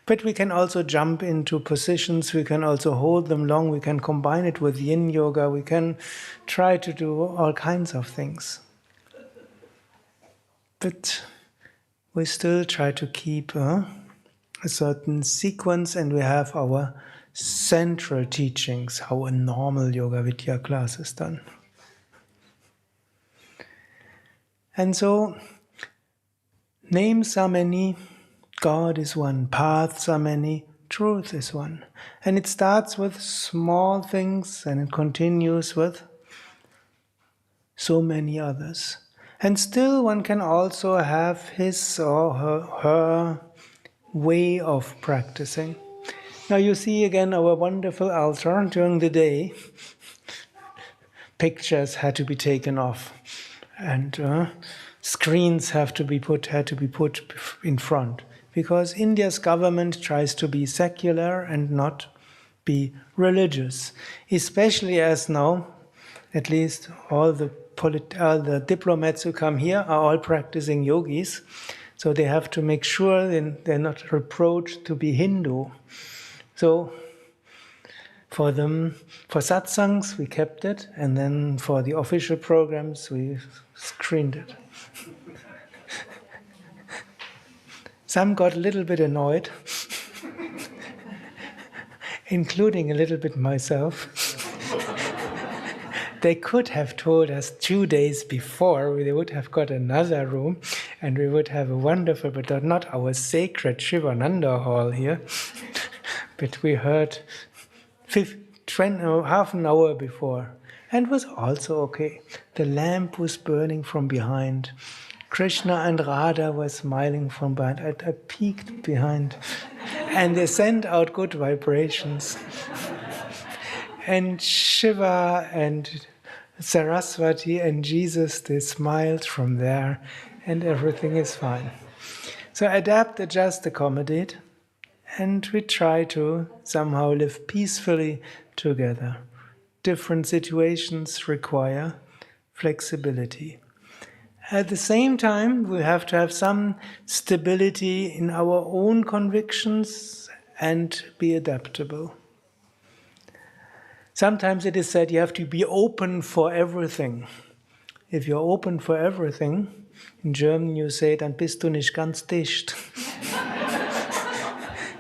But we can also jump into positions, we can also hold them long, we can combine it with Yin Yoga, we can try to do all kinds of things. But we still try to keep a certain sequence, and we have our central teachings, how a normal Yoga Vidya class is done. And so, names are many, God is one, paths are many, truth is one. And it starts with small things and it continues with so many others. And still one can also have his or her way of practicing. Now you see again our wonderful altar during the day. Pictures had to be taken off, and screens had to be put in front, because India's government tries to be secular and not be religious, especially as now, at least all the diplomats who come here are all practicing yogis, so they have to make sure they're not reproached to be Hindu. So for satsangs we kept it, and then for the official programs we screened it. Some got a little bit annoyed, including a little bit myself. They could have told us 2 days before they would have got another room and we would have a wonderful, but not our sacred Shivananda hall here. But we heard half an hour before, and it was also okay. The lamp was burning from behind. Krishna and Radha were smiling from behind. I peeked behind, and they sent out good vibrations. And Shiva and Saraswati and Jesus, they smiled from there, and everything is fine. So adapt, adjust, accommodate, and we try to somehow live peacefully together. Different situations require flexibility. At the same time, we have to have some stability in our own convictions and be adaptable. Sometimes it is said you have to be open for everything. If you're open for everything, in German you say, dann bist du nicht ganz dicht.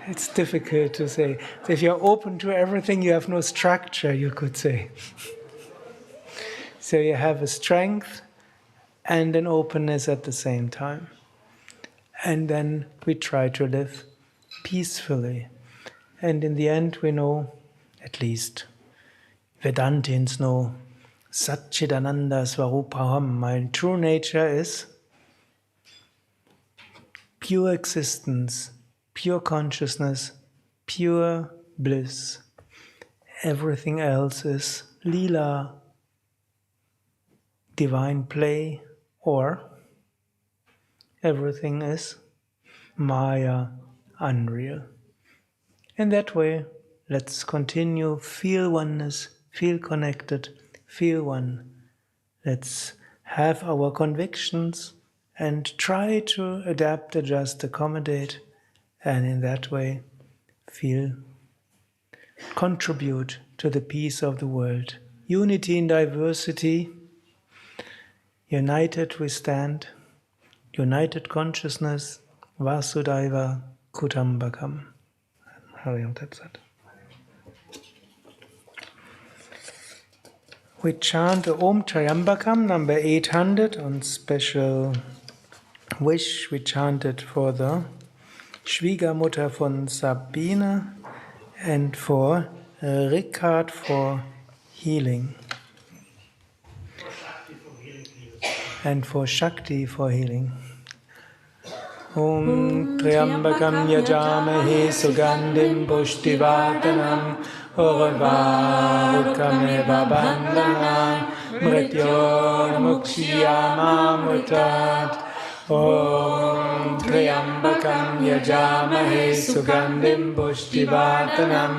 It's difficult to say. So if you're open to everything, you have no structure, you could say. So you have a strength and an openness at the same time. And then we try to live peacefully. And in the end we know, at least Vedantins know, Satchidananda Swarupaham, my true nature is pure existence, pure consciousness, pure bliss. Everything else is lila, divine play, or everything is maya, unreal. In that way, let's continue, feel oneness, feel connected, feel one. Let's have our convictions and try to adapt, adjust, accommodate, and in that way contribute to the peace of the world unity in diversity. United we stand, united consciousness, Vasudhaiva Kutambakam. Hari Om Tat Sat. We chant Om Triambakam, number 800, on special wish. We chanted for the Schwiegermutter von Sabine and for Rickard for healing. And for Shakti for healing. Om Triambakam Yajamahe Sugandhim Pushtivartanam Urvarukam Bandhanam Mrityor Mukshiyamamritat. Om Triambakam Yajamahe Sugandhim Pushtivartanam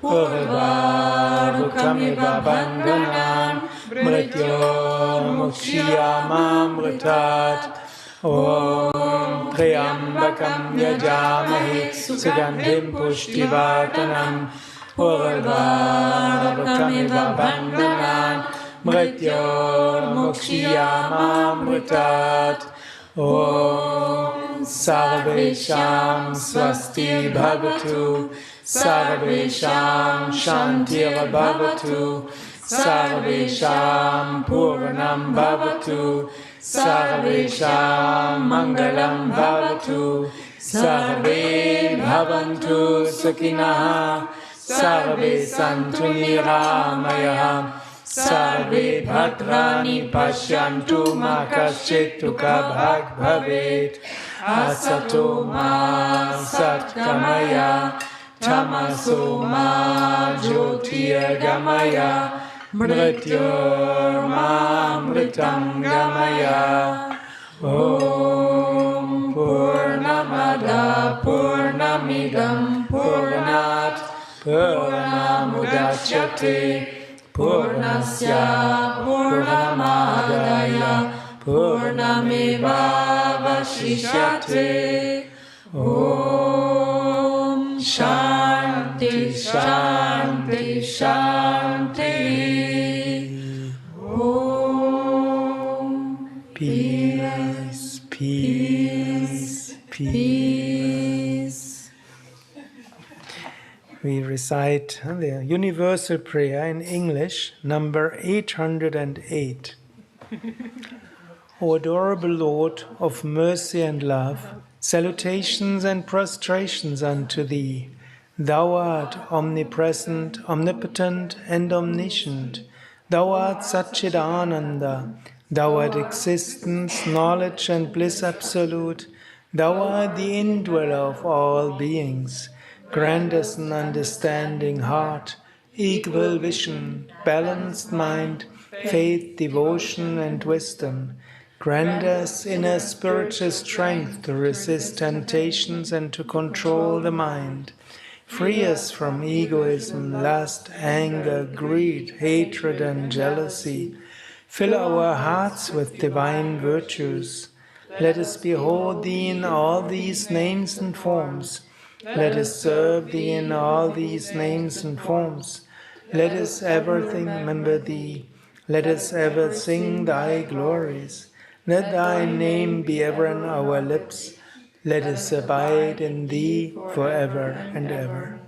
Urvarukam Bandhanam Mrityor Mukshiyamamritat. Om Triambakam Yajamahe Sugandhim Pushtivartanam Urvarukam Bandhanam Mrityor Mukshiyamamritat. Om Sarvesham Swasti Bhavatu, Sarvesham Shantir Bhavatu, Sarvesham Purnam Bhavatu, Sarvesham Mangalam Bhavatu, Sarve Bhavantu Sakinaha, Sarve Santu Niramayah, Sarve Bhadrani Pashyantu Ma Kaschit Dukkha Bhag Bhavet, Asato Ma Satkamaya, Tamaso Ma Jyotir Gamaya, Mrityor Ma Mritam Gamaya. Om Purnamada Purnamidam Purnat Purnamudachyate Purnasya Purnamadaya Purnameva Vashishyate. Om Shanti Shanti Shanti. Om Peace, Peace, Peace. We recite the universal prayer in English, number 808. O adorable Lord of mercy and love, salutations and prostrations unto Thee. Thou art omnipresent, omnipotent, and omniscient. Thou art Satchidananda. Thou art existence, knowledge, and bliss absolute. Thou art the indweller of all beings. Grant us an understanding heart, equal vision, balanced mind, faith, devotion, and wisdom. Grant us inner spiritual strength to resist temptations and to control the mind. Free us from egoism, lust, anger, greed, hatred, and jealousy. Fill our hearts with divine virtues. Let us behold Thee in all these names and forms. Let us serve Thee in all these names and forms. Let us ever remember Thee. Let us ever sing Thy glories. Let Thy name be ever on our lips. Let us abide in Thee forever and ever.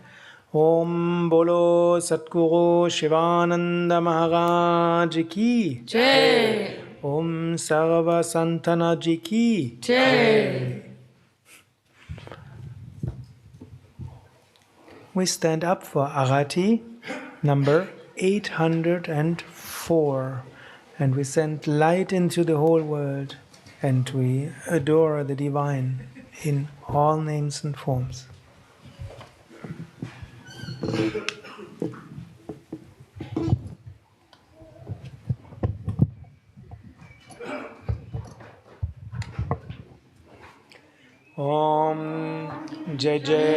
Om Bolo Satguru Shivananda Maharaj Ki Jai. Om Sarva Santana Ji Ki Jai. We stand up for Arati, number 804, and we send light into the whole world, and we adore the divine in all names and forms. Om Jai Jai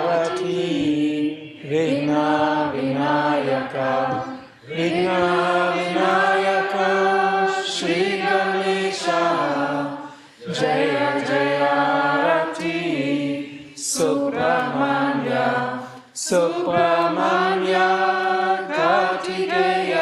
Arati Vigna Vinayaka Vigna Vinayaka Shri Ganesha Jaya Jaya Arati Subramanya Subramanya Kartikeya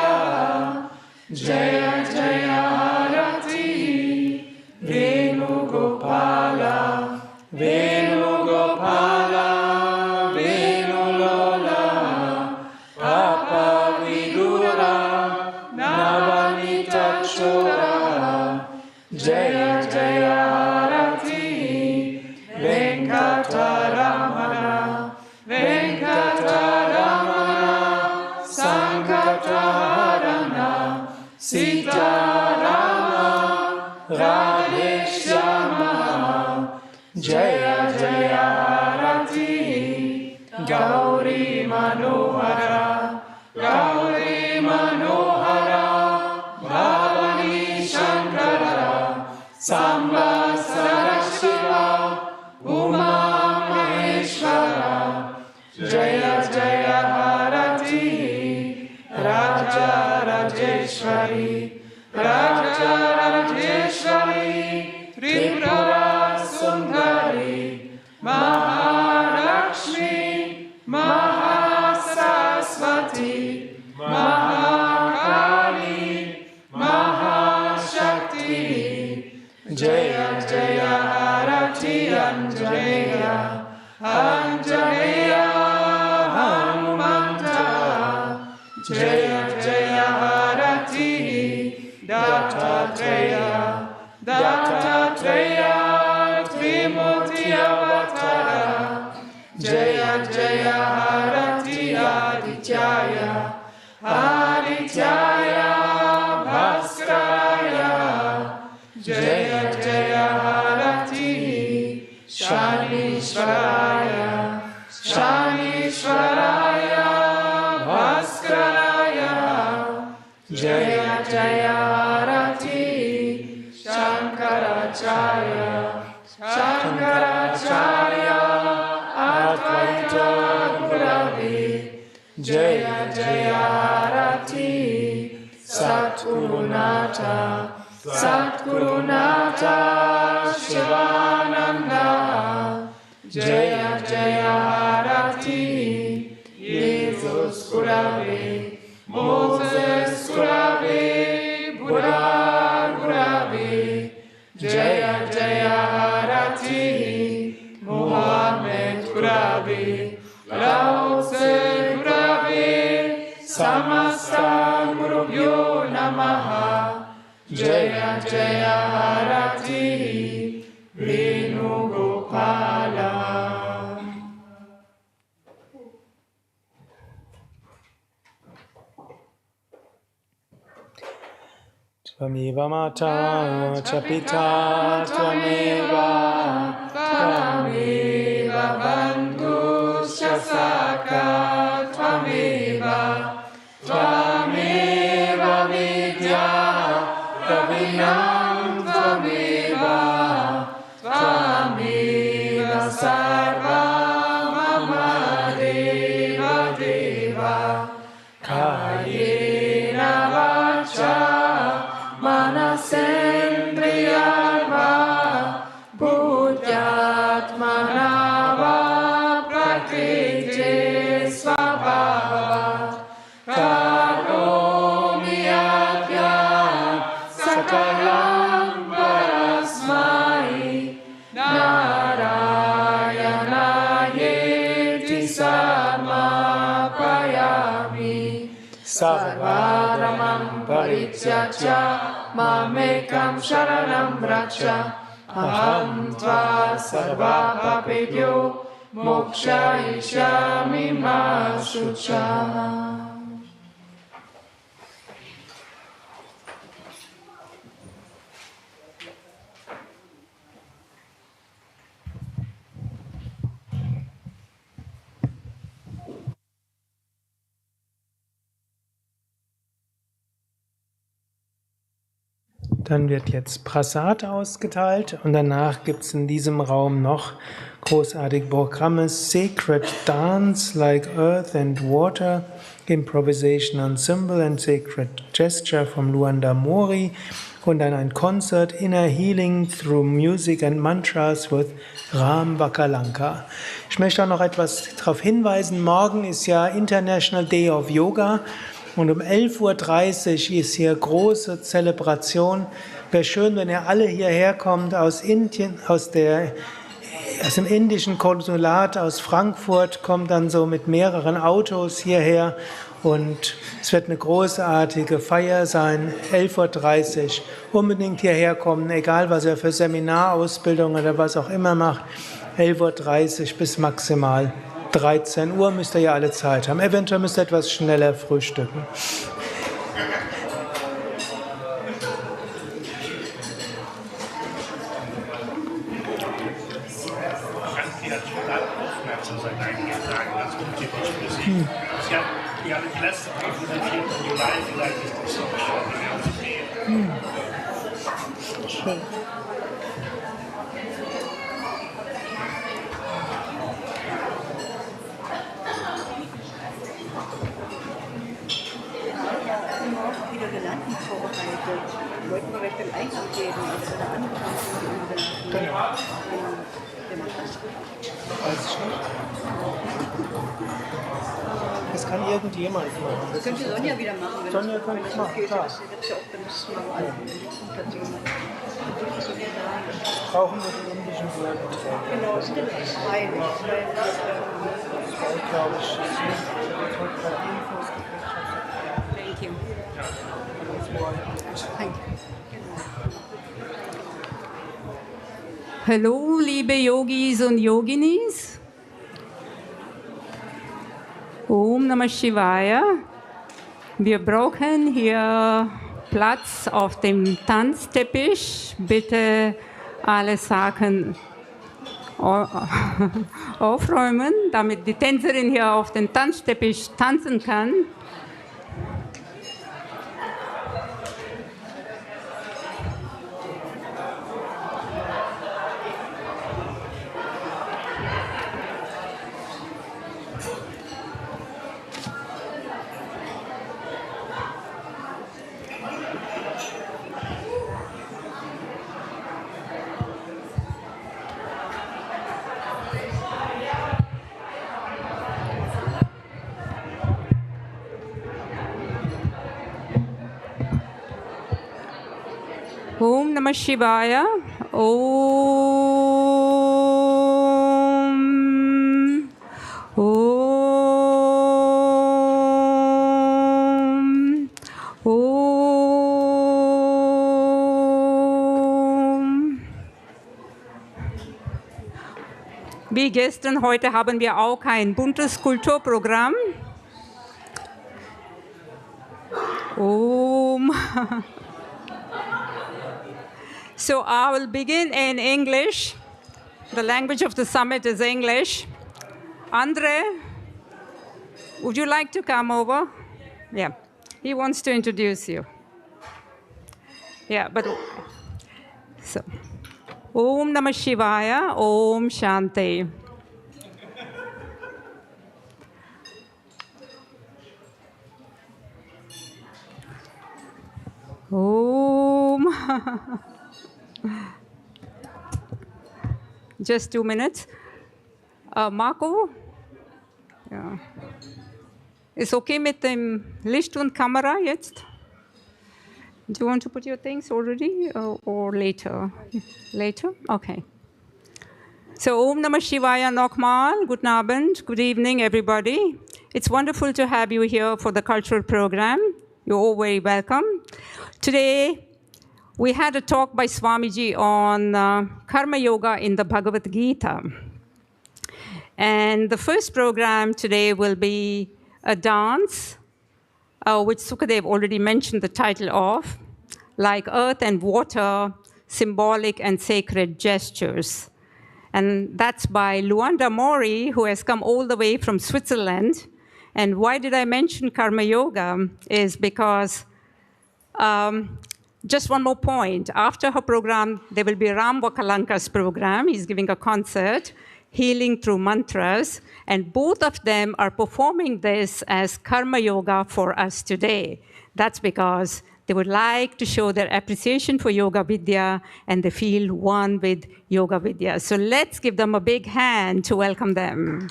Gauri Manohara, Gauri Manohara, Bhavani Shankara, Samba Sadashiva, Uma Maheshwara, Jaya Jaya Harati, Raja Rajeshwari, Raja Rajeshwari, Tripura Sundari, Mahalakshmi, Mahasaswati, Mahakali, Mahashakti, Jaya Jaya Harati Anjaneya, Anjaneya Hanumanta, Jaya Jaya Harati Dattatreya, Dattatreya Trimurti Avatara, Jaya Jaya Harati Adityaya, Adityaya Bhaskaraya, Jaya Jaya Harati Shanishwaraya, Shanishwaraya Bhaskaraya, Jaya Jaya Harati Shankaracharya, Shankaracharya Advaita Gurave, Jaya Jaya Harati Satgurunata, Satgurunata Shivananda, Jaya Jaya Harati Jesus Gurave, Moses Gurave, Buddha Gurave, Jaya Jaya Harati Muhammad Gurave, Lao Tse Gurave, Samasta Gurubhyo Namaha, Jaya Jaya Harati Venugopala. Tvameva mata cha pita tvameva, Tvameva bandhusya saka, Tvameva, Tvameva vidya, Kavinam Tvameva, Tvameva sarva mama deva deva, Kayena vacha Manasendriyarva, Buddhyatmanava prakriti svabhavat, Karomi adhyat sakalam parasmai, Narayana-yeti samapayami, Sarvaramam parityajya Mamekam sharanam vracha, Aham tva sarva papebhyo mokshayishyami ma shucha. Dann wird jetzt Prasad ausgeteilt und danach gibt es in diesem Raum noch großartige Programme. Sacred Dance like Earth and Water, Improvisation Ensemble and Sacred Gesture vom Luanda Mori und dann ein Konzert Inner Healing through Music and Mantras with Ram Vakalanka. Ich möchte auch noch etwas darauf hinweisen, morgen ist ja International Day of Yoga. Und um 11:30 Uhr ist hier große Zelebration. Wäre schön, wenn ihr alle hierher kommt aus Indien, aus dem indischen Konsulat aus Frankfurt, kommt dann so mit mehreren Autos hierher und es wird eine großartige Feier sein. 11:30 Uhr. Unbedingt hierher kommen, egal was ihr für Seminarausbildung oder was auch immer macht. 11:30 Uhr bis maximal 13 Uhr müsst ihr ja alle Zeit haben. Eventuell müsst ihr etwas schneller frühstücken. aufmerksam seit einigen Tagen, ganz untypisch für Sie. Sie haben die letzte Prüfung am 4. Juli, vielleicht ist das so schon. Schön. Wieder gelandet vorbereitet. Wollten wir gleich beim Eingang geben, als wir da angefangen sind. Wer macht das? Weiß ich nicht. Das kann irgendjemand machen. Das könnte Sonja wieder machen, wenn Sonja das, könnte wenn es das machen, okay ist. klar. Das wird ja auch benutzt, mal Brauchen wir die indischen Wörter? Genau, es sind ja zwei, nicht? Zwei, glaube ich. Thank you. Hallo, liebe Yogis und Yoginis. Om Namah Shivaya. Wir brauchen hier Platz auf dem Tanzteppich. Bitte alle Sachen aufräumen, damit die Tänzerin hier auf dem Tanzteppich tanzen kann. Om Namah Shivaya. Om. Om. Om. Wie gestern, heute haben wir auch ein buntes Kulturprogramm. Om. So I will begin in English. The language of the summit is English. Andre, would you like to come over? Yeah, he wants to introduce you. Yeah, but so, Om Namah Shivaya, Om Shanti. Om. Just 2 minutes. Marco? Ja. Ist okay mit dem Licht und Kamera jetzt? Do you want to put your things already or later? Later? Okay. So, Om Namah Shivaya nochmal. Guten Abend. Good evening, everybody. It's wonderful to have you here for the cultural program. You're all very welcome. Today, we had a talk by Swamiji on Karma Yoga in the Bhagavad Gita. And the first program today will be a dance, which Sukadev already mentioned the title of, like earth and water, symbolic and sacred gestures. And that's by Luanda Mori, who has come all the way from Switzerland. And why did I mention Karma Yoga is because just one more point. After her program, there will be Ram Vakalanka's program. He's giving a concert, Healing Through Mantras. And both of them are performing this as Karma Yoga for us today. That's because they would like to show their appreciation for Yoga Vidya and they feel one with Yoga Vidya. So let's give them a big hand to welcome them.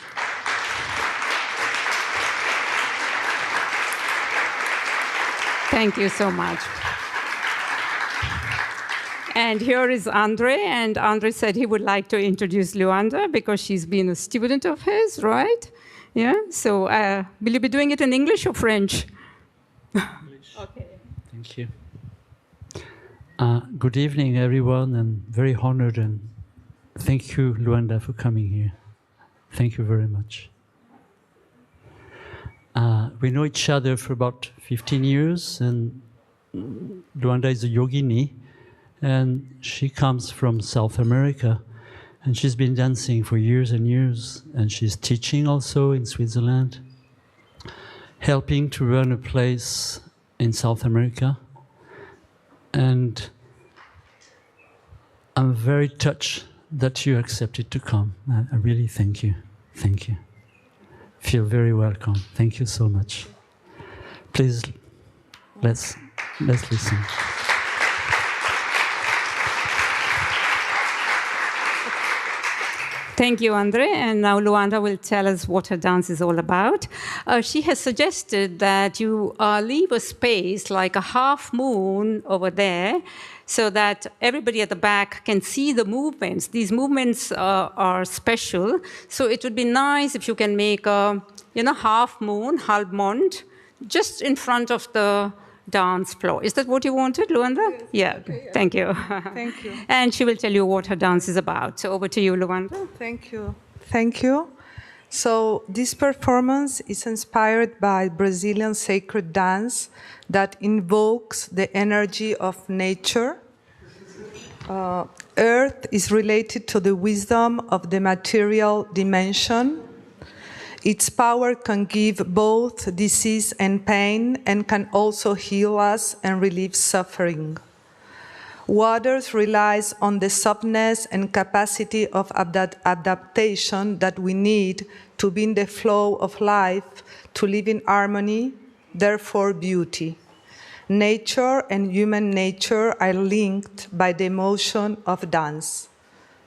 Thank you so much. And here is Andre, and Andre said he would like to introduce Luanda because she's been a student of his, right? Yeah, so will you be doing it in English or French? English. Okay. Thank you. Good evening, everyone, and very honored, and thank you, Luanda, for coming here. Thank you very much. We know each other for about 15 years, and Luanda is a yogini, and she comes from South America. And she's been dancing for years and years, and she's teaching also in Switzerland, helping to run a place in South America. And I'm very touched that you accepted to come. I really thank you. Thank you. Feel very welcome. Thank you so much. Please, let's listen. Thank you, Andre. And now Luanda will tell us what her dance is all about. She has suggested that you leave a space like a half moon over there so that everybody at the back can see the movements. These movements are special. So it would be nice if you can make a half moon, halbmond, just in front of the dance floor. Is that what you wanted, Luanda? Yes. Yeah. Okay, yeah. Thank you. Thank you. And she will tell you what her dance is about. So over to you, Luanda. Thank you. Thank you. So this performance is inspired by Brazilian sacred dance that invokes the energy of nature. Earth is related to the wisdom of the material dimension. Its power can give both disease and pain and can also heal us and relieve suffering. Water relies on the softness and capacity of adaptation that we need to be in the flow of life, to live in harmony, therefore beauty. Nature and human nature are linked by the emotion of dance.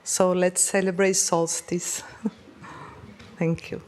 So let's celebrate solstice. Thank you.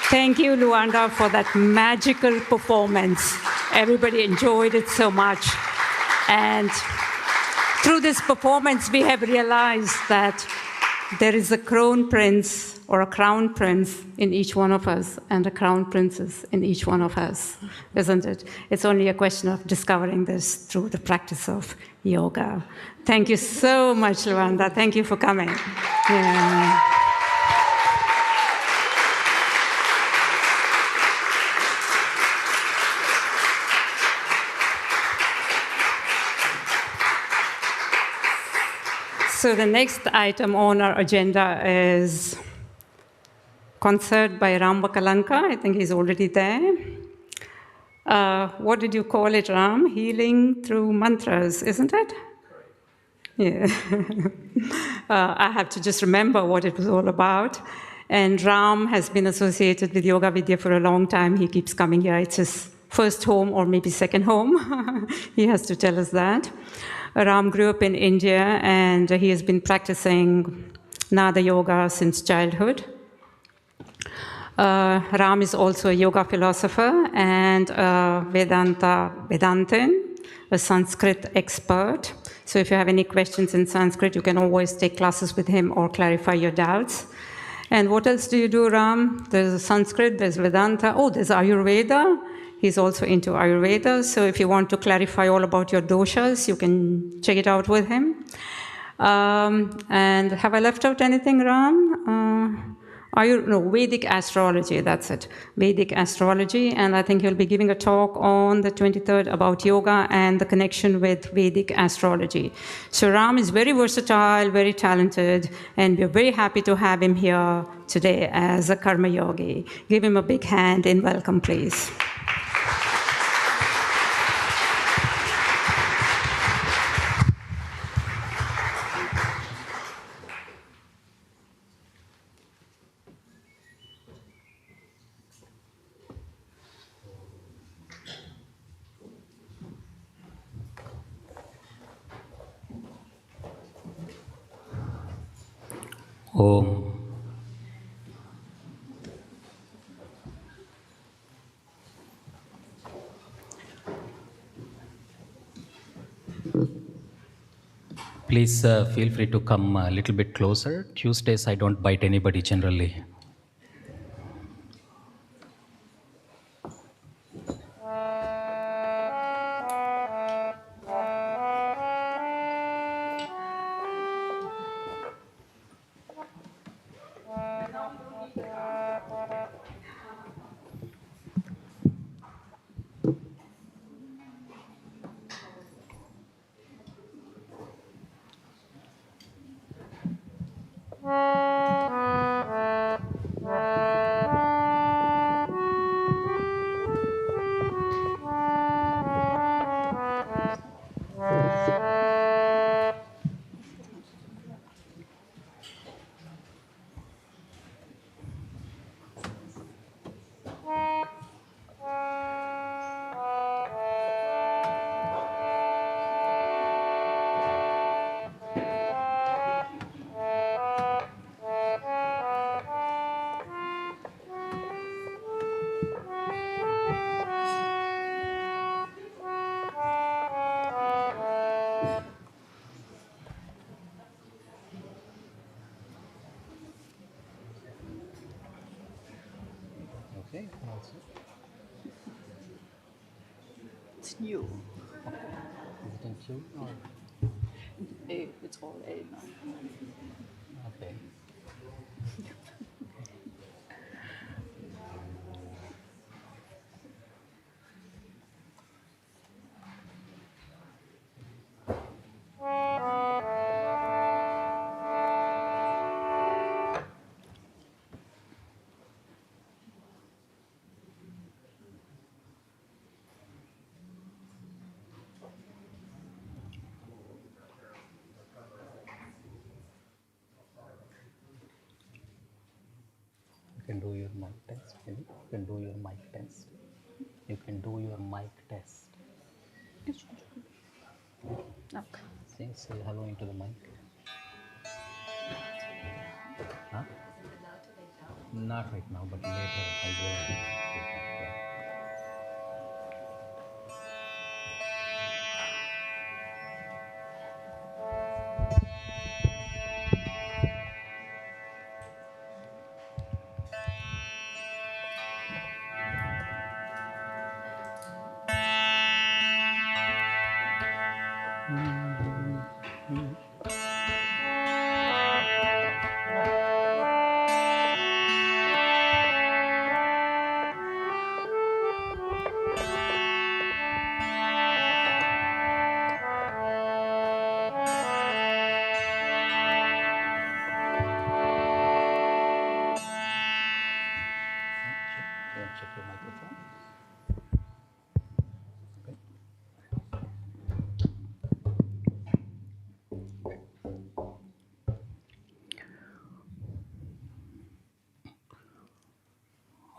Thank you, Luanda, for that magical performance. Everybody enjoyed it so much. And through this performance, we have realized that there is a crown prince or a crown prince in each one of us and a crown princess in each one of us, isn't it? It's only a question of discovering this through the practice of yoga. Thank you so much, Luanda. Thank you for coming. Yeah. So the next item on our agenda is concert by Ram Bakalanka. I think he's already there. What did you call it, Ram? Healing through mantras, isn't it? Yeah. I have to just remember what it was all about. And Ram has been associated with Yoga Vidya for a long time. He keeps coming here. It's his first home or maybe second home. He has to tell us that. Ram grew up in India and he has been practicing Nada Yoga since childhood. Ram is also a yoga philosopher and a Vedantin, a Sanskrit expert. So if you have any questions in Sanskrit, you can always take classes with him or clarify your doubts. And what else do you do, Ram? There's Sanskrit, there's Vedanta. Oh, there's Ayurveda. He's also into Ayurveda. So if you want to clarify all about your doshas, you can check it out with him. And have I left out anything, Ram? Vedic astrology, that's it. Vedic astrology, and I think he'll be giving a talk on the 23rd about yoga and the connection with Vedic astrology. So Ram is very versatile, very talented, and we're very happy to have him here today as a karma yogi. Give him a big hand in welcome, please. Om. Please feel free to come a little bit closer. Tuesdays I don't bite anybody generally. Okay, it's new. Is it in tune or? A, it's all A now. Okay. You can do your mic test. You can do your mic test. You can do your mic test. Okay. Say hello into the mic. Huh? Not right now, but later I will. Check your microphone.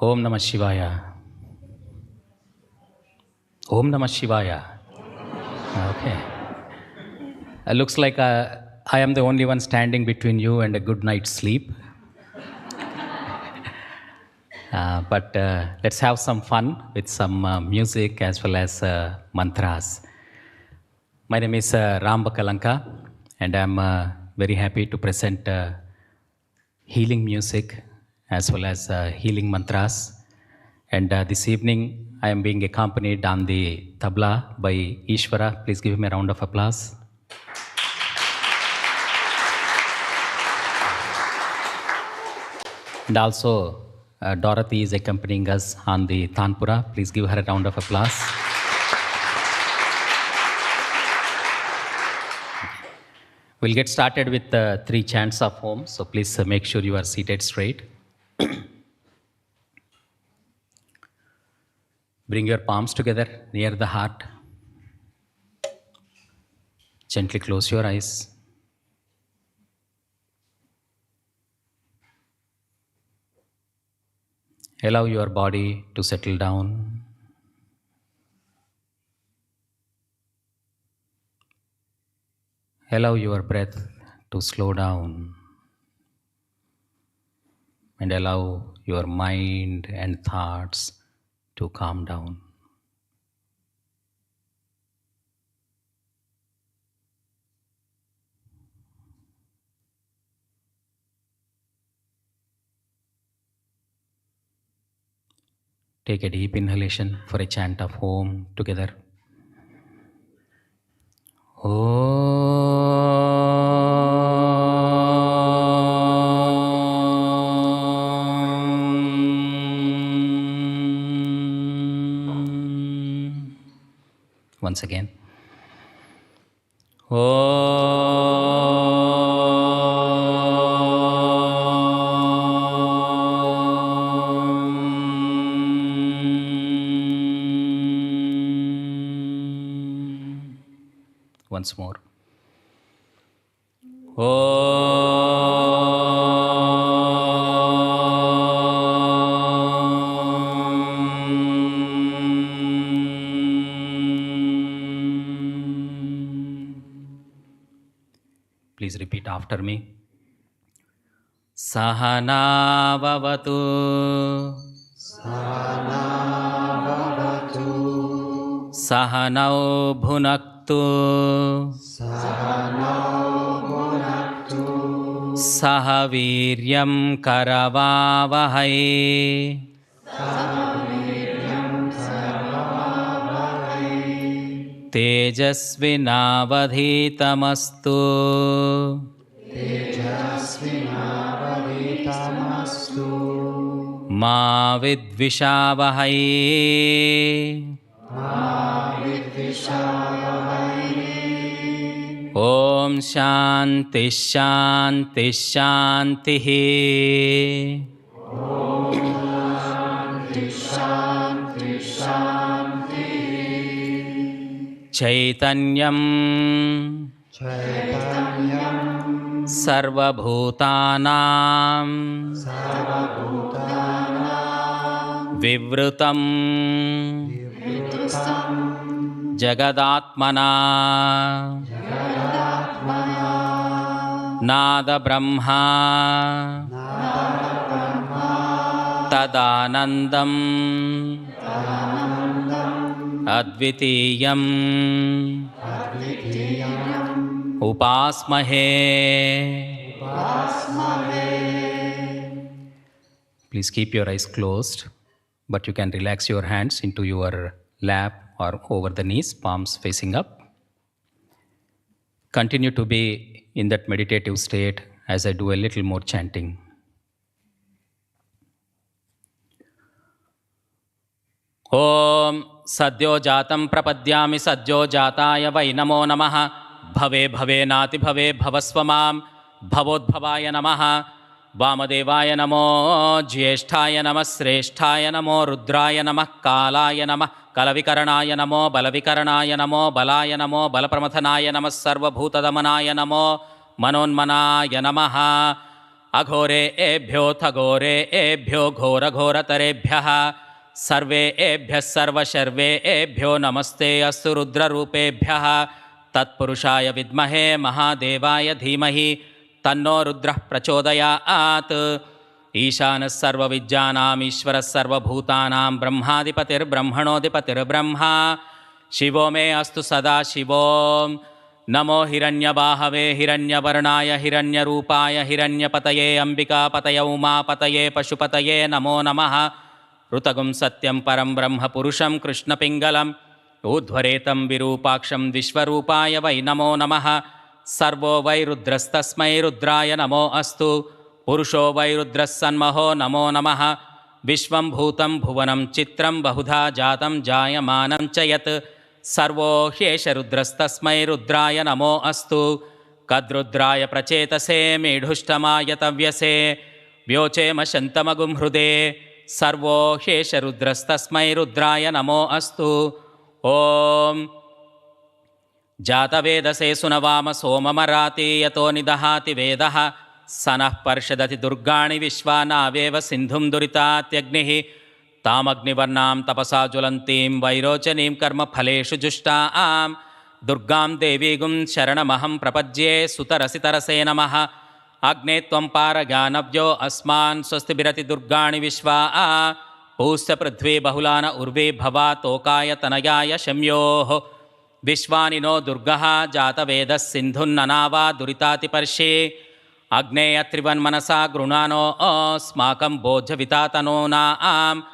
Om Namah Shivaya. Om Namah Shivaya. Okay. Looks like I am the only one standing between you and a good night's sleep. But let's have some fun with some music as well as mantras. My name is Ram Bakalanka, and I'm very happy to present healing music as well as healing mantras. And this evening, I am being accompanied on the tabla by Ishvara. Please give him a round of applause. And also, Dorothy is accompanying us on the Tanpura. Please give her a round of applause. We'll get started with 3 chants of Om, so please make sure you are seated straight. Bring your palms together near the heart. Gently close your eyes. Allow your body to settle down. Allow your breath to slow down. And allow your mind and thoughts to calm down. Take a deep inhalation for a chant of Om together. Once again. Once more. Please repeat after me. Sahana vavatu. Sahana vavatu. Sahanau bhunaktu. Sahanau bhunaktu. Sahaviryam karavavahai. Sahaviryam karavavahai. Tejasvinavadhitamastu. Tejasvinavadhitamastu. Ma vidvishavahai. Ma vidvishavahai. Om Shanti Shanti Shanti. Om Shanti Shanti Shanti. Chaitanyam Chaitanyam Sarvabhutanam Sarvabhutanam Vivrutam Vivrutam Jagadatmana Nada Brahma तदानन्दम् अद्वितीयम् उपास्महे. Please keep your eyes closed, but you can relax your hands into your lap or over the knees, palms facing up. Continue to be in that meditative state as I do a little more chanting. Om Sadyo Jatam Prapadyami Sadyo Jataya Vai Namo Namaha Bhave Bhave Nati Bhave Bhavasvamam Bhavodbhavaya Namaha Vamadevaya Namo Jyesthaya Namah Sresthaya Namo Rudraya Namah Kalaya Namah Kalavikaranaya Namo Balavikaranaya Namo Balaya Namo Balapramathanaya Namah Sarvabhutadamanaya Namo Manonmanaya Namaha Aghore Ebhyo Thagore Ebhyo Ghora Ghora Tarebhyaha Sarve Ebhya Sarva Sharve Ebhyo Namaste Astu Rudra Rupebhyaha Tatpurushaya Vidmahe Mahadevaya Dhimahi Tanno Rudra Prachodayat Ishanas Sarva Vijjanam Ishvaras Sarva Bhutanam Brahmadipatir Brahmanodipatir Brahma Shivo Me Astu Sada Shivom Namo Hiranya Bahave Hiranya Varnaya Hiranya Rupaya Hiranya Pataye Ambika Pataya Uma Pataye Pashupataye Namo Namaha Rutagum Satyam Param Brahma Purusham Krishna Pingalam Udhvaretam Virupaksham Vishvarupaya Vai Namo Namaha Sarvo Vai Rudrastasmai Rudraya Namo Astu Purusho Vai Rudrassanmaho Namo Namaha Vishvam Bhutam Bhuvanam Chitram Bahudha Jatam Jayamanam Chayat Sarvo Hyesha Rudrastasmai Rudraya Namo Astu Kadrudraya Prachetase Medhushtamaya Tavyase Vyochema Shantamagum Hrude Sarvo Hyesha Rudrastasmai Rudraya Namo Astu Om Jata Vedase Sunavama Somamarati Yato Nidahati Vedaha Sanah Parshadati Durgani Vishwana Veva Sindhum Duritatyagnihi Tamagnivarnam Tapasa Julantim Vairochanim Karma Phaleshu Jushtaam Durgam Devigum Sharanamaham Prapadye Sutarasitarase Namaha Agne Tvam Paraganabhyo Asman Swastibirati Durgani Vishwa Pusta Prithvi Bahulana Urve Bhava Tokaya Tanayaya Shamyoho Vishwanino Durgaha Jata Vedas Sindhun Nanava Duritati Parshe Agneya Trivan Manasa Grunano Smakam Bojha Vitatano Naam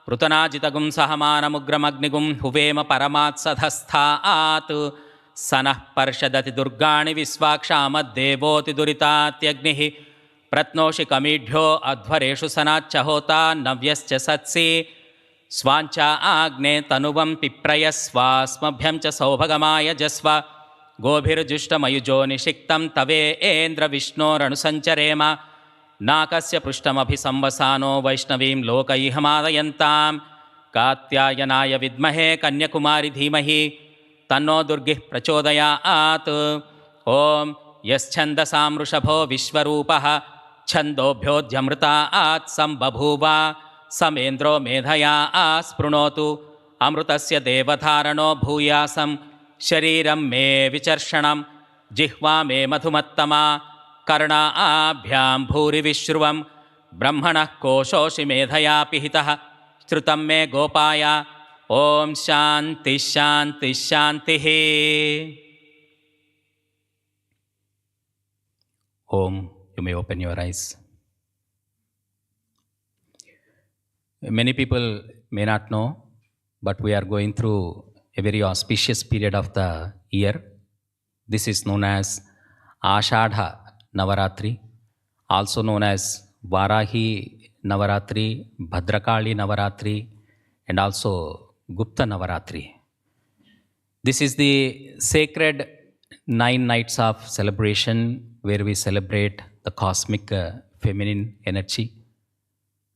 Prutana Jitagum Sahamana Mugram Agnigum Huvema Paramat Sadhasthaat Sanah Parshadati Durgani Visvakshama Devoti Duritatyagnihi Pratnoshi Kamidhyo Adhvareshu Sanachahota Navyascha Satsi Svancha Agne Tanuvam Piprayas Swasmabhyam Cha Saubhagamaya Jasva Gobhir Jushta Mayujo Nishiktam Tave Endra Vishno Ranusancharema Nakasya Prushtama Abhisambasano Vaishnavim Lokaihamadayantam Katyayanaya Vidmahe Kanyakumari Dhimahi Tanno Durgih Prachodayat Om Yaschandasam Rushabho Vishwarupaha Chandobhyodhyamritaat Sambabhuva Samendro Medhaya Sprunotu Amrutasya Devadharano Bhuyasam Shariram Me Vicharshanam Jihva Me Madhumattama Karna Abhyam Bhuri Vishruvam Brahmana Koshoshi Medhaya Pihitaha Shrutam Me Gopaya Om Shanti Shanti Shanti. Om, you may open your eyes. Many people may not know, but we are going through a very auspicious period of the year. This is known as Ashadha Navaratri, also known as Varahi Navaratri, Bhadrakali Navaratri, and also Gupta Navaratri. This is the sacred 9 nights of celebration where we celebrate the cosmic feminine energy,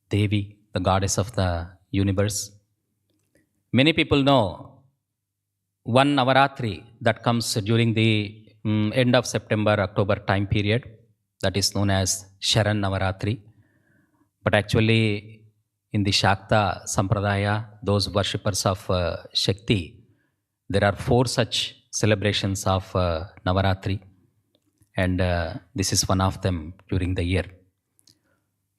Devi, the goddess of the universe. Many people know one Navaratri that comes during the end of September, October time period, that is known as Sharan Navaratri. But actually, in the Shakta Sampradaya, those worshippers of Shakti, there are 4 such celebrations of Navaratri. And this is one of them during the year.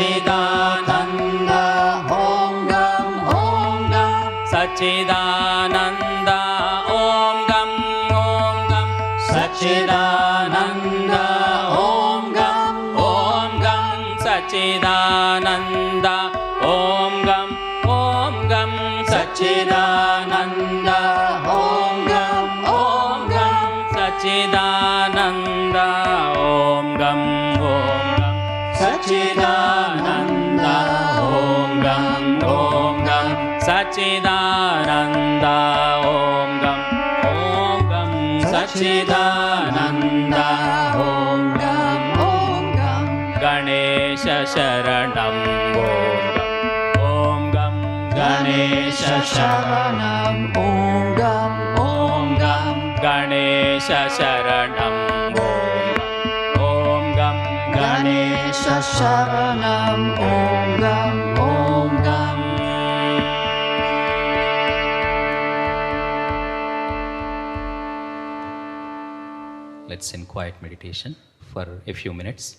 Satchidananda Om Gam Om Gam Satchidananda Om Gam Om Gam Satchidananda Om Gam Om Gam Satchidananda Om Gam Om Gam Satchidananda Om Gam Om Gam Satchidananda Om Gam Om Gam Satchidananda Om Gam Om Gam Satchidananda Om Gam Om Gam Satchidananda Om Gam Om Gam Ganesha Sharanam Om Gam Ganesha Sharanam Om Gam Om Gam Ganesha Sharanam Om Gam Ganesha Sharanam Om Gam Om Gam. Let's in quiet meditation for a few minutes.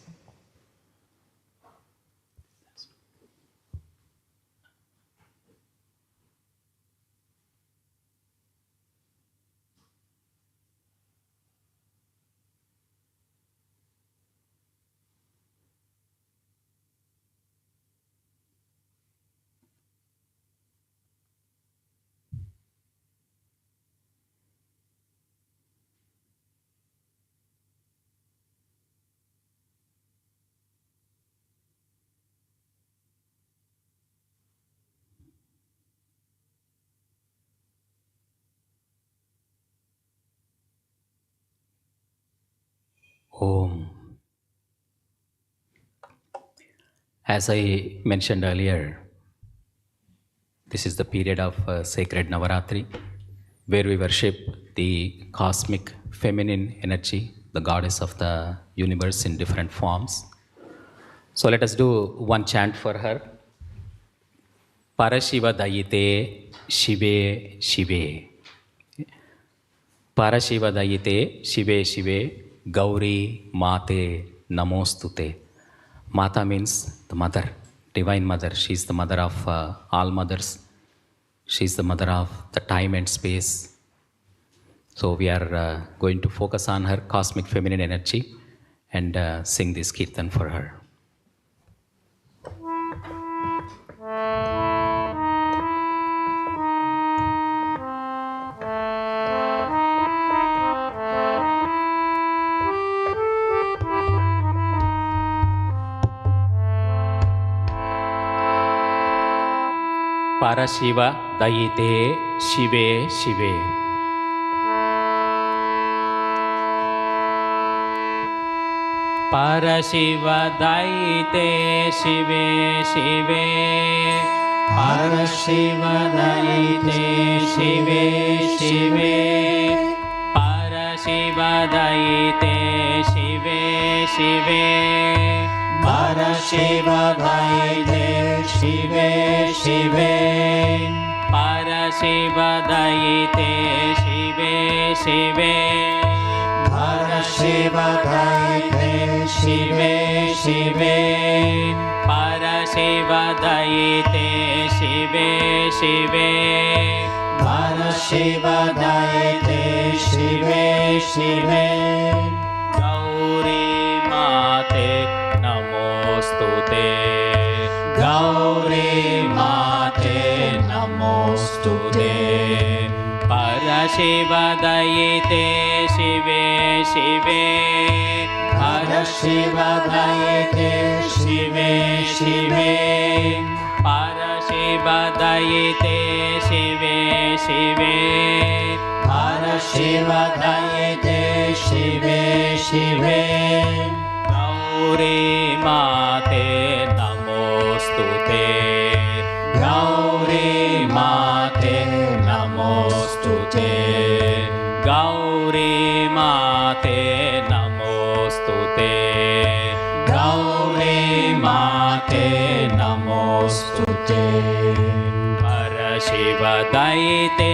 Om. As I mentioned earlier, this is the period of sacred Navaratri, where we worship the cosmic feminine energy, the goddess of the universe in different forms. So let us do one chant for her. Parashiva Dayite Shive Shive. Parashiva Dayite Shive Shive. Gauri Mate Namostute. Mata means the mother, divine mother. She is the mother of all mothers. She is the mother of the time and space. So we are going to focus on her cosmic feminine energy and sing this kirtan for her. Parashiva Dayite Shive Shive. Parashiva Dayite Shive Shive. Parashiva Dayite Shive Shive. Parashiva Dayite Shive Shive. Parashiva Dayite Shive Shive. Parashiva Dayite Shive Shive. Parashiva Dayite Shive Shive. Parashiva Dayite Shive Shive. Parashiva Dayite Shive Shive. Gauri Mate Namostute. Gauri Mate Namostute. Parashiva Dayite Shive Shive. Parashiva Dayite Shive Shive. Parashiva Dayite Shive Shive. Parashiva Dayite Shive Shive. Gauri Mate Namostute. Gauri Mate Namostute. Gauri Mate Namostute. Gauri Mate Namostute. Parashiva Dayite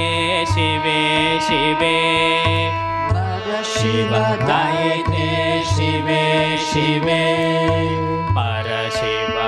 Shive Shive. Parashiva Dayite Shive Shive. Parashiva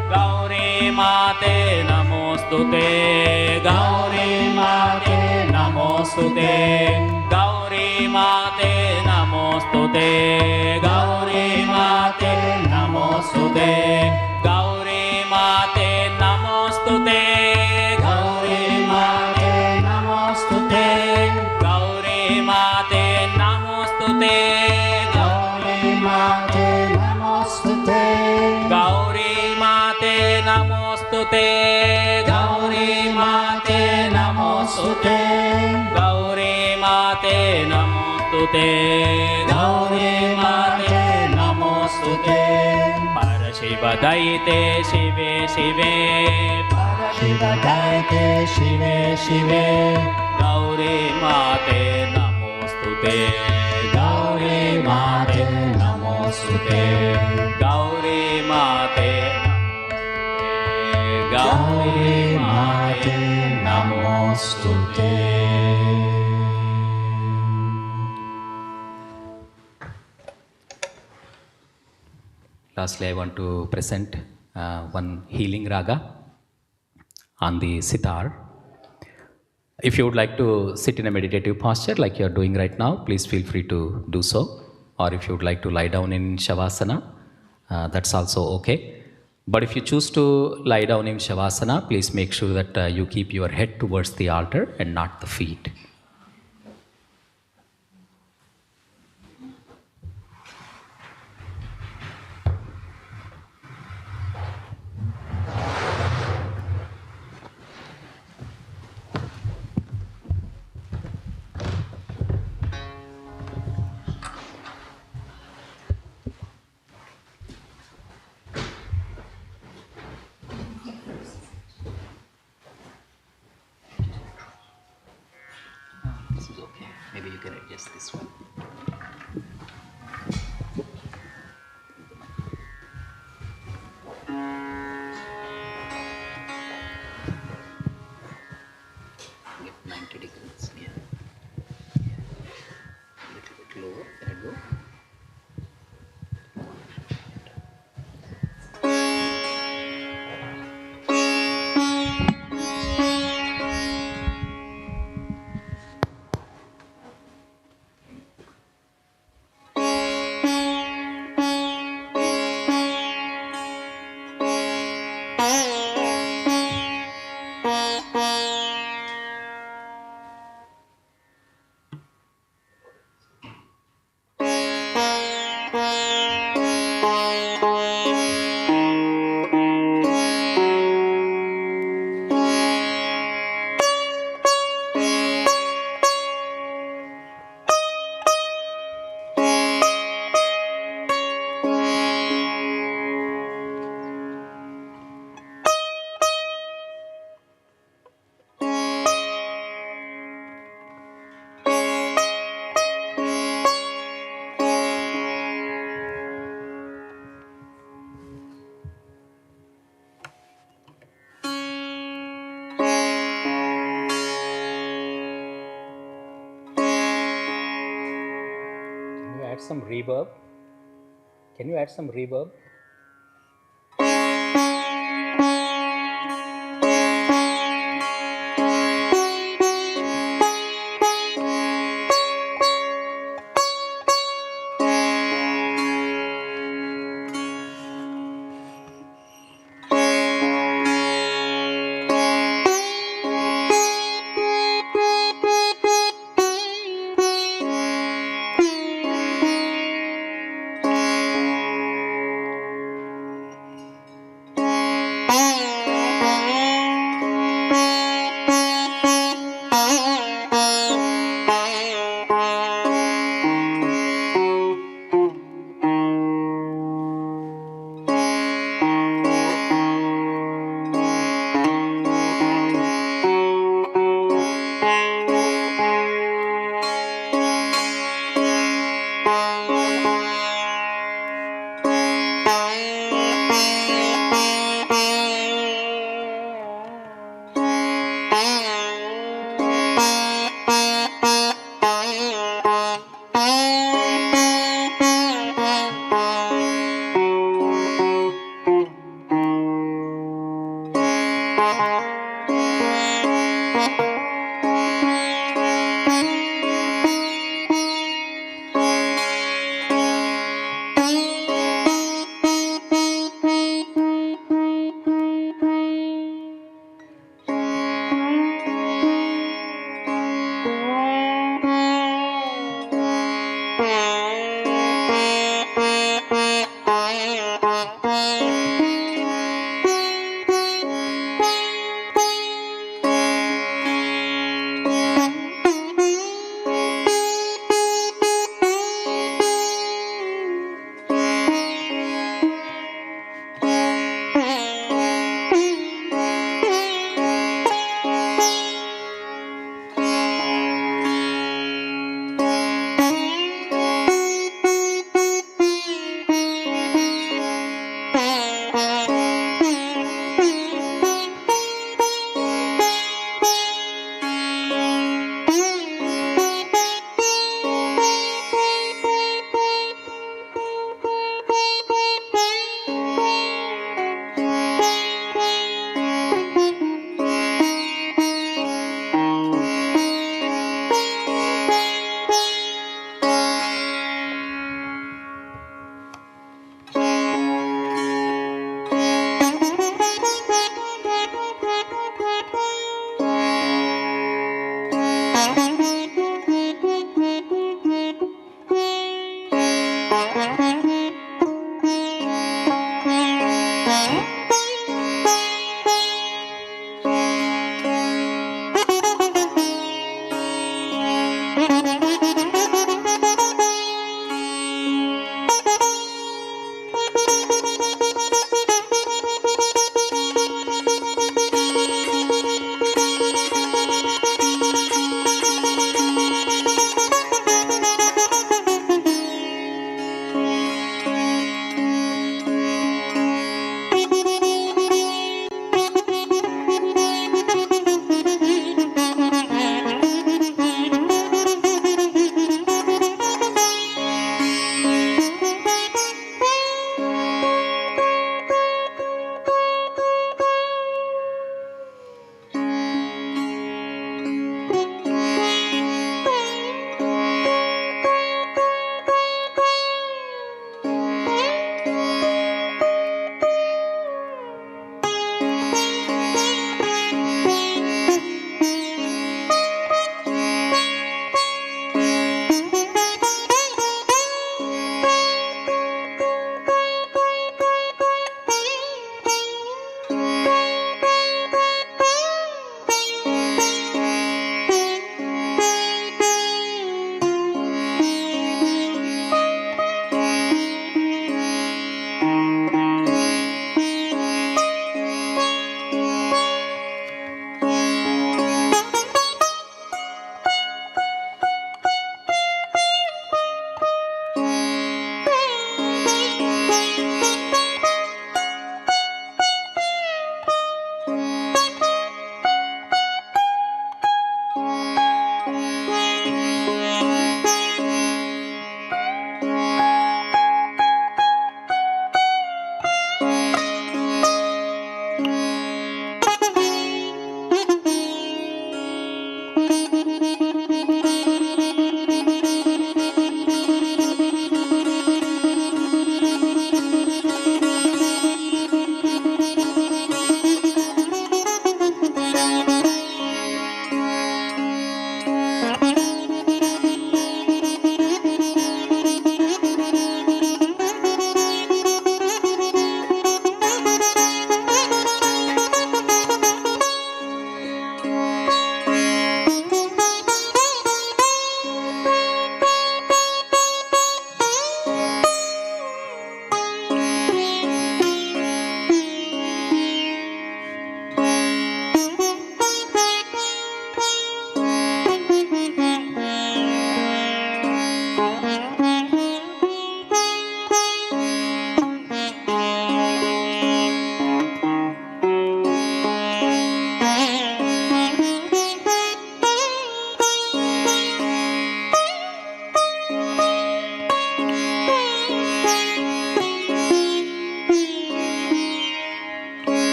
Mate Namostute, Gauri Mate Namostute, Gauri Mate Namostute, Gauri Mate Namostute, Gauri Mate Namostute, Gauri Mate Namostute, Gauri Mate Namostute, Gauri Mate Namostute, Gauri Mate Namostute, Gauri Mate Namostute, Gauri Mate Namostute, Gauri Mate Namostute, Parashiva Daite Shive Shive, Parashiva Daite Shive Shive, Gauri Mate Namostute, Gauri Mate Namostute, Gauri Mate Namostute, Gauri Mate Namostute. Lastly, I want to present one healing raga on the sitar. If you would like to sit in a meditative posture like you are doing right now, please feel free to do so. Or if you would like to lie down in Shavasana, that's also okay. But if you choose to lie down in Shavasana, please make sure that you keep your head towards the altar and not the feet. This is okay. Maybe you can adjust this one. Get 90 degrees. Yeah. A little bit lower. Can I go? Some reverb. Can you add some reverb?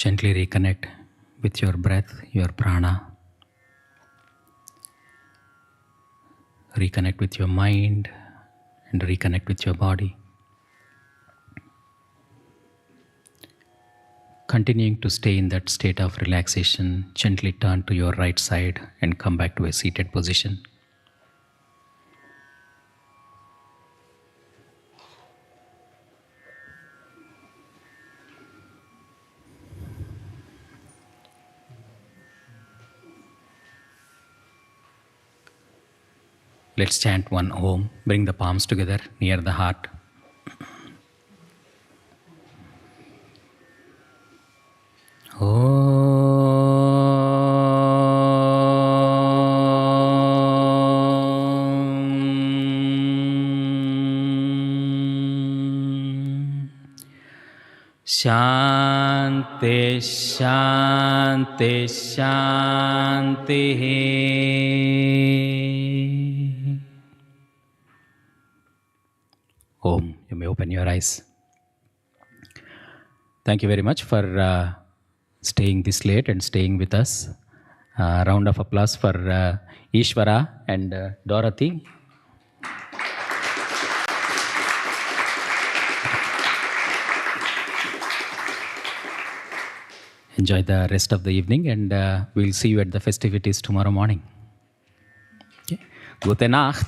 Gently reconnect with your breath, your prana. Reconnect with your mind and reconnect with your body. Continuing to stay in that state of relaxation, gently turn to your right side and come back to a seated position. Let's chant one Om. Bring the palms together near the heart. Shanti, Shanti, Shanti. Om. You may open your eyes. Thank you very much for staying this late and staying with us. Round of applause for Ishvara and Dorothy. Enjoy the rest of the evening, and we'll see you at the festivities tomorrow morning. Okay. Gute Nacht.